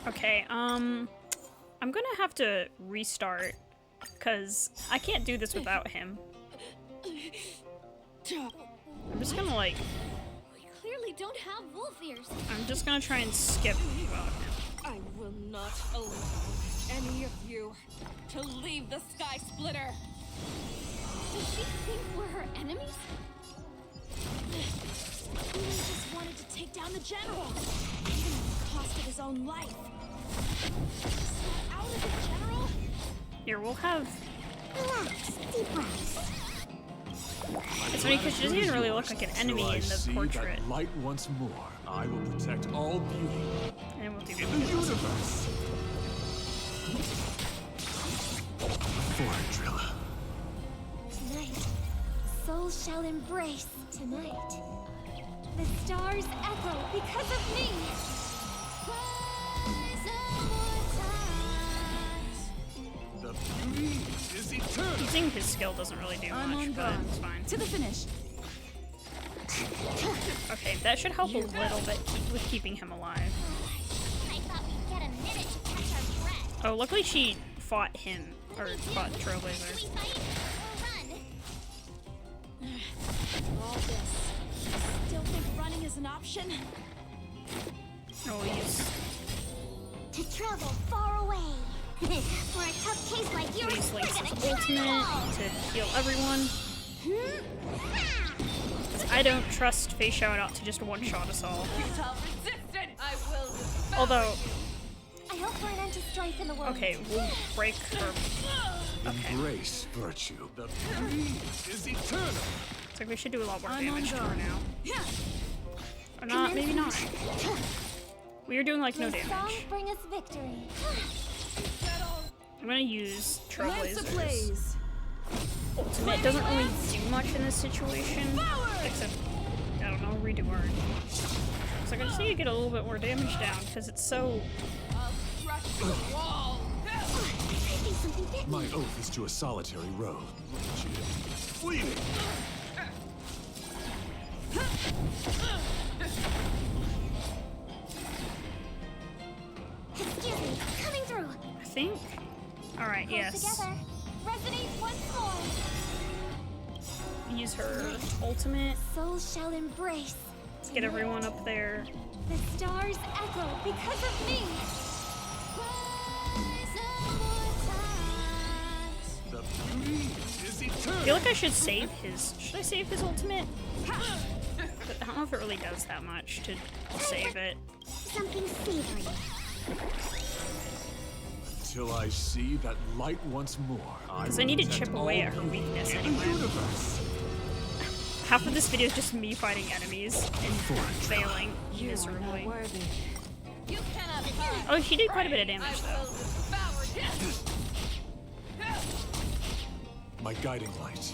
Okay, I'm gonna have to restart, because I can't do this without him. I'm just gonna like... We clearly don't have wolf ears. I'm just gonna try and skip without him. I will not allow any of you to leave the Sky Splitter. Does she think we're her enemies? He just wanted to take down the general, even at the cost of his own life. Out of it, General. Here, we'll have... Relax, deep breaths. It's funny because she doesn't even really look like an enemy in the portrait. That light once more, I will protect all beauty And we'll do in the universe. Fortadrilla. Tonight, souls shall embrace. Tonight, the stars echo because of me. The beauty is eternal. Using his skill doesn't really do much, but it's fine. To the finish. Okay, that should help a little bit with keeping him alive. I thought we'd get a minute to catch our breath. Oh, luckily she fought him, or fought Trailblazer. Do we fight or run? After all this, you still think running is an option? Oh, we'll use... To travel far away. For a tough case like yours, Use we're Link's gonna try it all. ultimate to heal everyone. I don't trust Feixiao out to just one-shot us all. Futile resistance! I will devour Although... I hope for an end to strife in the world. Okay, we'll break her... Okay. Embrace virtue. The beauty is eternal. It's like we should do a lot more damage to her now. Or not, maybe not. We are doing like no May song damage. bring us victory. I'm gonna use Lance Trailblazer's ablaze. ultimate. Doesn't really do much in this situation, except, I don't know, redo her. It's like I just need to get a little bit more damage down, because it's so... My oath is to a solitary road. Fleeting. Excuse me, coming through. I think... Alright, yes. Together. Resonate once more. Use her ultimate. Souls shall embrace. Let's get everyone up there. The stars echo because of me. The beauty is eternal. I feel like I should save his... Should I save his ultimate? But I don't know if it really does that much to save it. Something savory. Till I see that light once more. Because I need to chip away at her weakness anyway. Half of this video is just me fighting enemies and failing miserably. You cannot hide. Oh, she did quite a bit of damage I though. will devour him. My guiding light.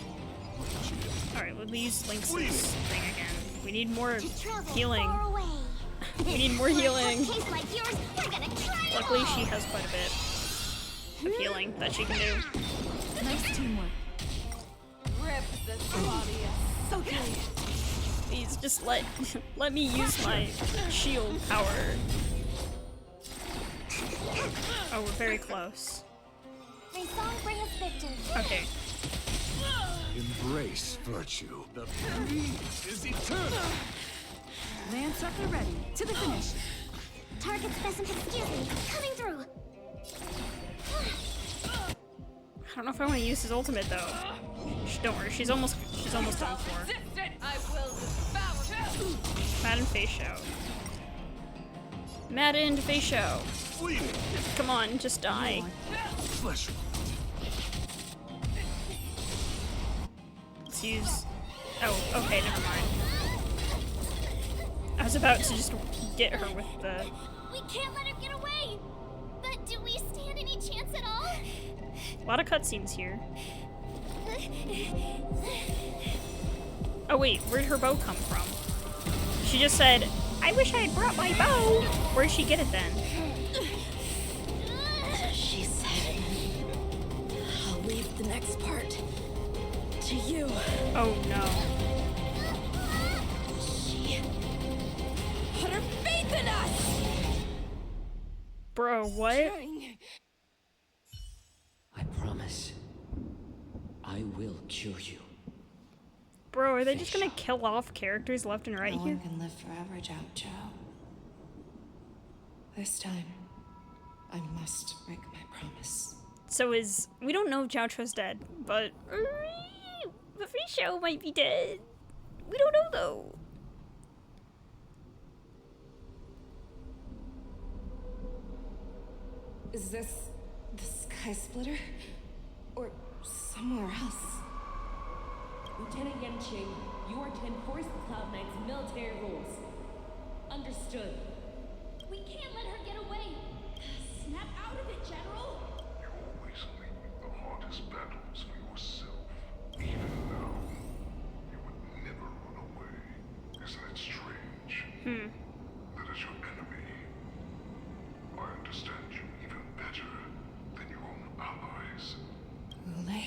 Alright, we'll use Link's thing again. We need more Travel healing. far away. We need more healing. For a tough case like yours, we're gonna try it Luckily, all. she has quite a bit of healing that she can do. Nice teamwork. Rip this body So good. Please, just let me use my shield power. Oh, we're very close. May song bring us victory. Okay. Embrace virtue. The beauty is eternal. Lance up and ready. To the finish. Target specimen, excuse me, coming through. don't know if I want to use his ultimate though. Don't worry, she's almost done for. I will devour. Madden Feixiao. Madden Feixiao. Come on, just die. Flesh. Let's use. Oh, okay, never mind. I was about to just get her with the. We can't let her get away! But do we stand any chance at all? A lot of cutscenes here. Oh wait, where'd her bow come from? She just said, I wish I had brought my bow! Where'd she get it then? She said, I'll leave the next part to you. Oh no. She put her faith in us! Bro, what? I promise. I will cure you. Bro, are they just gonna kill off characters left and right No here? one can live forever, Jiao Zhao. This time, I must break my promise. So we don't know if Jiao Zhou's dead, but the Feixiao might be dead. We don't know though. Is this the Sky Splitter? Or somewhere else? Lieutenant Yanqing, you are to enforce the Cloud Knight's military rules. Understood. We can't let her get away! Snap out of it, General! You always leave the hardest battles for yourself. Even now, you would never run away. Isn't it strange? That is your enemy. I understand you even better than your own allies. Lule?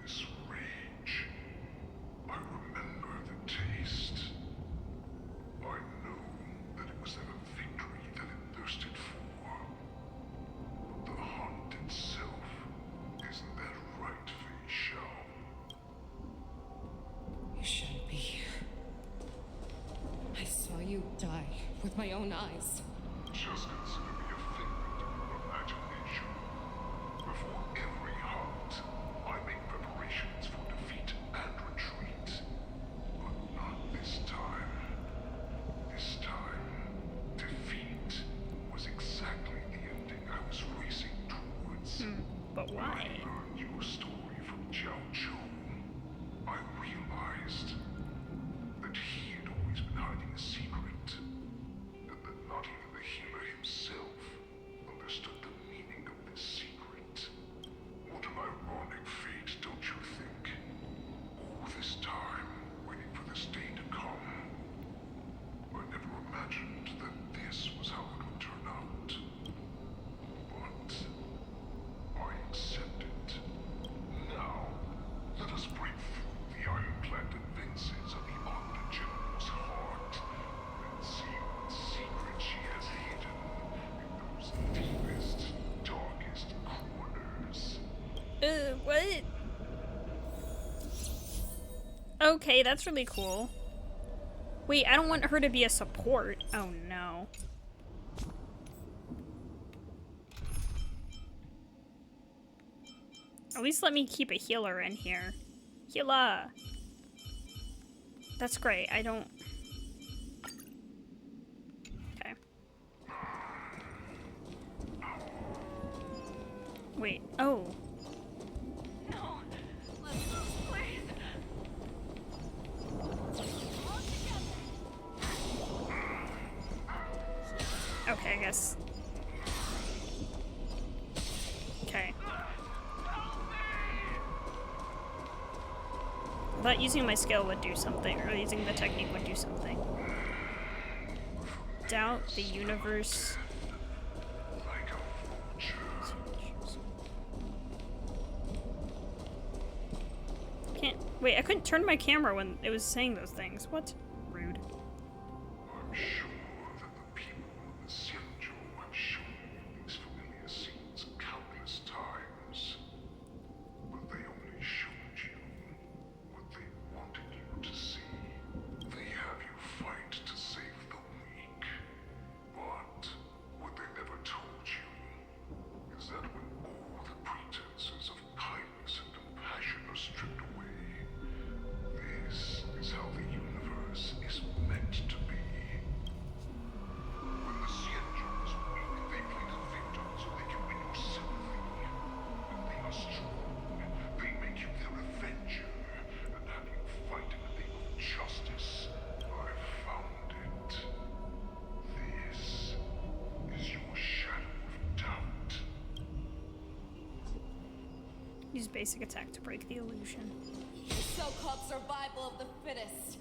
This rage. I remember the taste. I know that it was never victory that it thirsted for. But the hunt itself, isn't that right, Feixiao? You shouldn't be here. I saw you die with my own eyes. Just consider me a figment of your imagination. Before every hunt, I make preparations for defeat and retreat. But not this time. This time, defeat was exactly the ending I was racing towards. But why? When I learned your story from Jiao Zhou, I realized that he had always been hiding a secret, and that not even the healer himself understood the meaning of this secret. What an ironic fate, don't you think? All this time, waiting for this day to come. I never imagined that this was how it would turn out. But I accept it. Now, let us break through the ironclad defenses of the Omni General's heart and see what secret she has hidden in those deepest, darkest corners. What? Okay, that's really cool. Wait, I don't want her to be a support. Oh no. At least let me keep a healer in here. Healer! That's great, I don't... Okay. Wait, oh. No. Let's move, please. Okay, I guess. Okay. I thought using my skill would do something, or using the technique would do something. Doubt the universe. Can't. Wait, I couldn't turn my camera when it was saying those things. What? Rude. I'm sure that the people of the Xianzhou have shown you these familiar scenes countless times. But they only showed you what they wanted you to see. They have you fight to save the weak. But what they never told you is that when all the pretenses basic attack to break the illusion. The so-called survival of the fittest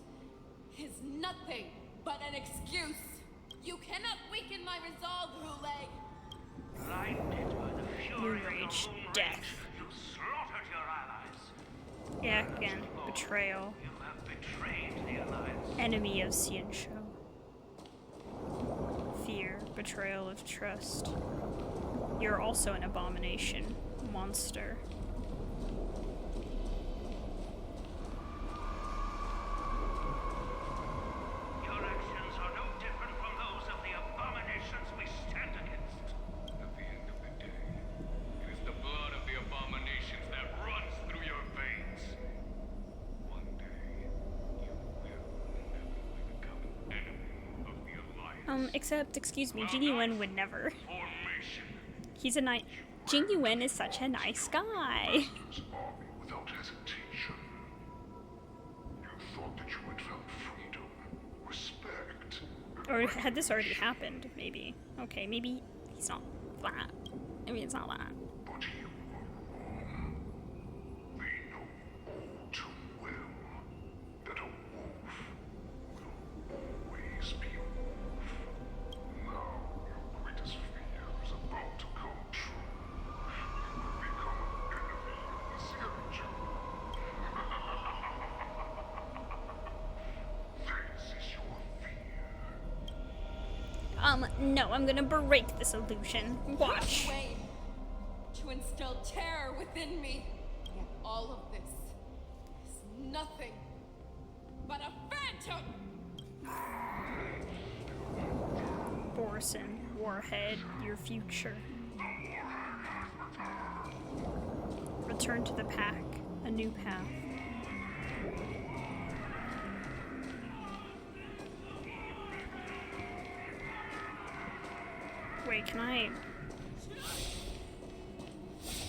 is nothing but an excuse. You cannot weaken my resolve, Hule. Blinded by the fury Moon Rage, of the Moon death. Rage, you slaughtered your allies. Yeah, again, betrayal. You have betrayed the Alliance. Enemy of Feixiao. Fear, betrayal of trust. You're also an abomination, monster. Your actions are no different from those of the abominations we stand against. At the end of the day, it is the blood of the abominations that runs through your veins. One day, you will inevitably become an enemy of the Alliance. Except, excuse me, Jing Yuan would never. Formation. He's a nice. Jing Yuan is such a nice guy. Army without hesitation. You thought that you had found freedom, respect. Or had this already happened, maybe. Okay, maybe he's not that. Maybe it's not that. But you are wrong. They know all too well that a wolf will always be a wolf. Now your greatest fear is about to come true. You will become an enemy of the Xianzhu. This is your fear. No, I'm gonna break this illusion. Watch. Way to instill terror within me. Yet all of this is nothing but a phantom. Borson, Warhead, your future. Return to the pack, a new path. Wait, can I?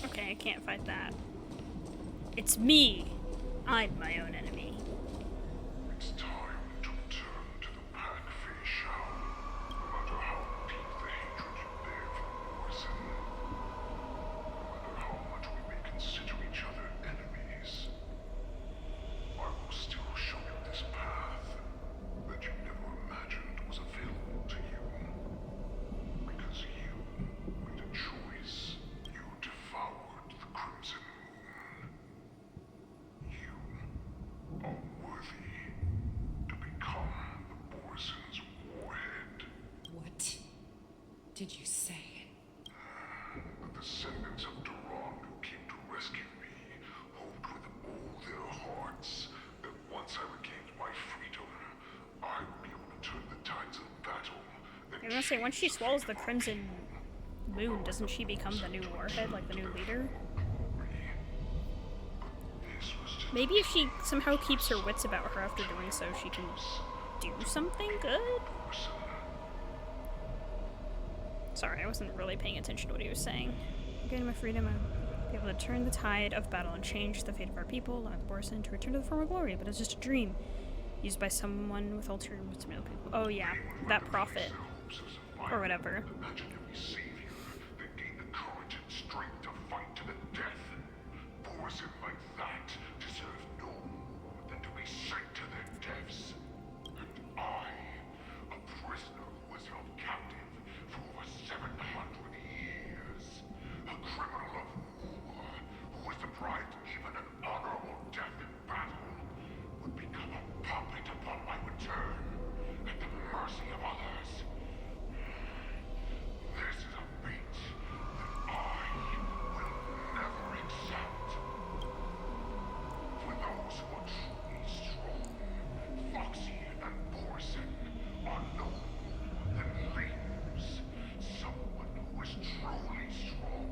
Okay, I can't fight that. It's me! I'm my own enemy. It's time to return to the pack, Feixiao. No matter how deep the hatred you bear for Borson, no matter how much we may consider each other enemies, I will still show you this path that you never imagined was available to you. Because you made a choice. You devoured the Crimson Moon. You are worthy to become the Borson's warhead. What did you say? The descendants of Duran who came to rescue me hoped with all their hearts that once I regained my freedom, I would be able to turn the tides of battle. I was gonna say, once she swallows the Crimson Moon, doesn't she become the new warhead, like the new leader? Maybe if she somehow keeps her wits about her after doing so, she can do something good? Sorry, I wasn't really paying attention to what he was saying. Getting my freedom, I'll be able to turn the tide of battle and change the fate of our people, allow the Borson to return to the former glory, but it's just a dream. Used by someone with ulterior motives to manipulate people. Oh yeah, that prophet. Or whatever. Imaginary savior that gained the courage and strength to fight to the death. Borson like that deserve no more than to be sent to their deaths. And I, a prisoner who was held captive for over 700 years, a criminal of war who was deprived even an honorable death in battle, would become a puppet upon my return at the mercy of others. This is a fate that I will never accept. For those who are truly strong, Foxy and Borson are no more than leaders. Someone who is truly strong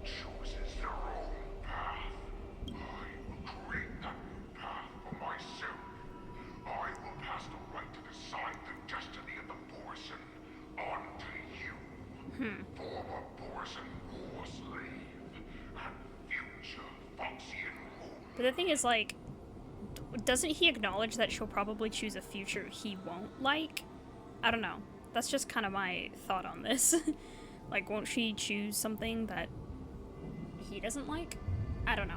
chooses their own path. I will create that new path for myself. I will pass the right to decide the destiny of the Borson on to you. Former Borson war slave and future Foxian Moon. But the thing is, like, doesn't he acknowledge that she'll probably choose a future he won't like? I don't know. That's just kind of my thought on this. Like, won't she choose something that he doesn't like? I don't know.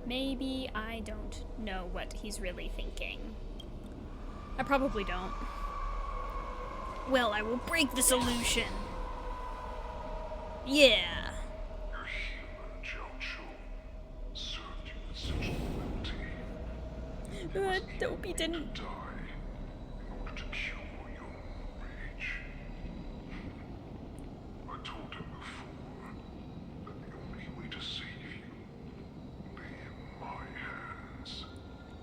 Maybe I don't know what he's really thinking. I probably don't. Well, I will break this illusion. Yeah. Your human Jiao served you with such loyalty. Dopey didn't. Die in order to cure your rage. I told him before that the only way to save you lay in my hands.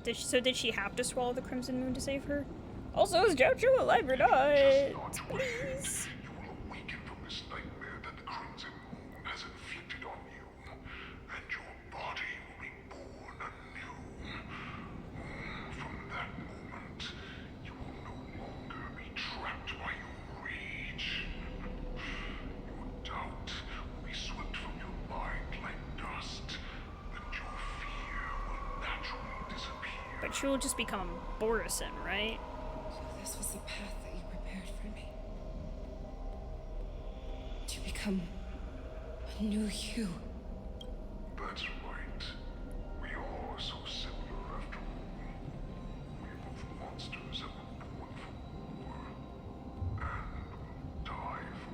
Did she have to swallow the Crimson Moon to save her? Also, is Jiao Chu alive or not? Please. You will awaken from this nightmare that the Crimson Moon has inflicted on you, and your body will be born anew. From that moment, you will no longer be trapped by your rage. Your doubt will be swept from your mind like dust, and your fear will naturally disappear. But she will just become Borison, right? This was the path that you prepared for me. To become a new you. That's right. We are so similar after all. We are both monsters that were born for war, and will die for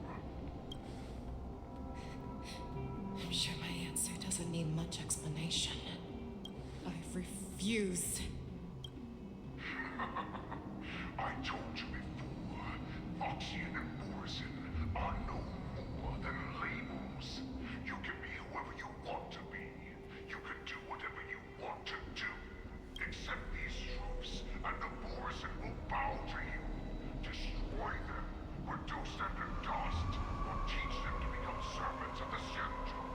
war. I'm sure my answer doesn't need much explanation. I refuse. I told you before, Foxian and Borison are no more than labels. You can be whoever you want to be. You can do whatever you want to do. Accept these truths, and the Borison will bow to you. Destroy them, reduce them to dust, or teach them to become servants of the Shenzhou.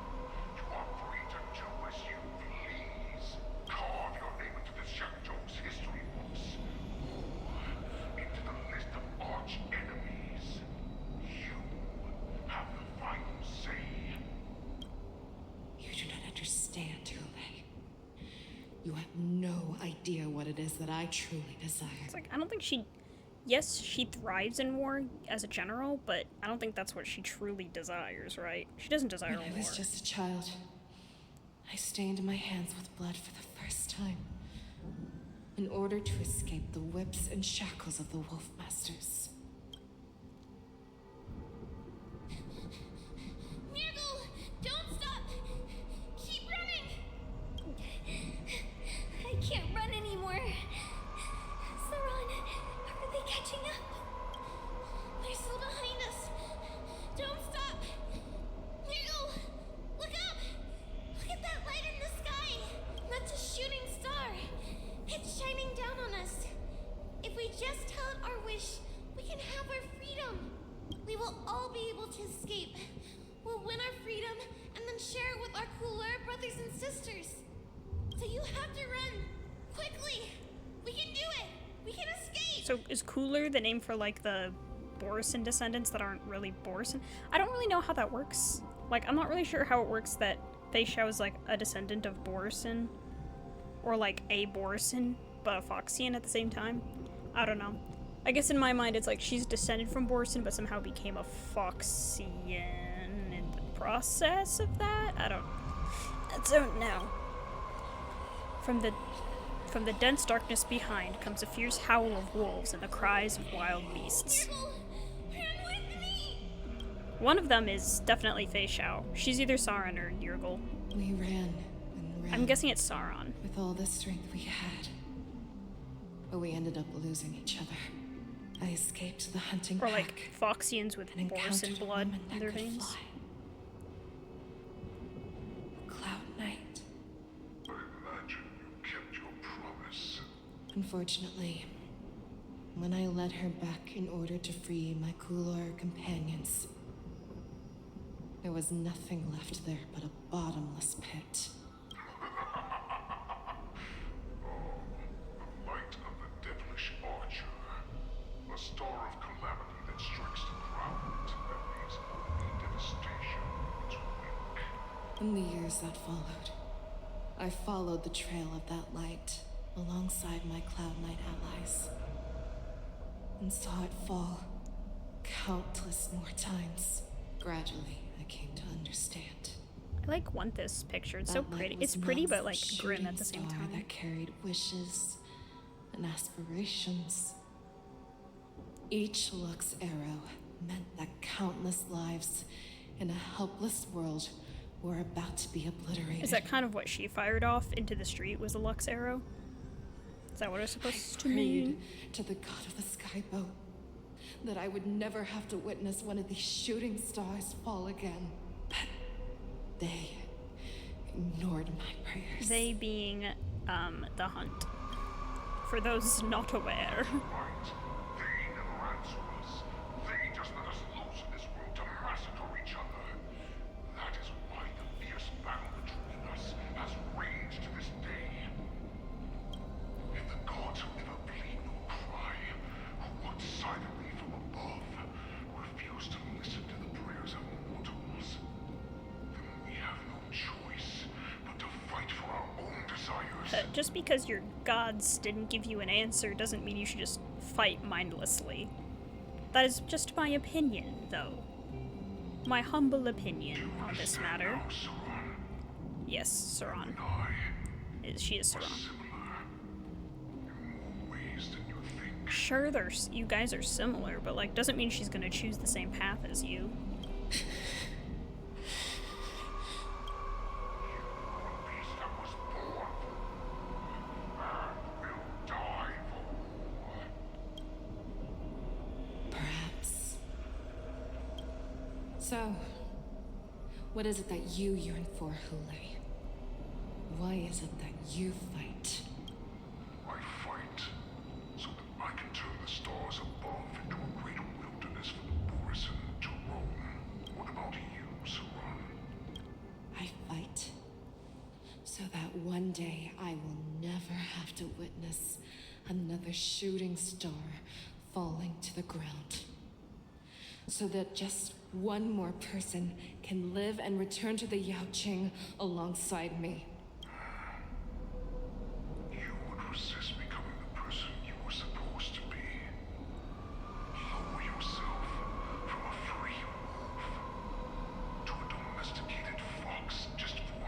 You are free to do as you please. Carve your name into the Shenzhou's history books. Into the list of arch enemies. You have the final say. You do not understand, Hule. You have no idea what it is that I truly desire. It's like, I don't think she... Yes, she thrives in war as a general, but I don't think that's what she truly desires, right? She doesn't desire war. When I was just a child, I stained my hands with blood for the first time. In order to escape the whips and shackles of the Wolf Masters. Nurgle, don't stop! Keep running! I can't run anymore. Sauron, are they catching up? They're still behind us. Don't stop! Nurgle, look up! Look at that light in the sky! That's a shooting star! It's shining down on us. If we just tell it our wish, we can have our freedom. We will all be able to escape. We'll win our freedom and then share it with our cooler brothers and sisters. So you have to run. Quickly. We can do it. We can escape. So is Cooler the name for, like, the Borison descendants that aren't really Borison? I don't really know how that works. Like, I'm not really sure how it works that Feixiao is, like, a descendant of Borison. Or, like, a Borison, but a Foxian at the same time. I don't know. I guess in my mind it's like she's descended from Borison, but somehow became a Foxian in the process of that? I don't know. From the dense darkness behind comes a fierce howl of wolves and the cries of wild beasts. One of them is definitely Feixiao. She's either Sauron or Nurgle. We ran and ran. I'm guessing it's Sauron. With all the strength we had. But we ended up losing each other. I escaped the hunting Or pack. like Foxians with Borison blood in their veins. Cloud Knight. I imagine you kept your promise. Unfortunately, when I led her back in order to free my Kulor companions, there was nothing left there but a bottomless pit. The light of the devilish archer. A star of calamity that strikes the ground and leaves only devastation in its wake. In the years that followed, I followed the trail of that light alongside my Cloud Knight allies, and saw it fall countless more times. Gradually, I came to understand. I like want this picture. It's so That light pretty. was It's pretty, once but a like grim at the same shooting star time. that carried wishes and aspirations. Each Lux arrow meant that countless lives in a helpless world were about to be obliterated. Is that kind of what she fired off into the street? Was a Lux arrow? Is that what it's supposed to Prayed mean? to the god of the skyboat that I would never have to witness one of these shooting stars fall again. But they ignored my prayers. They being the hunt. For those not aware. They never answer us. They just let us loose in this world to massacre each other. That is why the fierce battle between us has raged to this day. If the gods who never bleed nor cry, who watch silently from above, refuse to listen to the prayers of mortals, then we have no choice but to fight for our own desires. Just because your gods didn't give you an answer doesn't mean you should just fight mindlessly. That is just my opinion, though. My humble opinion on this matter. Yes, Saran. She is Saran. Sure, you guys are similar, but like, doesn't mean she's gonna choose the same path as you. Perhaps. So, what is it that you yearn for, Hule? Why is it that you fight? I fight so that I can turn the stars above into a greater wilderness for the Borisin to roam. What about you, Saran? I fight so that one day I will never have to witness another shooting star falling to the ground. So that just one more person can live and return to the Yaoqing alongside me. You would resist becoming the person you were supposed to be. Lower yourself from a free wolf to a domesticated fox just for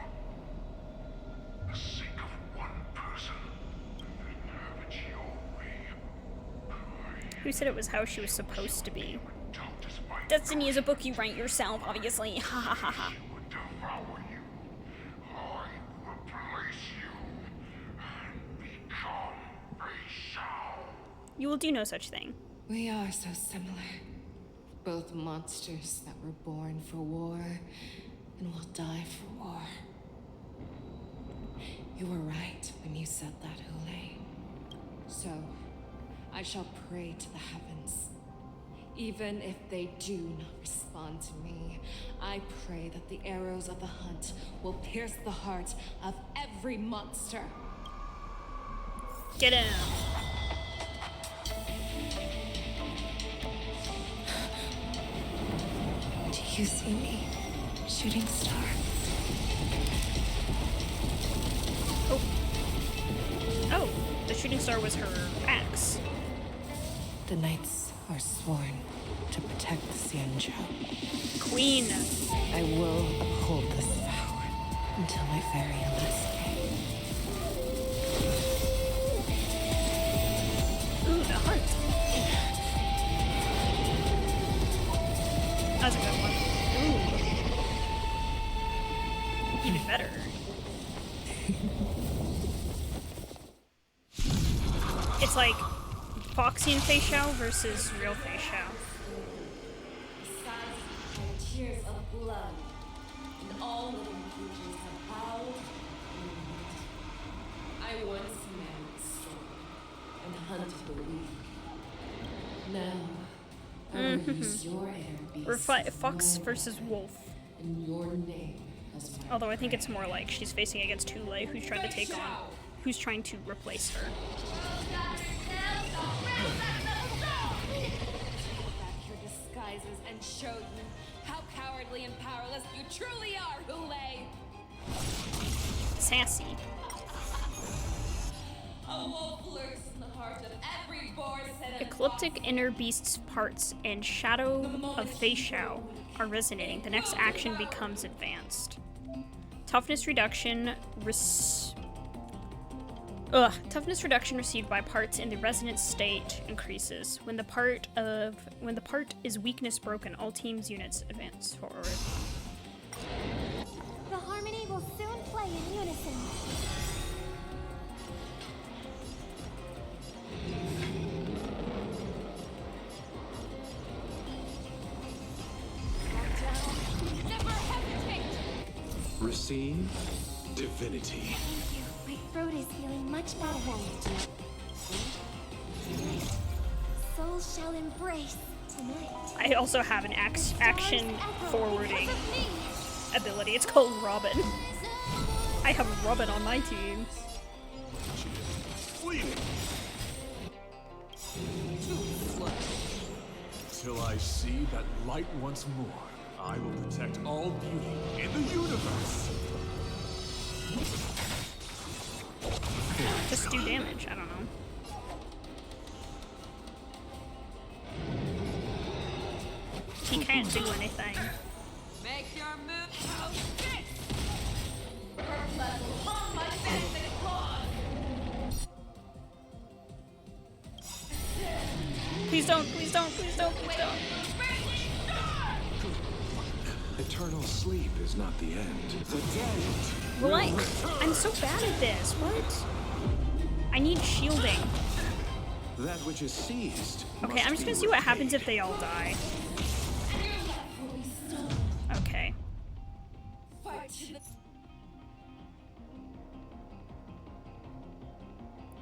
the sake of one person, and then have it your way. Who said it was how she was supposed to be? Destiny is a book you write yourself, obviously. Ha ha ha ha. Devour you. I will replace you and become Feixiao. You will do no such thing. We are so similar. Both monsters that were born for war and will die for war. You were right when you said that, Hule. So, I shall pray to the heavens. Even if they do not respond to me, I pray that the arrows of the hunt will pierce the heart of every monster. Get him. Do you see me, shooting star? Oh, the shooting star was her axe. The knights are sworn to protect the Xianzhou. Queen. I will uphold this vow until my very last day. Ooh, the hunt. That's a good one. Ooh. Even better. It's like Foxy and Feixiao versus real Feixiao. Tears of blood, and all living creatures have bowed and wept. I once married the storm and hunted the weak. Now, I will use your air beast. Fox versus wolf. In your name as my Although I think it's more like she's facing against Hule, who's trying to take on, who's trying to replace her. Back your disguises and show you how cowardly and powerless you truly are, Hule! Sassy. A wolf lurks in the heart of every Borisin. Ecliptic inner beast's parts and shadow of Feixiao are resonating. The next action becomes advanced. Toughness reduction toughness reduction received by parts in the resonant state increases. When the part is weakness broken, all teams units advance forward. The harmony will soon play in unison. Never hesitate! Receive divinity. Thank you. My throat is feeling much better. Tonight, souls shall embrace. Tonight. I also have an action forwarding ability. It's called Robin. I have Robin on my team. Till I see that light once more, I will protect all beauty in the universe. Just do damage, I don't know. He can't do anything. Make your move. My dancing claws. Please don't, please don't, please don't, please don't. Eternal sleep is not the end. The dead. Well, I'm so bad at this. What? I need shielding. That which is seized. Okay, I'm just gonna see what happens if they all die. Okay.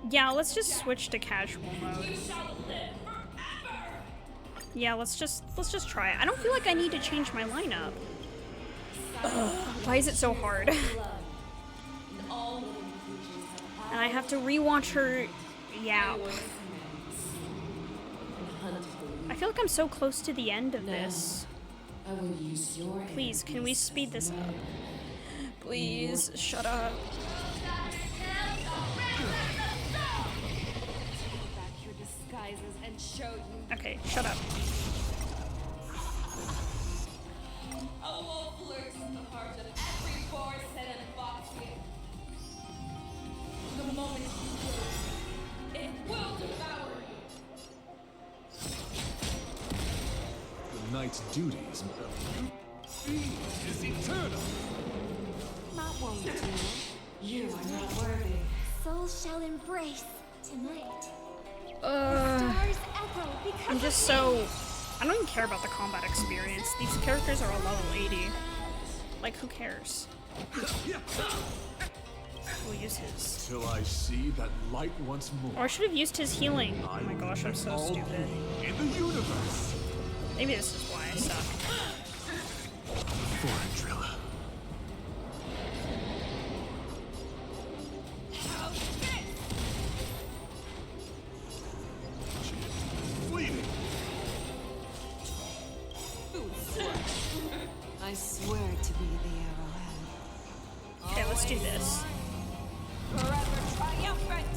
Yeah, let's just switch to casual mode. Yeah, let's just try it. I don't feel like I need to change my lineup. Ugh, why is it so hard? And I have to rewatch her yap. I feel like I'm so close to the end of this. Please, can we speed this up? Please, shut up. Okay, shut up. A wolf lurks in the heart of every Borusan and Foxian. The moment you will, it will devour you. The knight's duties is eternal. That won't do. You are not worthy. Souls shall embrace tonight. I'm because just so... I don't even care about the combat experience. These characters are all level 80. Like, who cares? We'll use his. Till I see that light once more. Or I should have used his healing. Oh my gosh, I'm so stupid. In the universe. Maybe this is why I suck. Foreign driller. I swear to be the arrowhead. Okay, let's do this. Forever triumphant.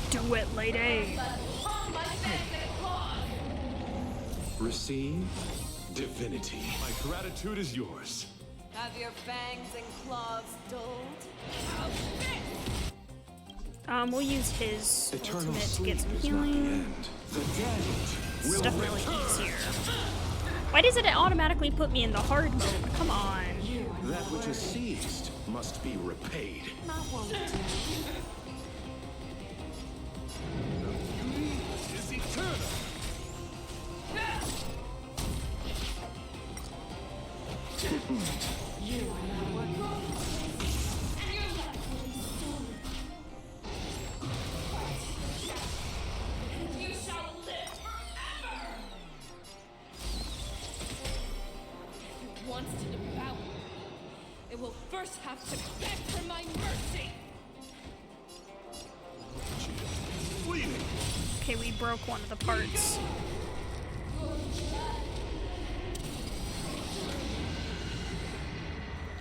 Do it, lady. Receive divinity. My gratitude is yours. Have your fangs and claws dulled? We'll use his Eternal ultimate to sleep get some is not the healing. end. The dead It's will definitely return. easier. Why does it automatically put me in the hard mode? Come on. That which is seized must be repaid. that won't do. Is eternal. You are not worthy. You shall live forever! If it wants to devour, it will first have to beg for my mercy! Okay, we broke one of the parts.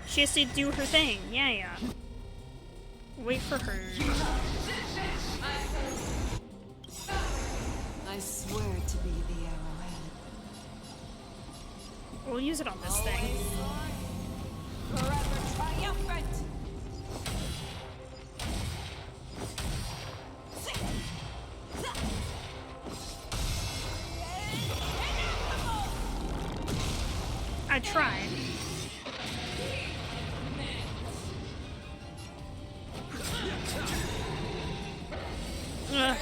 She has to do her thing. Yeah. Wait for her. I swear to be the arrowhead. We'll use it on this thing. Forever triumphant! I tried. Ugh.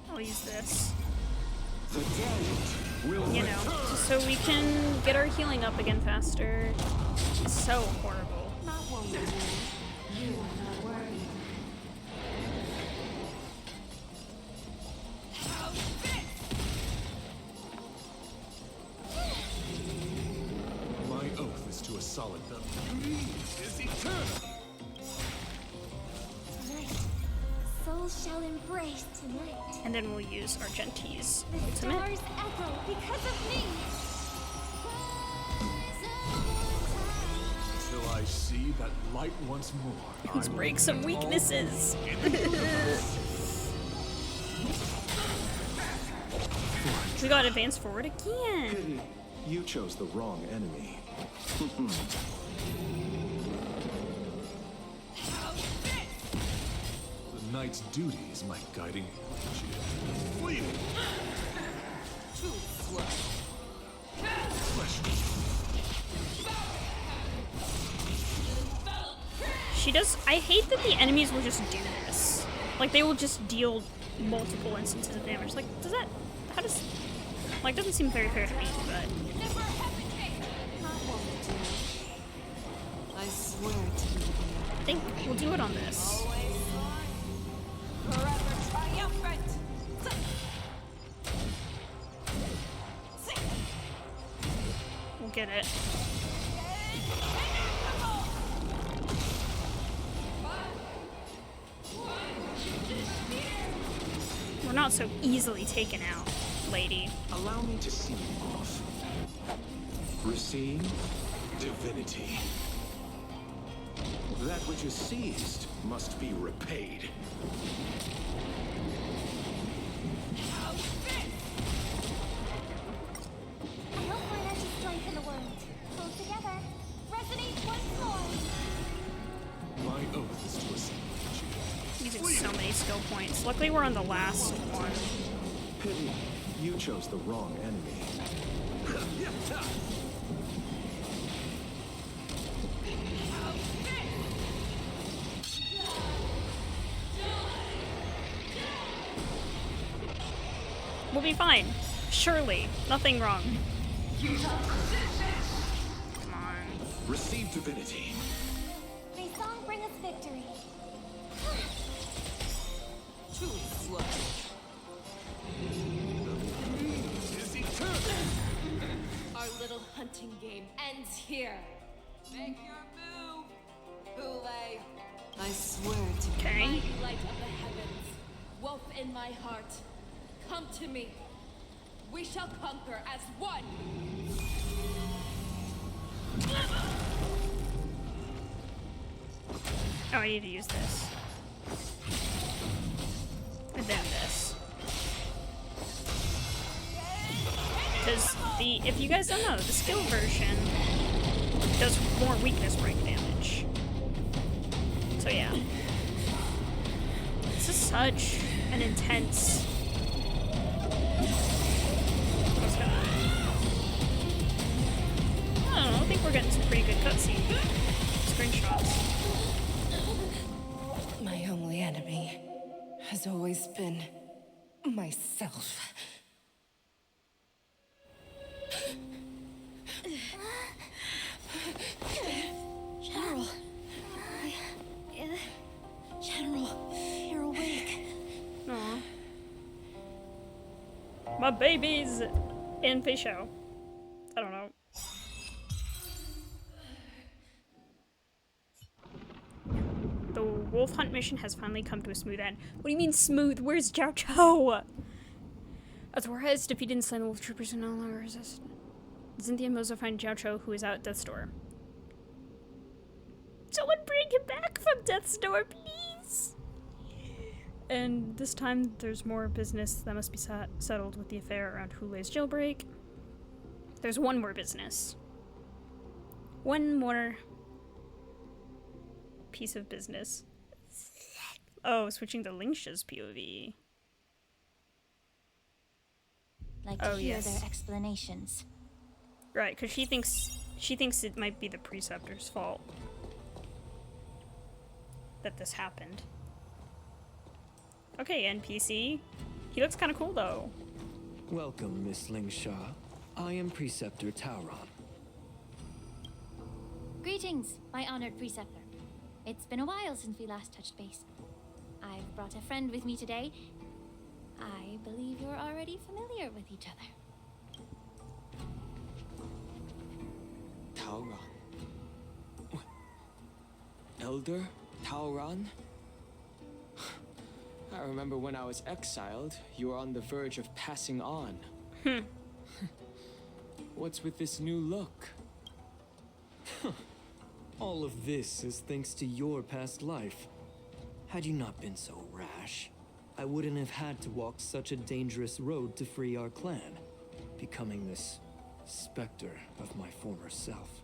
I'll use this. The dead will You know, just so we can get our healing up again faster. It's so horrible. Not one you are not worthy. My oath is to a solid build. Is eternal. Tonight, souls shall embrace tonight. And then we'll use Argenti's The ultimate. stars echo because of me. Till I see that light once more. Let's break some weaknesses. We got advanced forward again. Pity you chose the wrong enemy. The knight's duty is my guiding fleeting. Too slow. She does. I hate that the enemies will just do this. Like, they will just deal multiple instances of damage. Like, does that. How does. Like, doesn't seem very fair to me, but. I swear to be the I think we'll do it on this. forever triumphant! We'll get it. We're not so easily taken out, lady. Allow me to see you off. Receive divinity. That which is seized must be repaid. I hope we're not just strength in the world. Pull together. Resonate once more. My oath is to a solid. Using so many skill points. Luckily, we're on the last one. Pity you chose the wrong enemy. We'll be fine. Surely. Nothing wrong. Come on. Receive divinity. May song bring us victory. Too slow. Is eternal. Our little hunting game ends here. Make your move, Boulay. I swear to Okay. Mighty light of the heavens, wolf in my heart, come to me. We shall conquer as one. Oh, I need to use this. And then this. Because if you guys don't know, the skill version does more weakness break damage. So yeah. This is such an intense. What's that? I don't know, I think we're getting some pretty good cutscene screenshots. My only enemy has always been myself. General. General, you're awake. Aw. My baby's in Feixiao. I don't know. The wolf hunt mission has finally come to a smooth end. What do you mean smooth? Where's Jiao Chou? Azor has defeated and slain the wolf troopers and no longer resist. Cynthia and Mozo find Jiao Chou, who is out at death's door. Someone bring him back from Death's Door, please! And this time, there's more business that must be settled with the affair around Hulei's jailbreak. There's one more business. One more piece of business. Oh, switching to Lingsha's POV. Like to hear their explanations. Right, because she thinks it might be the Preceptor's fault that this happened. Okay, NPC. He looks kind of cool, though. Welcome, Miss Lingsha. I am Preceptor Tauron. Greetings, my honored Preceptor. It's been a while since we last touched base. I've brought a friend with me today. I believe you're already familiar with each other. Tauron. Elder Tauron? I remember when I was exiled, you were on the verge of passing on. What's with this new look? All of this is thanks to your past life. Had you not been so rash, I wouldn't have had to walk such a dangerous road to free our clan, becoming this specter of my former self.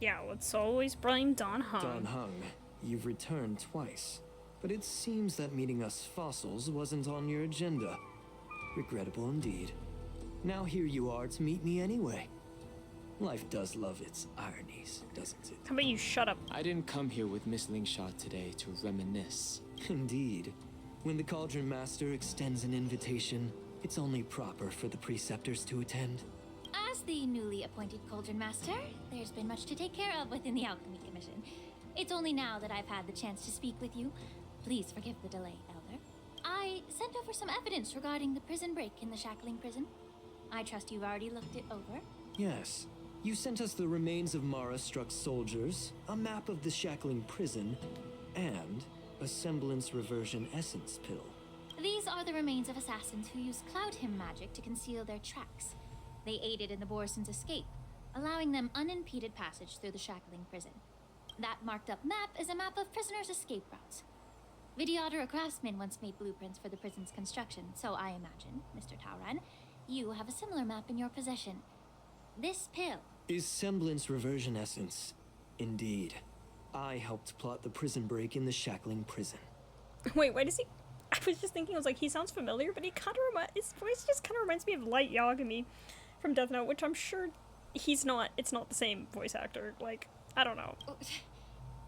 Yeah, let's always blame Don Hung. Don Hung, you've returned twice, but it seems that meeting us fossils wasn't on your agenda. Regrettable indeed. Now here you are to meet me anyway. Life does love its ironies, doesn't it? How about you shut up? I didn't come here with Miss Lingsha today to reminisce. Indeed. When the Cauldron Master extends an invitation, it's only proper for the Preceptors to attend. As the newly appointed Cauldron Master, there's been much to take care of within the Alchemy Commission. It's only now that I've had the chance to speak with you. Please forgive the delay, Elder. I sent over some evidence regarding the prison break in the Shackling Prison. I trust you've already looked it over. Yes. You sent us the remains of Mara-struck soldiers, a map of the Shackling Prison, and a semblance reversion essence pill. These are the remains of assassins who used Cloud Hymn magic to conceal their tracks. They aided in the Borisons' escape, allowing them unimpeded passage through the Shackling Prison. That marked-up map is a map of prisoners' escape routes. Vidyadhara craftsmen once made blueprints for the prison's construction, so I imagine, Mr. Tauron, you have a similar map in your possession. This pill is semblance reversion essence. Indeed. I helped plot the prison break in the Shackling Prison. Wait, why does he... I was just thinking, I was like, he sounds familiar, but he kind of his voice just kind of reminds me of Light Yagami from Death Note, which I'm sure it's not the same voice actor. Like, I don't know.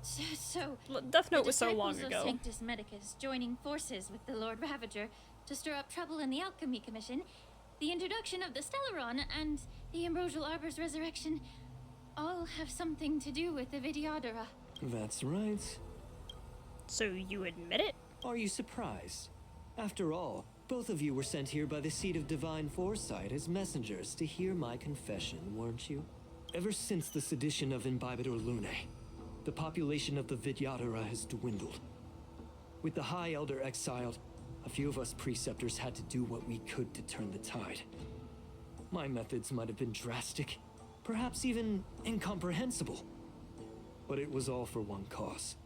So Death Note was so long ago. ago. Sanctus Medicus joining forces with the Lord Ravager to stir up trouble in the Alchemy Commission, the introduction of the Stellaron, and the Ambrosial Arbor's resurrection all have something to do with the Vidyadhara. That's right. So you admit it? Are you surprised? After all, both of you were sent here by the Seat of Divine Foresight as messengers to hear my confession, weren't you? Ever since the sedition of Imbibitor Lunae, the population of the Vidyadhara has dwindled. With the High Elder exiled, a few of us Preceptors had to do what we could to turn the tide. My methods might have been drastic, perhaps even incomprehensible. But it was all for one cause.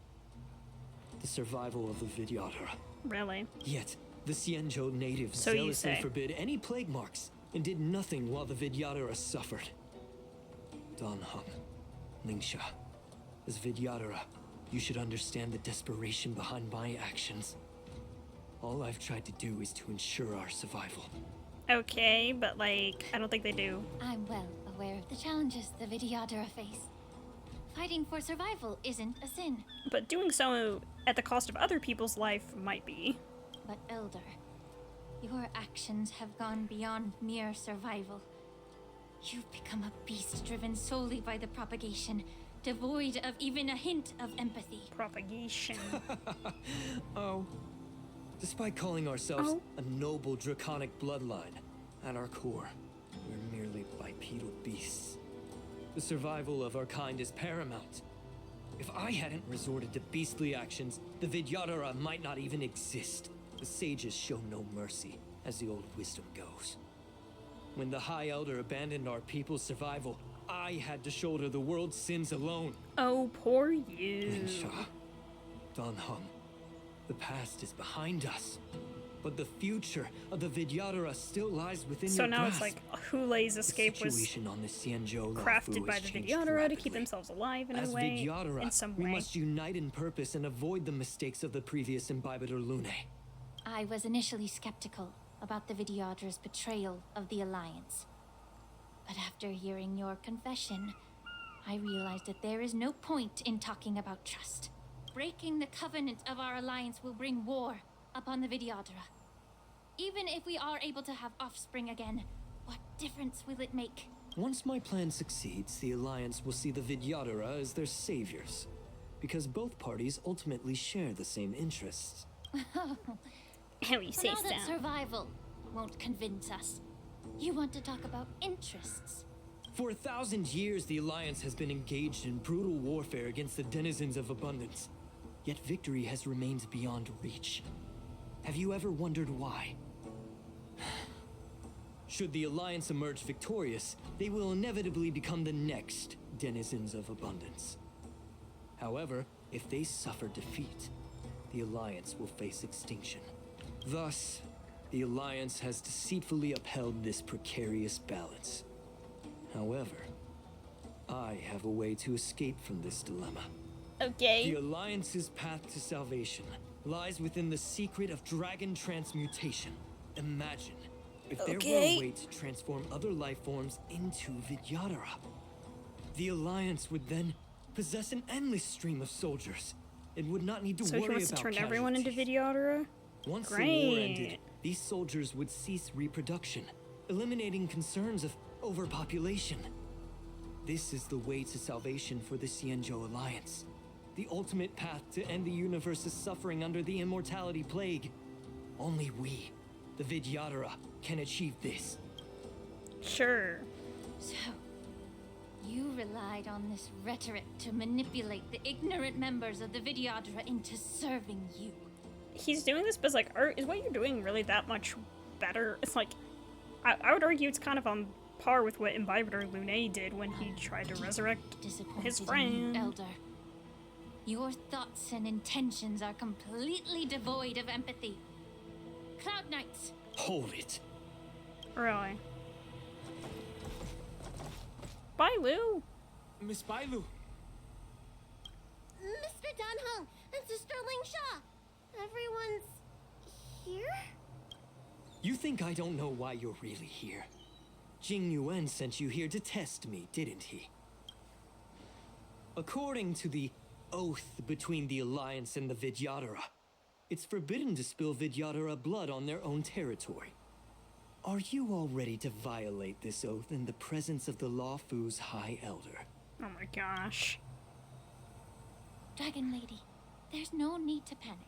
The survival of the Vidyadhara. Really? Yet, the Xianzhou natives So you zealously say. forbid any plague marks and did nothing while the Vidyadhara suffered. Don Hung, Lingsha, as Vidyadhara, you should understand the desperation behind my actions. All I've tried to do is to ensure our survival. Okay, but like, I don't think they do. I'm well aware of the challenges the Vidyadhara face. Fighting for survival isn't a sin. But doing so at the cost of other people's life might be. But Elder, your actions have gone beyond mere survival. You've become a beast driven solely by the propagation, devoid of even a hint of empathy. Propagation. Oh. Despite calling ourselves a noble draconic bloodline, at our core, we're merely bipedal beasts. The survival of our kind is paramount. If I hadn't resorted to beastly actions, the Vidyadhara might not even exist. The sages show no mercy, as the old wisdom goes. When the High Elder abandoned our people's survival, I had to shoulder the world's sins alone. Oh, poor you. Linsha, Dan Heng, the past is behind us, but the future of the Vidyadhara still lies within So your now grasp. it's like Hulei's escape was On the Xianzhou crafted Luofu by has the changed Vidyadhara to rapidly. keep themselves alive in As a way, Vidyadhara, in some we way. must unite in purpose and avoid the mistakes of the previous imbibitor Lune. I was initially skeptical about the Vidyadhara's betrayal of the Alliance. But after hearing your confession, I realized that there is no point in talking about trust. Breaking the covenant of our alliance will bring war upon the Vidyadhara. Even if we are able to have offspring again, what difference will it make? Once my plan succeeds, the Alliance will see the Vidyadhara as their saviors, because both parties ultimately share the same interests. How you say Now that so. survival won't convince us. You want to talk about interests. For 1,000 years, the Alliance has been engaged in brutal warfare against the denizens of abundance. Yet victory has remained beyond reach. Have you ever wondered why? Should the Alliance emerge victorious, they will inevitably become the next denizens of abundance. However, if they suffer defeat, the Alliance will face extinction. Thus, the Alliance has deceitfully upheld this precarious balance. However, I have a way to escape from this dilemma. Okay. The Alliance's path to salvation lies within the secret of dragon transmutation. Imagine if there were a way to transform other life forms into Vidyadhara. The Alliance would then possess an endless stream of soldiers. It would not need to So worry he wants to about turn everyone into casualties. Vidyadhara? Once Great. the war ended, these soldiers would cease reproduction, eliminating concerns of overpopulation. This is the way to salvation for the Xianzhou Alliance. The ultimate path to end the universe's suffering under the immortality plague. Only we, the Vidyadhara, can achieve this. Sure. So, you relied on this rhetoric to manipulate the ignorant members of the Vidyadhara into serving you. He's doing this, but it's like, is what you're doing really that much better? It's like, I would argue it's kind of on par with what Imbibitor Lune did when he tried to resurrect his friend. Elder. Your thoughts and intentions are completely devoid of empathy. Cloud Knights. Hold it. Really? Bailu! Miss Bailu! Mr. Dunhung and Sister Lingsha! Everyone's here? You think I don't know why you're really here? Jing Yuan sent you here to test me, didn't he? According to the oath between the Alliance and the Vidyadhara, it's forbidden to spill Vidyadhara blood on their own territory. Are you all ready to violate this oath in the presence of the Luofu's High Elder? Oh my gosh. Dragon Lady, there's no need to panic.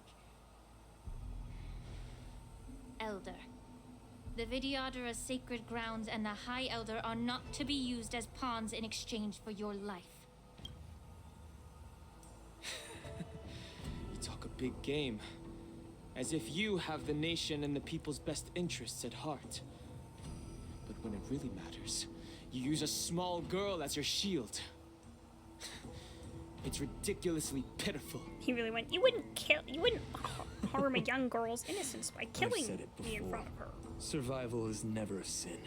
Elder. The Vidyadhara's sacred grounds and the High Elder are not to be used as pawns in exchange for your life. You talk a big game. As if you have the nation and the people's best interests at heart. But when it really matters, you use a small girl as your shield. It's ridiculously pitiful. He really went, you wouldn't harm a young girl's innocence by killing said it me in before. front of her. Survival is never a sin.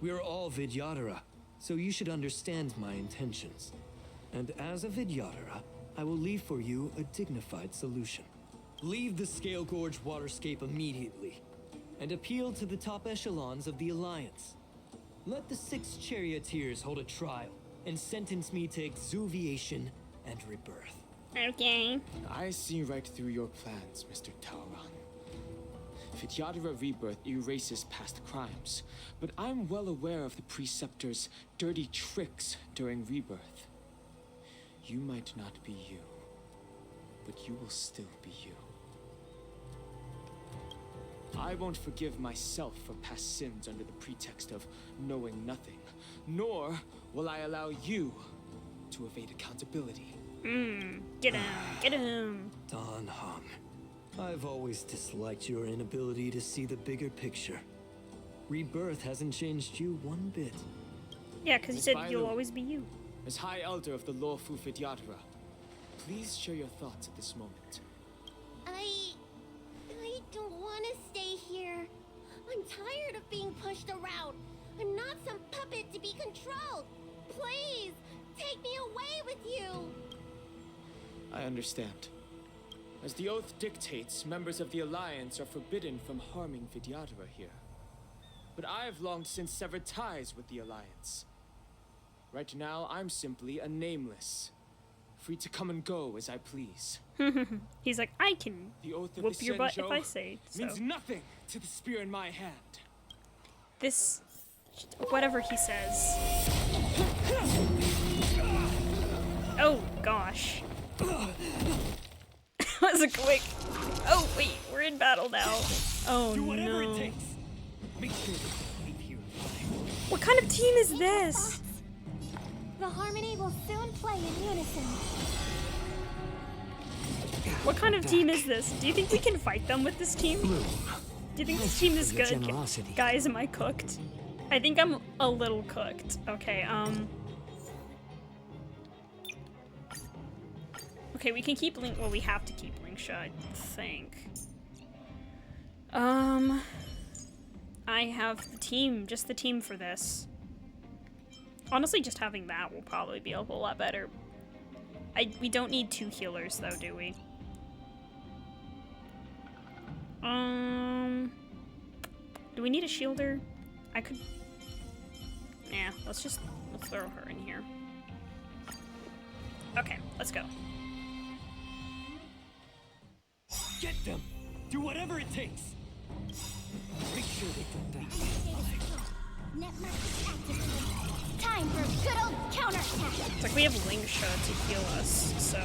We are all Vidyadhara, so you should understand my intentions. And as a Vidyadhara, I will leave for you a dignified solution. Leave the Scale Gorge waterscape immediately, and appeal to the top echelons of the Alliance. Let the 6 charioteers hold a trial, and sentence me to exuviation and rebirth. Okay. I see right through your plans, Mr. Taoran. Vidyadhara rebirth erases past crimes, but I'm well aware of the Preceptor's dirty tricks during rebirth. You might not be you, but you will still be you. I won't forgive myself for past sins under the pretext of knowing nothing, nor will I allow you to evade accountability. Get him, get him. Dan Heng, I've always disliked your inability to see the bigger picture. Rebirth hasn't changed you one bit. Yeah, because you said you'll always be you. As High Elder of the Lawfu Fidyadhara, please share your thoughts at this moment. I don't want to stay here. I'm tired of being pushed around. I'm not some puppet to be controlled. Please, take me away with you. I understand. As the oath dictates, members of the Alliance are forbidden from harming Fidyadhara here. But I have long since severed ties with the Alliance. Right now, I'm simply a nameless, free to come and go as I please. He's like, I can whoop your butt if I say so. Means nothing to the spear in my hand. This, whatever he says. Oh gosh. That was a quick. Oh wait, we're in battle now. Oh no. What kind of team is this? The harmony will soon play in unison. What kind of team is this? Do you think we can fight them with this team? Do you think this team is good? Guys, am I cooked? I think I'm a little cooked. Okay, okay, we can keep Link. Well, we have to keep Lingsha, I think. I have the team, just the team for this. Honestly, just having that will probably be a whole lot better. We don't need 2 healers though, do we? Do we need a shielder? I could... Nah, let's throw her in here. Okay, let's go. Get them! Do whatever it takes! Make sure they don't die. Time for good old counterattack! It's like we have Lingsha to heal us, so...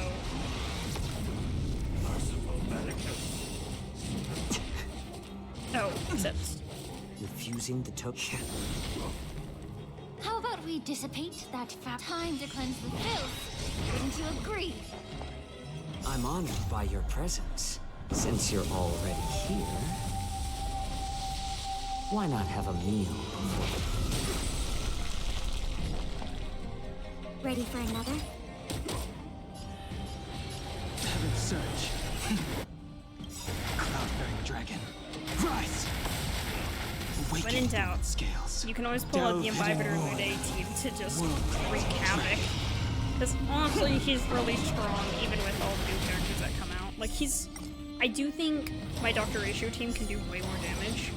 Oh, except... Refusing the token. How about we dissipate that fact? Time to cleanse the filth. Wouldn't you agree? I'm honored by your presence. Since you're already here, why not have a meal before? Ready for another? Heaven surge. Cloud-bearing dragon. Rise! When in doubt, scales. You can always pull out the Imbibitor Ude team to just wreak havoc. Because honestly, he's really strong even with all the new characters that come out. Like, he's... I do think my Dr. Ratio team can do way more damage.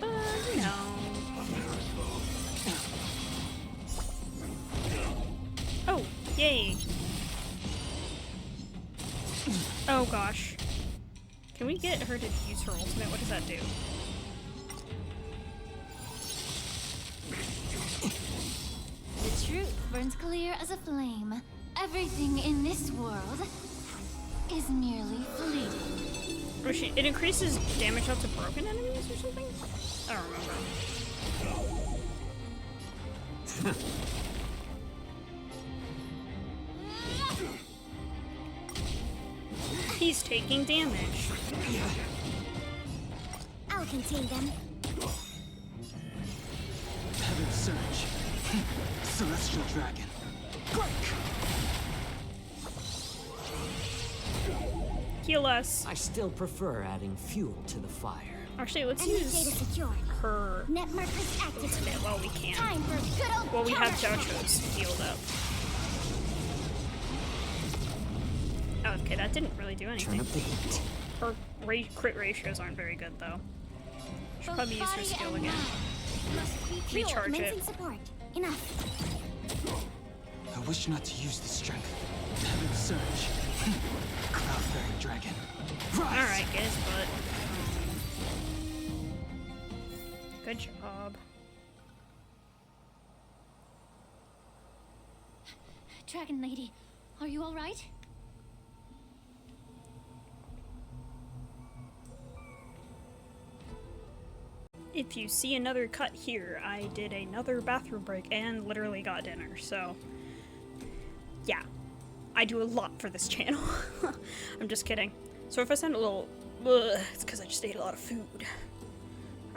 But, you know... Oh, yay. Oh gosh. Can we get her to use her ultimate? What does that do? The truth burns clear as a flame. Everything in this world is merely fleeting. Oh, it increases damage out to broken enemies or something? I don't remember. He's taking damage. I'll contain them. Heaven surge. Celestial dragon. Break! Heal us. I still prefer adding fuel to the fire. Actually, let's use her ultimate while we can. Time for good old Well, we have Jocho's healed up. Oh, okay, that didn't really do anything. Her crit ratios aren't very good, though. Should probably use her skill again. Recharge it. Enough. I wish not to use the strength. Heaven surge. Cloud-bearing dragon. Alright, get his butt. Good job. Dragon Lady, are you alright? If you see another cut here, I did another bathroom break and literally got dinner, so yeah. I do a lot for this channel. I'm just kidding. So if I sound a little it's because I just ate a lot of food.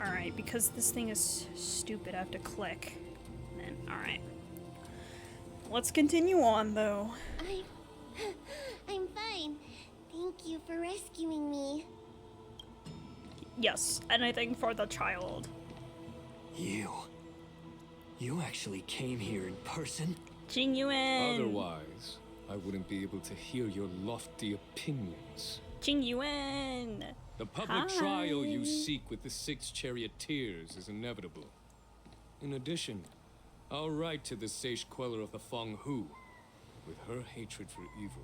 Alright, because this thing is stupid, I have to click. And then Alright. Let's continue on, though. I'm fine. Thank you for rescuing me. Yes, anything for the child. You actually came here in person? Jing Yuan! Otherwise, I wouldn't be able to hear your lofty opinions. Jing Yuan! The public trial you seek with the 6 charioteers is inevitable. In addition, I'll write to the sage queller of the Feng Hu. With her hatred for evil,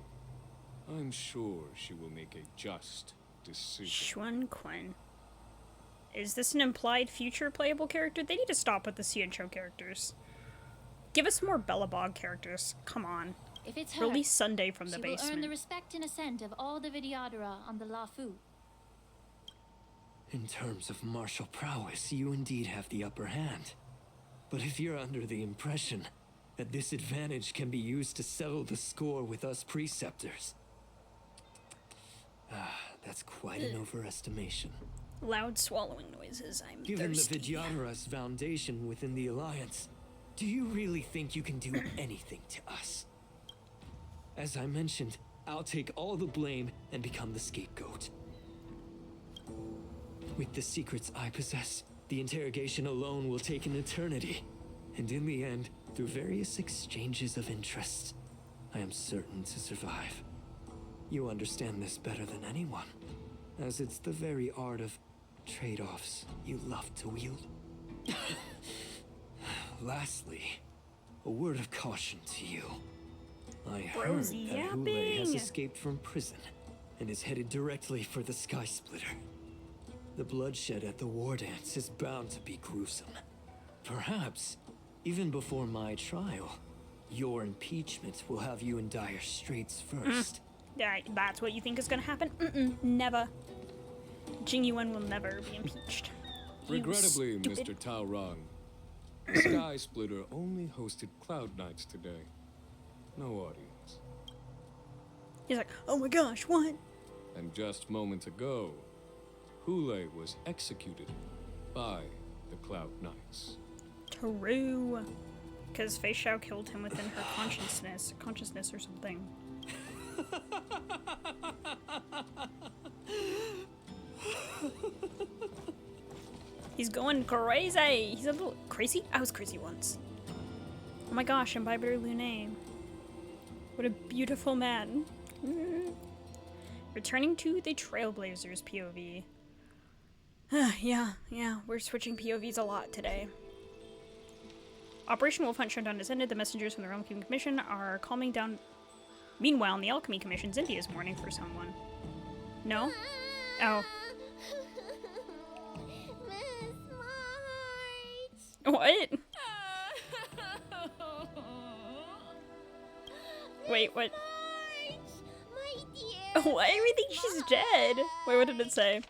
I'm sure she will make a just decision. Xuan Quan. Is this an implied future playable character? They need to stop with the Xianqiu characters. Give us more Bellabog characters. Come on. If it's her, release Sunday from the she basement. will earn the respect and assent of all the Vidyadhara on the Lafu. In terms of martial prowess, you indeed have the upper hand. But if you're under the impression that this advantage can be used to settle the score with us preceptors, that's quite an overestimation. Loud swallowing noises. I'm Given thirsty. the Vidyadhara's foundation within the Alliance, do you really think you can do anything to us? As I mentioned, I'll take all the blame and become the scapegoat. With the secrets I possess, the interrogation alone will take an eternity. And in the end, through various exchanges of interest, I am certain to survive. You understand this better than anyone, as it's the very art of trade-offs you love to wield. Lastly, a word of caution to you. I heard that Hule has escaped from prison and is headed directly for the Sky Splitter. The bloodshed at the war dance is bound to be gruesome. Perhaps, even before my trial, your impeachment will have you in dire straits first. Yeah, that's what you think is gonna happen? Never. Jing Yuan will never be impeached. Regrettably, Mr. Tao Rong, the Sky Splitter only hosted Cloud Knights today. No audience. He's like, oh my gosh, what? And just moments ago, Hule was executed by the Cloud Knights. True. Because Feixiao killed him within her consciousness or something. He's going crazy. He's a little crazy. I was crazy once. Oh my gosh, Imbiber Lune. What a beautiful man. Returning to the Trailblazers POV. Yeah, we're switching POVs a lot today. Operation Wolf Hunt Showdown has ended. The messengers from the Realm Keeping Commission are calming down. Meanwhile, in the Alchemy Commission, Zindia is mourning for someone. No? Oh. What? Wait, what? What? I think she's dead. Wait, what did it say?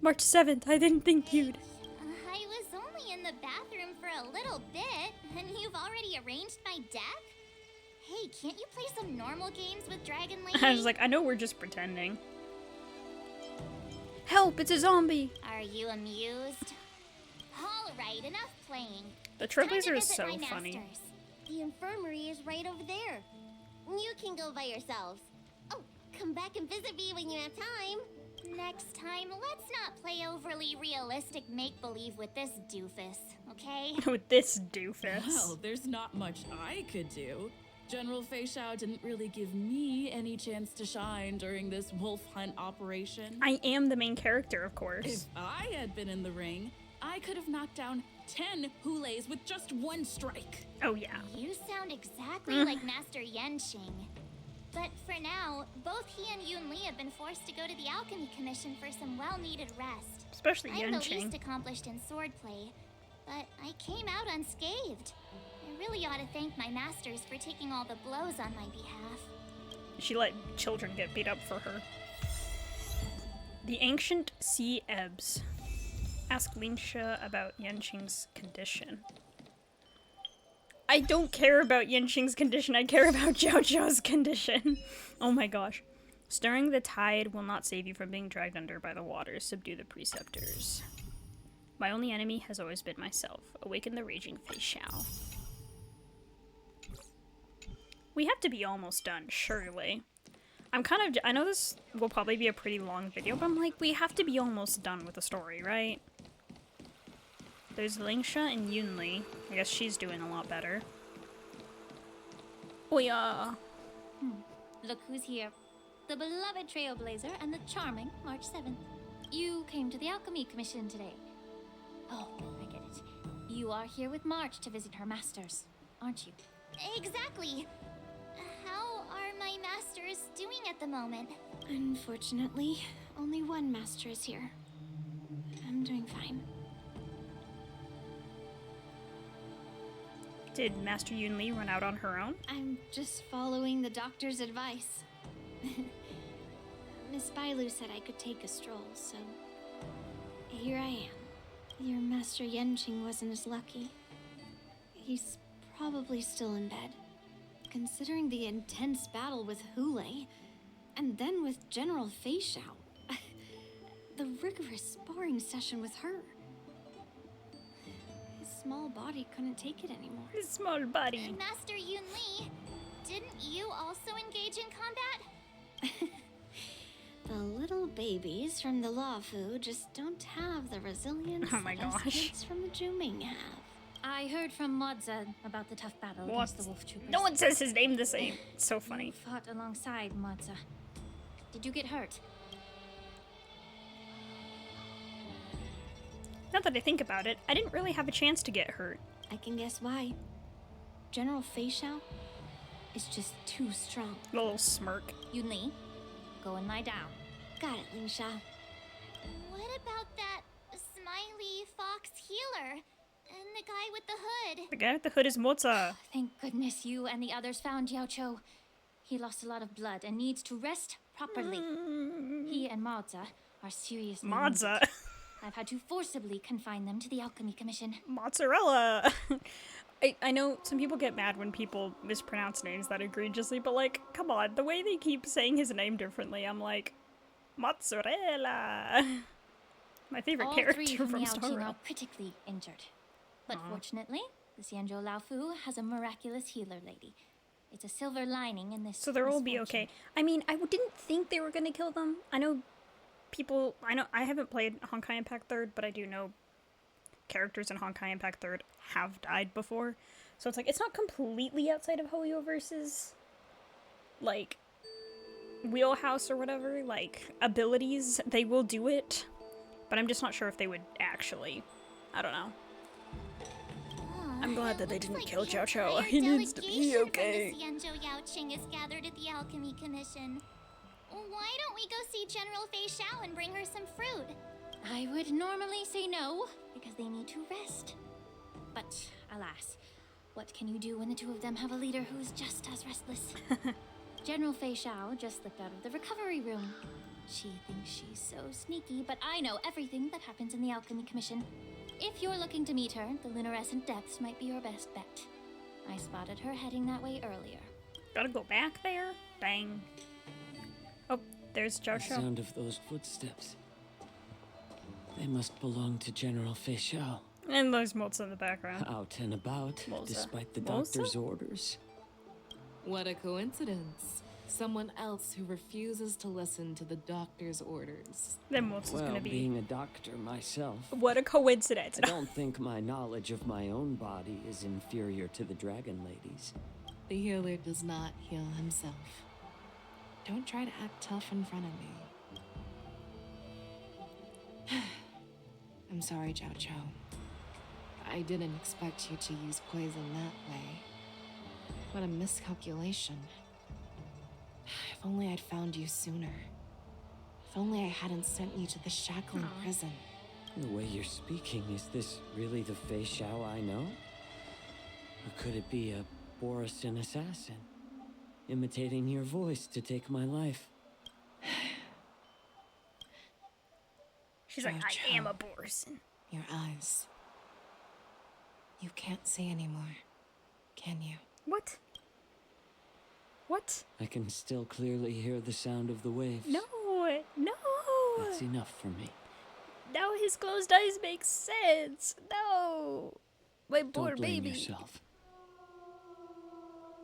March 7th, I didn't think you'd. I was only in the bathroom for a little bit, and you've already arranged my deck? Hey, can't you play some normal games with Dragon Lady? I was like, I know we're just pretending. Help, it's a zombie! Are you amused? Alright, enough playing. The Trailblazer is so funny. The infirmary is right over there. You can go by yourselves. Oh, come back and visit me when you have time. Next time, let's not play overly realistic make-believe with this doofus, okay? With this doofus. Well, there's not much I could do. General Feixiao didn't really give me any chance to shine during this wolf hunt operation. I am the main character, of course. If I had been in the ring, I could have knocked down 10 Hules with just one strike. Oh yeah. You sound exactly like Master Yenqing. But for now, both he and Yun Li have been forced to go to the Alchemy Commission for some well-needed rest. Especially I'm the Yenqing. least accomplished in swordplay, but I came out unscathed. I really ought to thank my masters for taking all the blows on my behalf. She let children get beat up for her. The Ancient Sea Ebbs. Ask Linsha about Yenqing's condition. I don't care about Yenqing's condition, I care about Zhao Zhao's condition. Oh my gosh. Stirring the tide will not save you from being dragged under by the waters. Subdue the preceptors. My only enemy has always been myself. Awaken the raging Feixiao. We have to be almost done, surely. I know this will probably be a pretty long video, but I'm like, we have to be almost done with the story, right? There's Lingsha and Yunli. I guess she's doing a lot better. Oh yeah. Look who's here. The beloved Trailblazer and the charming March 7th. You came to the Alchemy Commission today. Oh, I get it. You are here with March to visit her masters, aren't you? Exactly. How are my masters doing at the moment? Unfortunately, only one master is here. I'm doing fine. Did Master Yunli run out on her own? I'm just following the doctor's advice. Miss Bailu said I could take a stroll, so here I am. Your Master Yenching wasn't as lucky. He's probably still in bed. Considering the intense battle with Hule, and then with General Feixiao. The rigorous sparring session with her. His small body couldn't take it anymore. His small body. Master Yunli, didn't you also engage in combat? The little babies from the Lafu just don't have the resilience oh my gosh. kids from the Juming have. I heard from Modza about the tough battle against the Wolf Troopers. No one says his name the same. It's so funny. You fought alongside Modza. Did you get hurt? Now that I think about it, I didn't really have a chance to get hurt. I can guess why. General Feixiao is just too strong. A little smirk. Yunli, go and lie down. Got it, Lingsha. What about that smiley fox healer? And the guy with the hood? The guy with the hood is Moza. Thank goodness you and the others found Yao Cho. He lost a lot of blood and needs to rest properly. He and Moza are seriously Moza. wounded. I've had to forcibly confine them to the Alchemy Commission. Mozzarella. I know some people get mad when people mispronounce names that egregiously, but like, come on, the way they keep saying his name differently, I'm like, mozzarella. My favorite character All three from from Yao Star Qing Rail. are critically injured. But fortunately, the Xianzhou Laofu has a miraculous healer lady. It's a silver lining in this. So they'll all be okay. I mean, I didn't think they were gonna kill them. I know I haven't played Honkai Impact 3rd, but I do know characters in Honkai Impact 3rd have died before. So it's like, it's not completely outside of Hoyoverse's, like, wheelhouse or whatever, like, abilities. They will do it, but I'm just not sure if they would actually. I don't know. I'm glad that they didn't kill Chao Chao. He needs to be okay. The Xianzhou Yaoqing is gathered at the Alchemy Commission. Why don't we go see General Feixiao and bring her some fruit? I would normally say no, because they need to rest. But, alas, what can you do when the two of them have a leader who is just as restless? General Feixiao just slipped out of the recovery room. She thinks she's so sneaky, but I know everything that happens in the Alchemy Commission. If you're looking to meet her, the luminescent depths might be your best bet. I spotted her heading that way earlier. Gotta go back there? Dang. Oh, there's Chao The Chao. sound of those footsteps. They must belong to General Feixiao. And there's Moza in the background. Out and about, Moza. despite the Moza? doctor's orders. What a coincidence. Someone else who refuses to listen to the doctor's orders. Then Moza's Well, gonna be. being a doctor myself, What a coincidence. I don't think my knowledge of my own body is inferior to the Dragon Lady's. The healer does not heal himself. Don't try to act tough in front of me. I'm sorry, Chao Chao. I didn't expect you to use poison that way. What a miscalculation. If only I'd found you sooner. If only I hadn't sent you to the shackling prison. The way you're speaking, is this really the Feixiao I know? Or could it be a Borisin assassin? Imitating your voice to take my life? She's like, Chao I am Chao. a Borisin. Your eyes. You can't see anymore, can you? What? What? I can still clearly hear the sound of the waves. No, no. That's enough for me. Now his closed eyes make sense. No. My poor Don't blame baby. yourself.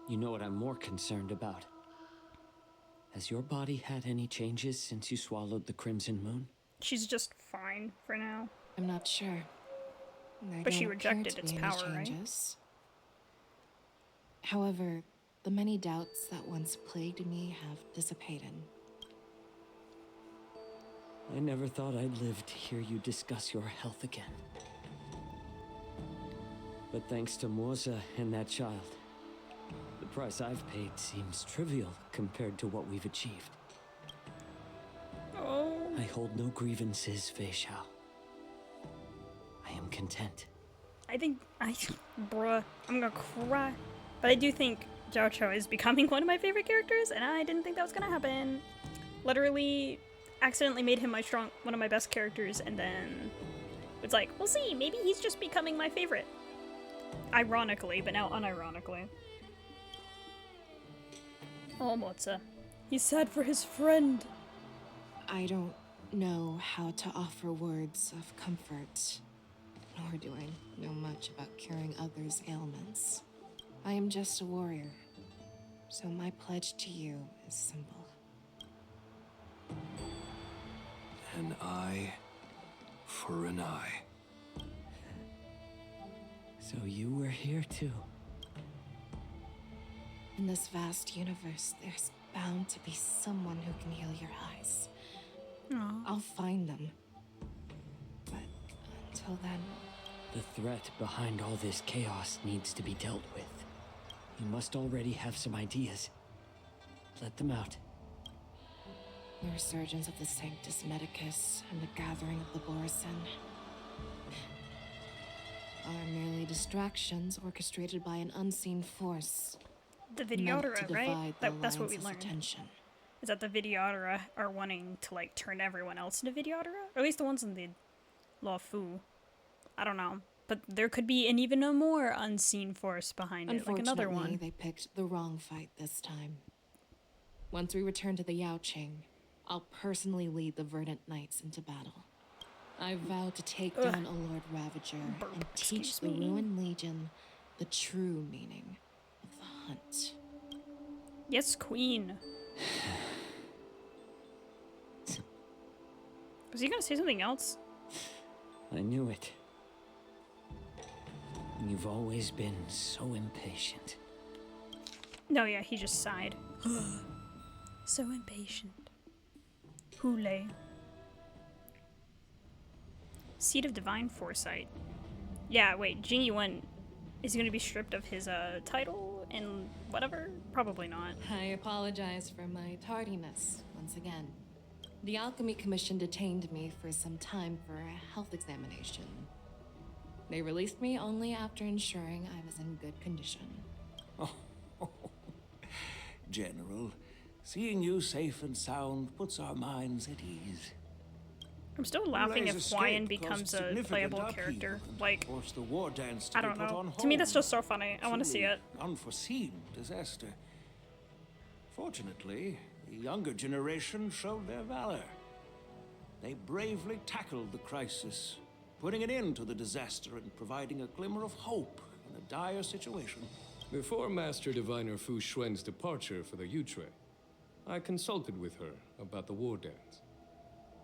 You know what I'm more concerned about? Has your body had any changes since you swallowed the Crimson Moon? She's just fine for now. I'm not sure. There But she don't appear rejected to its be any power, right? changes. However, the many doubts that once plagued me have dissipated. I never thought I'd live to hear you discuss your health again. But thanks to Morza and that child, the price I've paid seems trivial compared to what we've achieved. Oh. I hold no grievances, Feixiao. I am content. Bruh, I'm gonna cry. But I do think Zhao Cho is becoming one of my favorite characters, and I didn't think that was gonna happen. Literally, accidentally made him one of my best characters, and then it's like, we'll see, maybe he's just becoming my favorite. Ironically, but now unironically. Oh, Morza. He's sad for his friend. I don't know how to offer words of comfort, nor do I know much about curing others' ailments. I am just a warrior, so my pledge to you is simple. An eye for an eye. So you were here too. In this vast universe, there's bound to be someone who can heal your eyes. Aww. I'll find them. But until then... The threat behind all this chaos needs to be dealt with. You must already have some ideas. Let them out. The resurgence of the Sanctus Medicus and the gathering of the Borisin are merely distractions orchestrated by an unseen force. The Videodora, right? That's what we learned. Attention. Is that the Videodora are wanting to, like, turn everyone else into Videodora? Or at least the ones in the Law Fu. I don't know. But there could be an even a more unseen force behind it, like another one. Unfortunately, they picked the wrong fight this time. Once we return to the Yaoqing, I'll personally lead the Verdant Knights into battle. I vow to take down a Lord Ravager and teach the Ruined Legion the true meaning of the hunt. Yes, Queen. Was he gonna say something else? I knew it. You've always been so impatient. No, yeah, he just sighed. So impatient. Hule. Seed of Divine Foresight. Yeah, wait, Jing Yuan is going to be stripped of his title and whatever? Probably not. I apologize for my tardiness once again. The Alchemy Commission detained me for some time for a health examination. They released me only after ensuring I was in good condition. General, seeing you safe and sound puts our minds at ease. I'm still laughing if Hawaiian becomes a playable character. Like, the war dance I don't know. To me, that's just so funny. I want to see it. Unforeseen disaster. Fortunately, the younger generation showed their valor. They bravely tackled the crisis, putting an end to the disaster and providing a glimmer of hope in a dire situation. Before Master Diviner Fu Xuan's departure for the Yutre, I consulted with her about the war dance.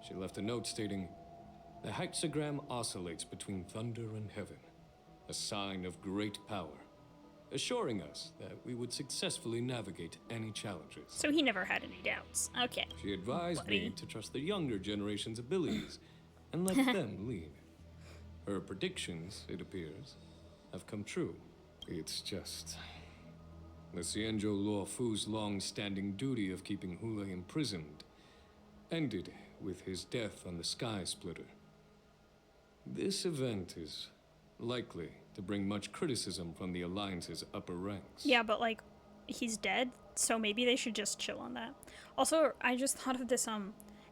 She left a note stating, "The hexagram oscillates between thunder and heaven, a sign of great power, assuring us that we would successfully navigate any challenges." So he never had any doubts. Okay. She advised me to trust the younger generation's abilities and let them lead. Her predictions, it appears, have come true. It's just... the Xianzhou Luo Fu's long-standing duty of keeping Hule imprisoned ended with his death on the Sky Splitter. This event is likely to bring much criticism from the Alliance's upper ranks. Yeah, but like, he's dead, so maybe they should just chill on that. Also, I just thought of this,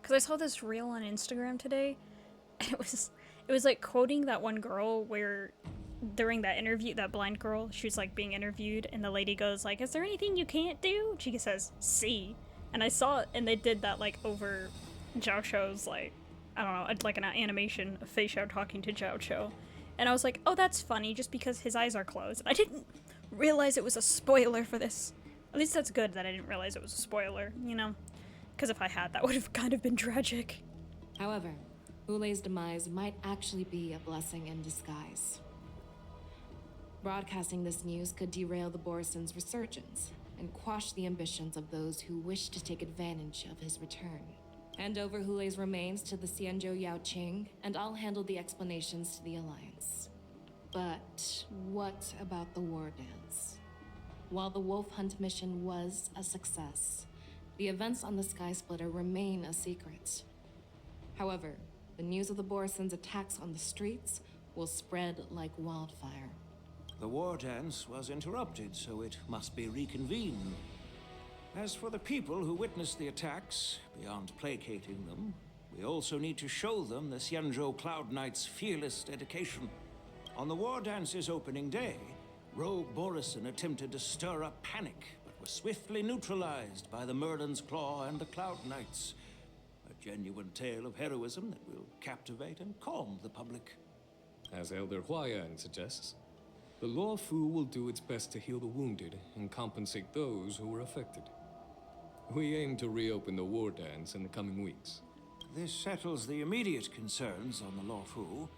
because I saw this reel on Instagram today, and it was like quoting that one girl where during that interview, that blind girl, she was like being interviewed, and the lady goes like, "Is there anything you can't do?" She says, "See." And I saw it, and they did that like over Zhao Cho's, like, I don't know, like an animation of Feixiao talking to Zhao Cho. And I was like, oh, that's funny, just because his eyes are closed. I didn't realize it was a spoiler for this. At least that's good that I didn't realize it was a spoiler, you know? Because if I had, that would have kind of been tragic. However, Hulei's demise might actually be a blessing in disguise. Broadcasting this news could derail the Borison's resurgence and quash the ambitions of those who wish to take advantage of his return. Hand over Hulei's remains to the Xianzhou Yaoqing, and I'll handle the explanations to the Alliance. But what about the war dance? While the Wolf Hunt mission was a success, the events on the Sky Splitter remain a secret. However, the news of the Borison's attacks on the streets will spread like wildfire. The war dance was interrupted, so it must be reconvened. As for the people who witnessed the attacks, beyond placating them, we also need to show them the Xianzhou Cloud Knight's fearless dedication. On the war dance's opening day, rogue Borison attempted to stir up panic, but was swiftly neutralized by the Merlin's Claw and the Cloud Knights. A genuine tale of heroism that will captivate and calm the public. As Elder Huayan suggests, the Law Fu will do its best to heal the wounded and compensate those who were affected. We aim to reopen the war dance in the coming weeks. This settles the immediate concerns on the Law Fu,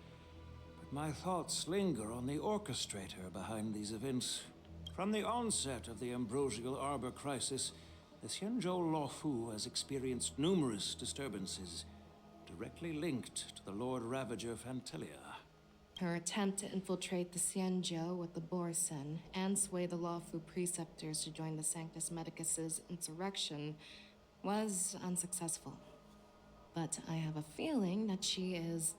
but my thoughts linger on the orchestrator behind these events. From the onset of the Ambrosial Arbor crisis, the Xianzhou Law Fu has experienced numerous disturbances, directly linked to the Lord Ravager Fantelia. Her attempt to infiltrate the Xianzhou with the Borison and sway the Lawfu preceptors to join the Sanctus Medicus's insurrection was unsuccessful. But I have a feeling that she is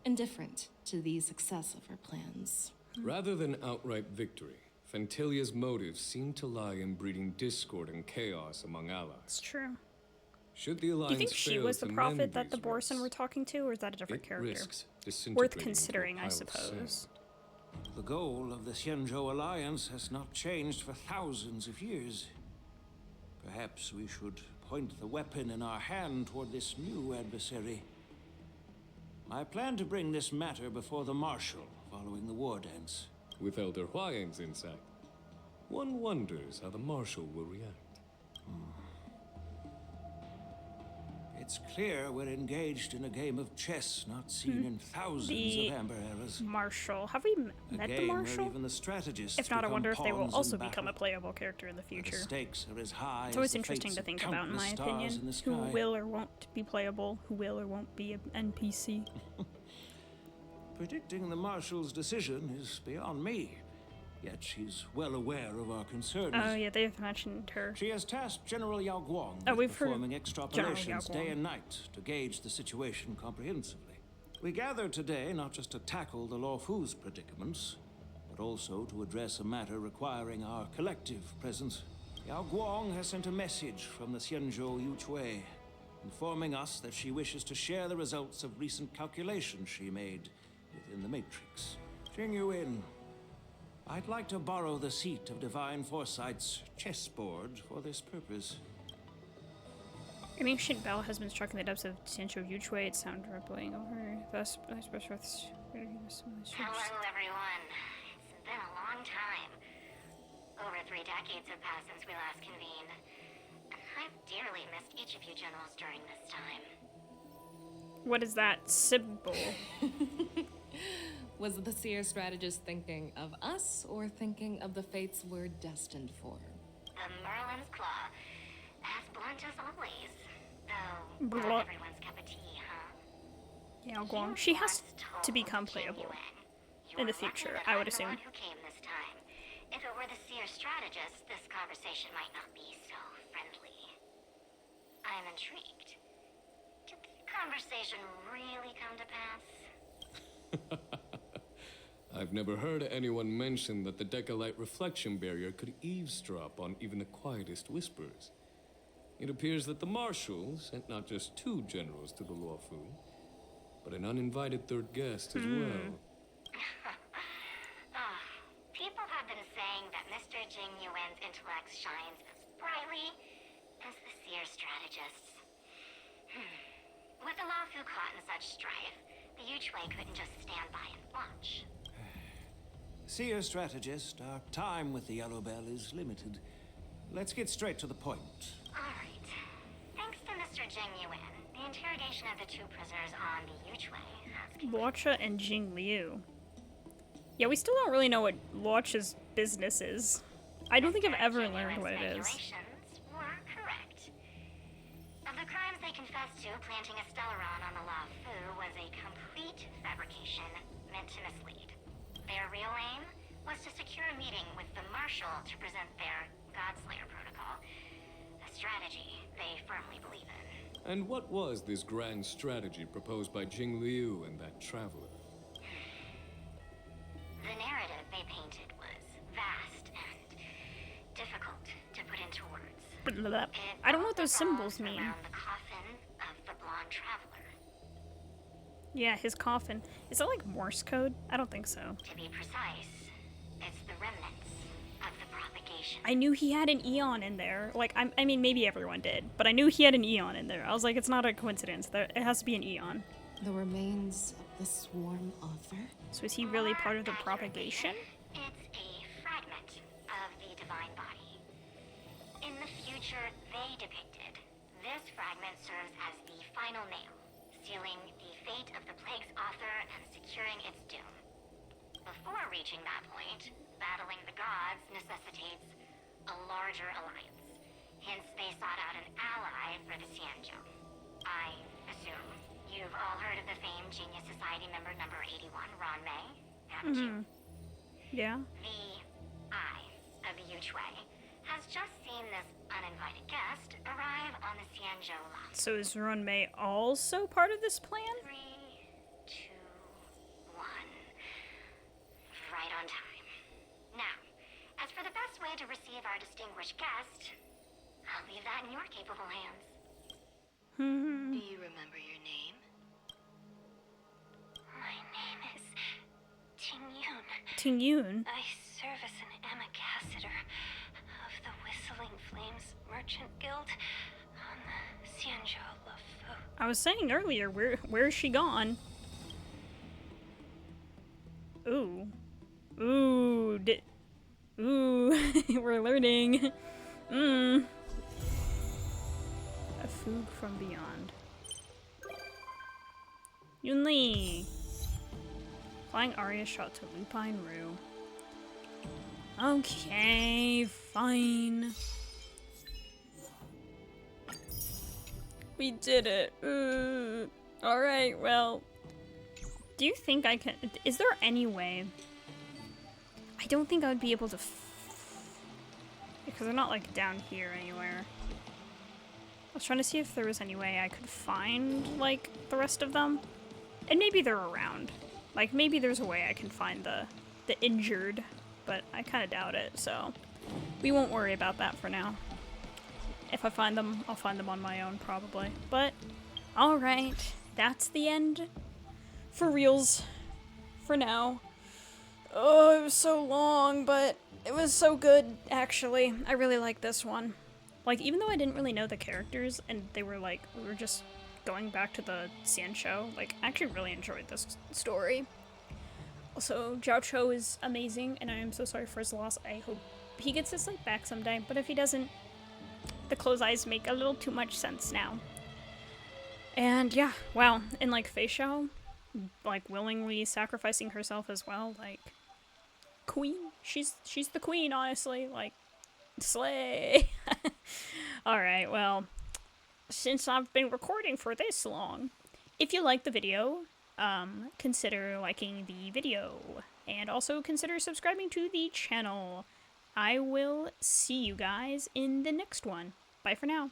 indifferent to the success of her plans. Rather than outright victory, Fantelia's motives seem to lie in breeding discord and chaos among allies. It's true. Should the Do Alliance you think she fail was the to prophet mend that the these Borison were rifts, talking to, or is that a different it character? risks Worth disintegrating into a considering, I pile of suppose. sand. The goal of the Xianzhou Alliance has not changed for thousands of years. Perhaps we should point the weapon in our hand toward this new adversary. I plan to bring this matter before the Marshal following the war dance. With Elder Huayan's insight, one wonders how the Marshal will react. It's clear we're engaged in a game of chess not seen in thousands of Amber eras. Marshal. Have we met the Marshal? Even the strategists if not, I wonder if they will pawns also in become a battle. playable character in the The future. stakes are as high It's always as the interesting fates to of think about, in countless my stars opinion. in the Who sky. will or won't be playable, who will or won't be an NPC. Predicting the Marshal's decision is beyond me. Yet she's well aware of our concerns. Oh yeah, they've mentioned her. She has tasked General Yao Guang Oh, we've with heard performing General Yao extrapolations day Guang. and night to gauge the situation comprehensively. We gathered today not just to tackle the Law Fu's predicaments, but also to address a matter requiring our collective presence. Yao Guang has sent a message from the Xianzhou Yuchui, informing us that she wishes to share the results of recent calculations she made within the Matrix. Jing Yuan, I'd like to borrow the seat of Divine Foresight's chessboard for this purpose. An ancient bell has been struck in the depths of Xianzhou Yuchui. Its sound rippling over thus Hello, everyone. It's been a long time. Over 3 decades have passed since we last convened. I've dearly missed each of you generals during this time. What is that symbol? Was the seer strategist thinking of us or thinking of the fates we're destined for? The Merlin's Claw. As blunt as always. Though, Blunt. not everyone's cup of tea, huh? Yao Guang. She has to become playable in the future, I would assume. Who came this time. If it were the seer strategist, this conversation might not be so friendly. I'm intrigued. Did the conversation really come to pass? I've never heard anyone mention that the Decalite reflection barrier could eavesdrop on even the quietest whispers. It appears that the Marshal sent not just 2 generals to the Law Fu, but an uninvited third guest as well. People have been saying that Mr. Jing Yuan's intellect shines as brightly as the seer strategist's. With the Lao Fu caught in such strife, the Yuchui couldn't just stand by and watch. Seer strategist, our time with the Yellow Bell is limited. Let's get straight to the point. Alright. Thanks to Mr. Jing Yuan, the interrogation of the two prisoners on the Yuchue has Luocha and Jing Liu. Yeah, we still don't really know what Luocha's business is. I don't think I've ever learned what it is. were correct. Of the crimes they confessed to, planting a Stellaron on the Luofu was a complete fabrication meant to mislead. Their real aim was to secure a meeting with the Marshal to present their Godslayer protocol, a strategy they firmly believe in. And what was this grand strategy proposed by Jing Liu and that traveler? The narrative they painted was vast and difficult to put into words. I don't know what those symbols mean. Around the coffin of the blonde traveler. Yeah, his coffin. Is that like Morse code? I don't think so. To be precise, it's the remnants of the propagation. I knew he had an Eon in there. Like, I mean, maybe everyone did, but I knew he had an Eon in there. I was like, it's not a coincidence. It has to be an Eon. The remains of the swarm author? So is he really part of the propagation? It's a fragment of the divine body. In the future they depicted, this fragment serves as the final nail, sealing the fate of the plague's author and securing its doom. Before reaching that point, battling the gods necessitates a larger alliance. Hence, they sought out an ally for the Xianzhou. I assume you've all heard of the famed Genius Society member number 81, Ron Mei, haven't you? Yeah. The Eye of the Yuchue has just seen this uninvited guest arrive on the Xianzhou lot. So is Runmei also part of this plan? 3, 2, 1. Right on time. Now, as for the best way to receive our distinguished guest, I'll leave that in your capable hands. Do you remember your name? My name is Ting-Yun. Ting-Yun? I serve as an ambassador of the Whistling Flames Merchant Guild on the Xianzhou Luofu. I was saying earlier, where is she gone? Ooh. Ooh. Ooh. We're learning. A Food from Beyond. Yunli. Flying Aureus shot to Lupine Rue. Okay, fine. We did it. Alright, well. Do you think I can... Is there any way... I don't think I would be able to... because they're not, like, down here anywhere. I was trying to see if there was any way I could find, like, the rest of them. And maybe they're around. Like, maybe there's a way I can find the injured. But I kind of doubt it, so... we won't worry about that for now. If I find them, I'll find them on my own, probably. But, alright. That's the end. For reals. For now. Oh, it was so long, but it was so good, actually. I really like this one. Like, even though I didn't really know the characters, and they were like, we were just going back to the Xianzhou, like, I actually really enjoyed this story. Also, Zhao Cho is amazing, and I am so sorry for his loss. I hope he gets his sight back someday, but if he doesn't, the closed eyes make a little too much sense now. And yeah, wow, and like Feixiao, like willingly sacrificing herself as well, like, queen. She's the queen, honestly, like, slay. Alright, well, since I've been recording for this long, if you like the video, consider liking the video, and also consider subscribing to the channel. I will see you guys in the next one. Bye for now.